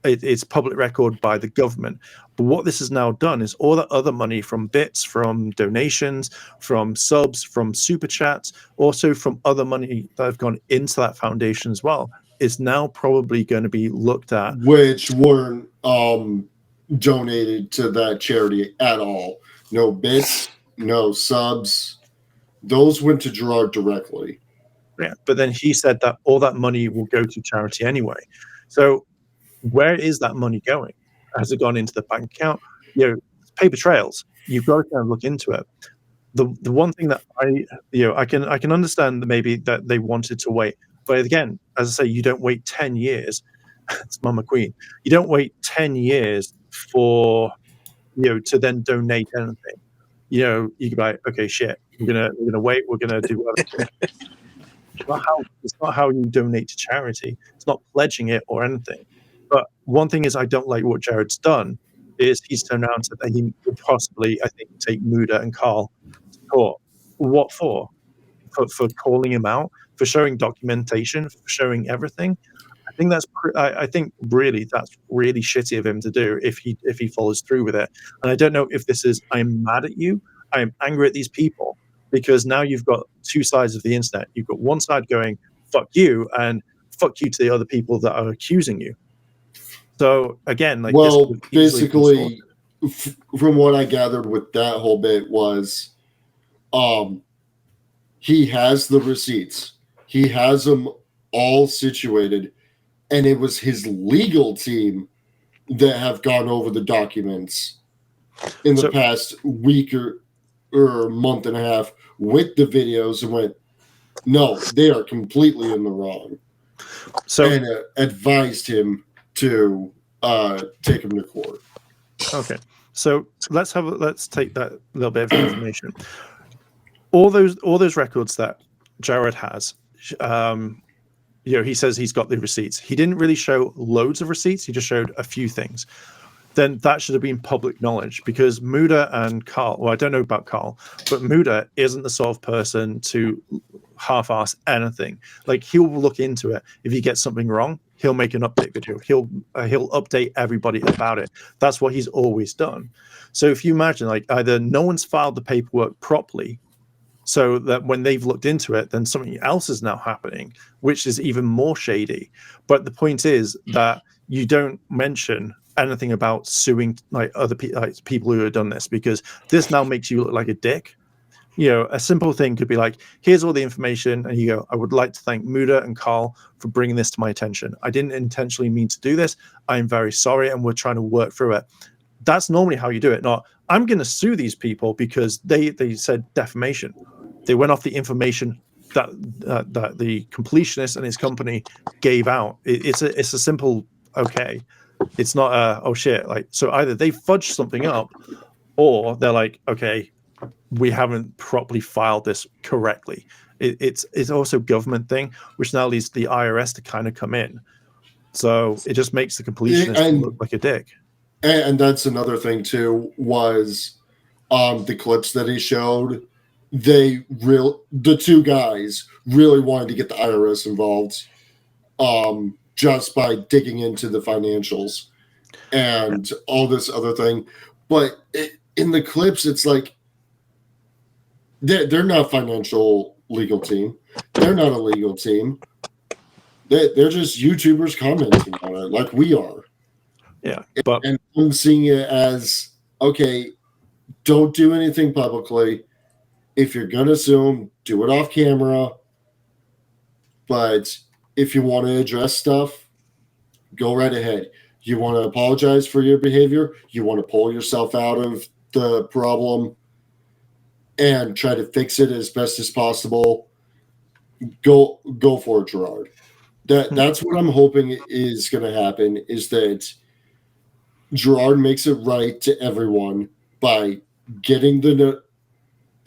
Speaker 6: It's public record by the government. But what this has now done is all that other money from bits, from donations, from subs, from super chats, also from other money that have gone into that foundation as well, is now probably going to be looked at.
Speaker 7: Which weren't donated to that charity at all. No bits, no subs. Those went to Gerard directly.
Speaker 6: Yeah, but then he said that all that money will go to charity anyway. So where is that money going? Has it gone into the bank account? Paper trails. You've got to kind of look into it. The one thing that I can understand that maybe that they wanted to wait, but again, as I say, you don't wait 10 years. It's Mama Queen. You don't wait 10 years for to then donate anything. You can be like, okay, shit, we're gonna wait. We're gonna do other. It's not how you donate to charity. It's not pledging it or anything. But one thing is, I don't like what Jared's done, is he's turned around and said that he would possibly, I think, take Muda and Carl to court. What for? For calling him out, for showing documentation, for showing everything. I think I think really that's really shitty of him to do if he follows through with it. And I don't know if this is I'm mad at you, I'm angry at these people, because now you've got two sides of the internet. You've got one side going fuck you and fuck you to the other people that are accusing you. So again, like,
Speaker 7: well, basically, from what I gathered with that whole bit was, he has the receipts, he has them all situated, and it was his legal team that have gone over the documents in the past week or month and a half with the videos and went, no, they are completely in the wrong. And advised him to take him to court.
Speaker 6: Okay, so let's take that little bit of information. All those records that Jared has, he says he's got the receipts. He didn't really show loads of receipts. He just showed a few things. Then that should have been public knowledge, because Muda and Carl, well, I don't know about Carl, but Muda isn't the sort of person to half-ass anything. Like, he'll look into it. If he gets something wrong, he'll make an update video. He'll update everybody about it. That's what he's always done. So if you imagine, like, either no one's filed the paperwork properly, so that when they've looked into it, then something else is now happening, which is even more shady. But the point is that you don't mention anything about suing like other people who have done this, because this now makes you look like a dick. A simple thing could be like, here's all the information, and you go, I would like to thank Muda and Carl for bringing this to my attention. I didn't intentionally mean to do this. I'm very sorry, and we're trying to work through it. That's normally how you do it. Not, I'm going to sue these people because they said defamation. They went off the information that the completionist and his company gave out. It's a simple okay. It's not oh shit. Like, so either they fudged something up, or they're like, okay, we haven't properly filed this correctly. It's also a government thing, which now leads the IRS to kind of come in. So it just makes the completionist look like a dick.
Speaker 7: And that's another thing too, was the clips that he showed. The two guys really wanted to get the IRS involved, just by digging into the financials and all this other thing. But in the clips, it's like they're not a financial legal team. They're not a legal team. They're just YouTubers commenting on it like we are.
Speaker 6: Yeah,
Speaker 7: and I'm seeing it as, okay, don't do anything publicly. If you're going to sue them, do it off camera. But if you want to address stuff, go right ahead. You want to apologize for your behavior? You want to pull yourself out of the problem and try to fix it as best as possible? Go for it, Gerard. That's what I'm hoping is going to happen, is that Gerard makes it right to everyone by getting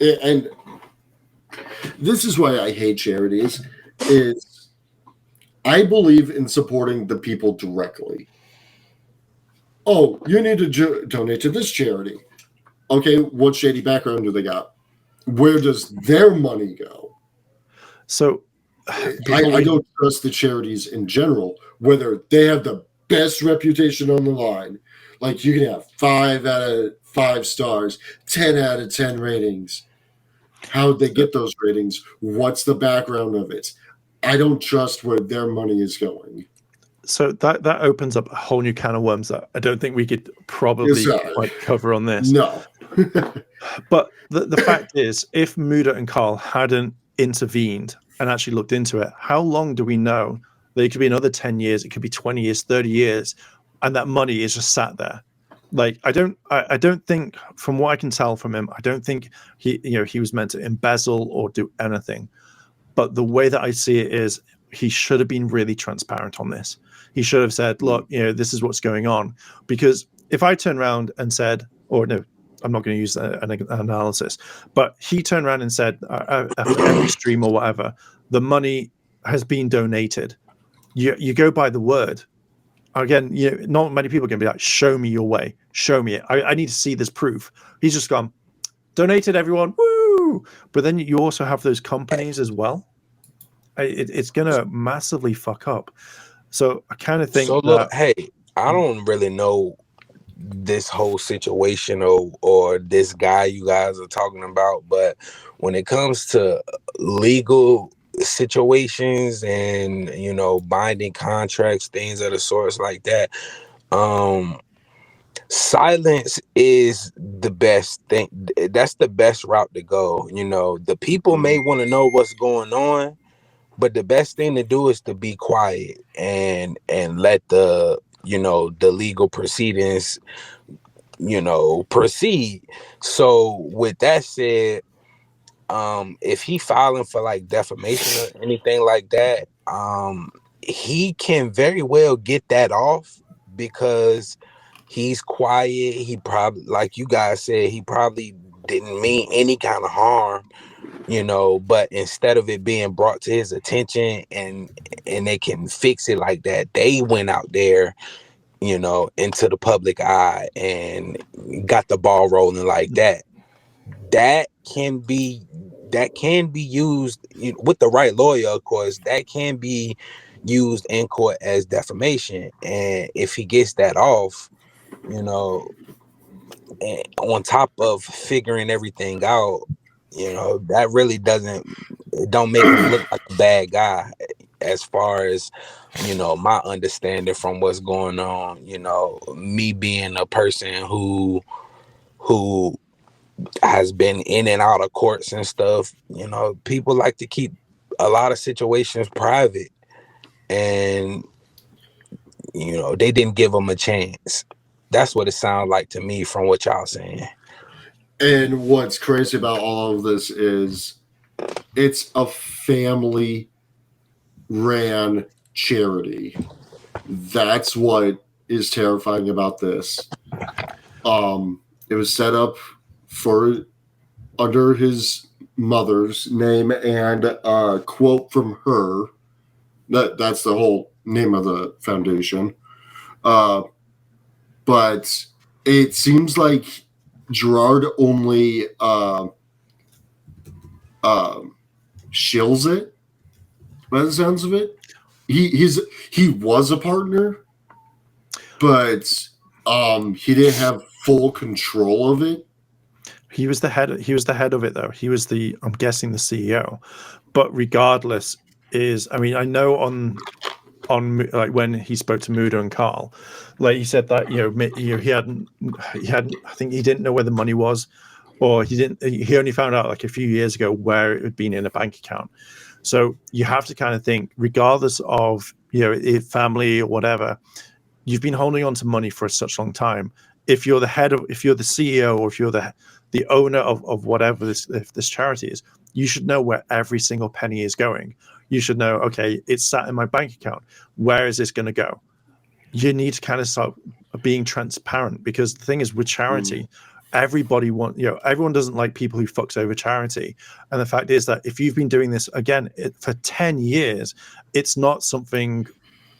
Speaker 7: and this is why I hate charities, is I believe in supporting the people directly. Oh, you need to donate to this charity. Okay, what shady background do they got? Where does their money go?
Speaker 6: So
Speaker 7: I don't trust the charities in general, whether they have the best reputation on the line. Like, you can have 5 out of 5 stars, 10 out of 10 ratings. How'd they get those ratings? What's the background of it? I don't trust where their money is going.
Speaker 6: So that opens up a whole new can of worms that I don't think we could probably quite cover on this.
Speaker 7: No.
Speaker 6: But the fact is, if Muda and Carl hadn't intervened and actually looked into it, how long do we know? There could be another 10 years, it could be 20 years, 30 years, and that money is just sat there. Like, I don't think, from what I can tell from him, I don't think he was meant to embezzle or do anything. But the way that I see it is, he should have been really transparent on this. He should have said, look, this is what's going on. Because if I turn around and said, or no, I'm not going to use an analysis, but he turned around and said, after every stream or whatever, the money has been donated. You go by the word. again, not many people are going to be like, show me your way, show me it. I need to see this proof. He's just gone, donated everyone, woo! But then you also have those companies as well. It's going to massively fuck up. So I kind of think
Speaker 19: So look, hey, I don't really know this whole situation or this guy you guys are talking about, but when it comes to legal situations and binding contracts, things of the sorts like that, silence is the best thing. That's the best route to go. The people may want to know what's going on, but the best thing to do is to be quiet and let the legal proceedings proceed. So with that said, if he filing for like defamation or anything like that, he can very well get that off because he's quiet. He probably, like you guys said, he probably didn't mean any kind of harm, but instead of it being brought to his attention and they can fix it like that, they went out there into the public eye and got the ball rolling like that. That can be used with the right lawyer, of course. That can be used in court as defamation, and if he gets that off, and on top of figuring everything out, that really don't make him look like a bad guy, as far as my understanding from what's going on. Me being a person who has been in and out of courts and stuff, people like to keep a lot of situations private, and they didn't give him a chance. That's what it sounds like to me from what y'all saying.
Speaker 7: And what's crazy about all of this is it's a family ran charity. That's what is terrifying about this. It was set up under his mother's name, and a quote from her. That's the whole name of the foundation. But it seems like Gerard only shills it by the sounds of it. He was a partner, but he didn't have full control of it.
Speaker 6: He was the head of it, though. He was I'm guessing the CEO. But regardless, I know on like when he spoke to Muda and Carl, like he said that he hadn't I think he didn't know where the money was, or he only found out like a few years ago where it had been in a bank account. So you have to kind of think, regardless of if family or whatever, you've been holding on to money for such a long time. If you're the CEO, or if you're the owner of whatever this charity is, you should know where every single penny is going. You should know, okay, it's sat in my bank account. Where is this going to go? You need to kind of start being transparent, because the thing is with charity, everyone doesn't like people who fucks over charity. And the fact is that if you've been doing this again for 10 years, it's not something,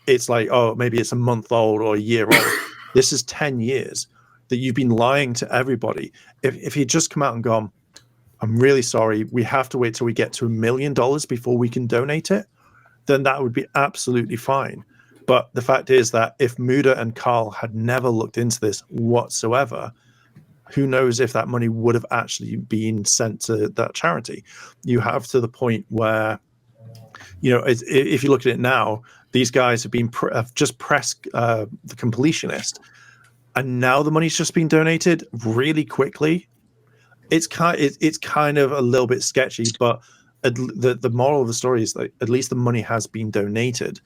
Speaker 6: it's like, oh, maybe it's a month old or a year old. This is 10 years that you've been lying to everybody. If he'd just come out and gone, I'm really sorry, we have to wait till we get to $1 million before we can donate it, then that would be absolutely fine. But the fact is that if Muda and Carl had never looked into this whatsoever, who knows if that money would have actually been sent to that charity. You have to the point where, if you look at it now, these guys have just pressed the completionist, and now the money's just been donated really quickly. It's kind of a little bit sketchy, but the moral of the story is that at least the money has been donated.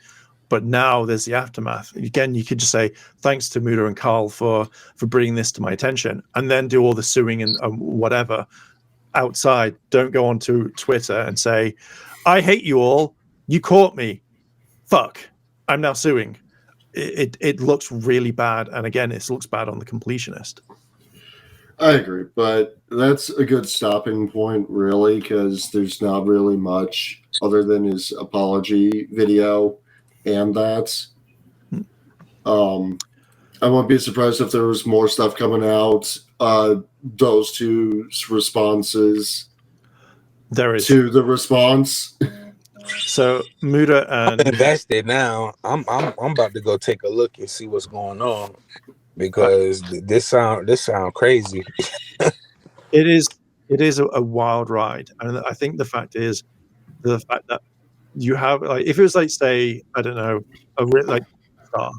Speaker 6: But now there's the aftermath. Again, you could just say thanks to Muda and Carl for bringing this to my attention, and then do all the suing and whatever outside. Don't go onto Twitter and say, I hate you all. You caught me. Fuck. I'm now suing. It looks really bad. And again, it looks bad on the completionist.
Speaker 7: I agree, but that's a good stopping point, really, because there's not really much other than his apology video and that. I wouldn't be surprised if there was more stuff coming out. Those two responses
Speaker 6: there is
Speaker 7: to the response.
Speaker 6: So Muda
Speaker 19: I'm
Speaker 6: and
Speaker 19: invested now. I'm about to go take a look and see what's going on because this sound crazy.
Speaker 6: it is a wild ride, and I think the fact is the fact that you have like if it was like say I don't know like star,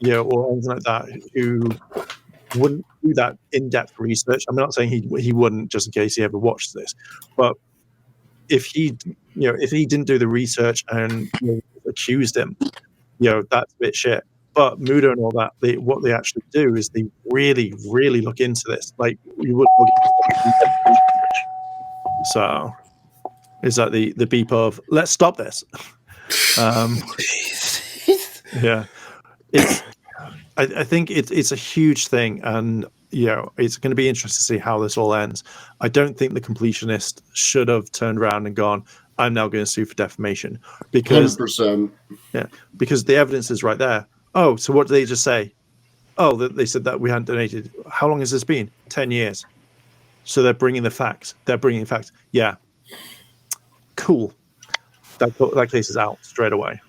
Speaker 6: or anything like that who wouldn't do that in-depth research. I'm not saying he wouldn't just in case he ever watched this, but if he didn't do the research and accused him, that's a bit shit. But Muda and all that, what they actually do is they really, really look into this. Like you would look into so is that the beep of let's stop this? Yeah, I think it's a huge thing, and it's going to be interesting to see how this all ends. I don't think the completionist should have turned around and gone, "I'm now going to sue for defamation," because
Speaker 7: 100%.
Speaker 6: Yeah, because the evidence is right there. Oh, so what did they just say? Oh, they said that we hadn't donated. How long has this been? 10 years. So they're bringing the facts. Yeah, cool. That case is out straight away.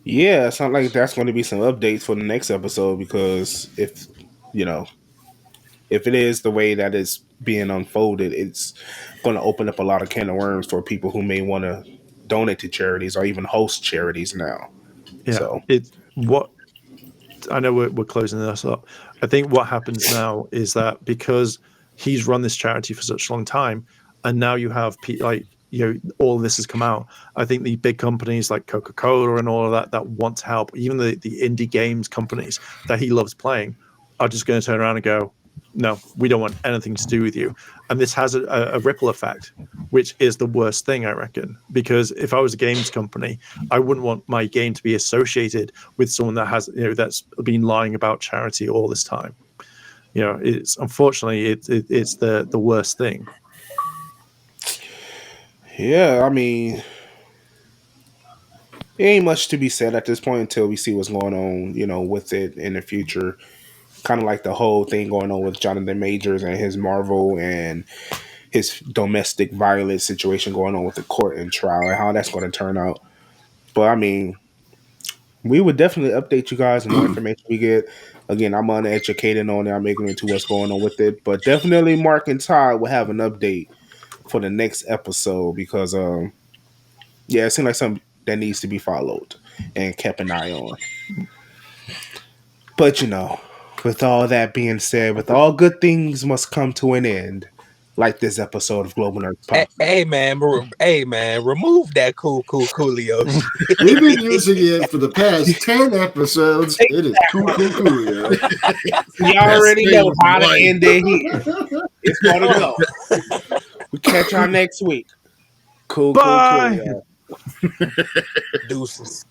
Speaker 3: Yeah, it sounds like that's going to be some updates for the next episode because if it is the way that it's being unfolded, it's going to open up a lot of can of worms for people who may want to donate to charities or even host charities now.
Speaker 6: Yeah,
Speaker 3: So
Speaker 6: I know we're closing this up. I think what happens now is that because he's run this charity for such a long time, and now you have all of this has come out. I think the big companies like Coca-Cola and all of that want to help, even the indie games companies that he loves playing, are just going to turn around and go, no, we don't want anything to do with you. And this has a ripple effect, which is the worst thing, I reckon. Because if I was a games company, I wouldn't want my game to be associated with someone that has, that's been lying about charity all this time. It's unfortunately it's the worst thing.
Speaker 3: yeah, I mean, there ain't much to be said at this point until we see what's going on, with it in the future. Kind of like the whole thing going on with Jonathan Majors and his Marvel and his domestic violence situation going on with the court and trial and how that's going to turn out. But I mean, we would definitely update you guys on the information we get. Again, I'm uneducated on it. I'm ignorant to what's going on with it. But definitely Mark and Todd will have an update for the next episode because it seems like something that needs to be followed and kept an eye on. But with all that being said, with all good things must come to an end, like this episode of Global Nerdz Podcast.
Speaker 19: Hey man, remove that coolio.
Speaker 7: We've been using it for the past 10 episodes. It is coolio.
Speaker 3: You already know how to end it here. It's gonna go. We catch y'all next week. Cool,
Speaker 6: Bye.
Speaker 3: cool, y'all.
Speaker 19: Deuces.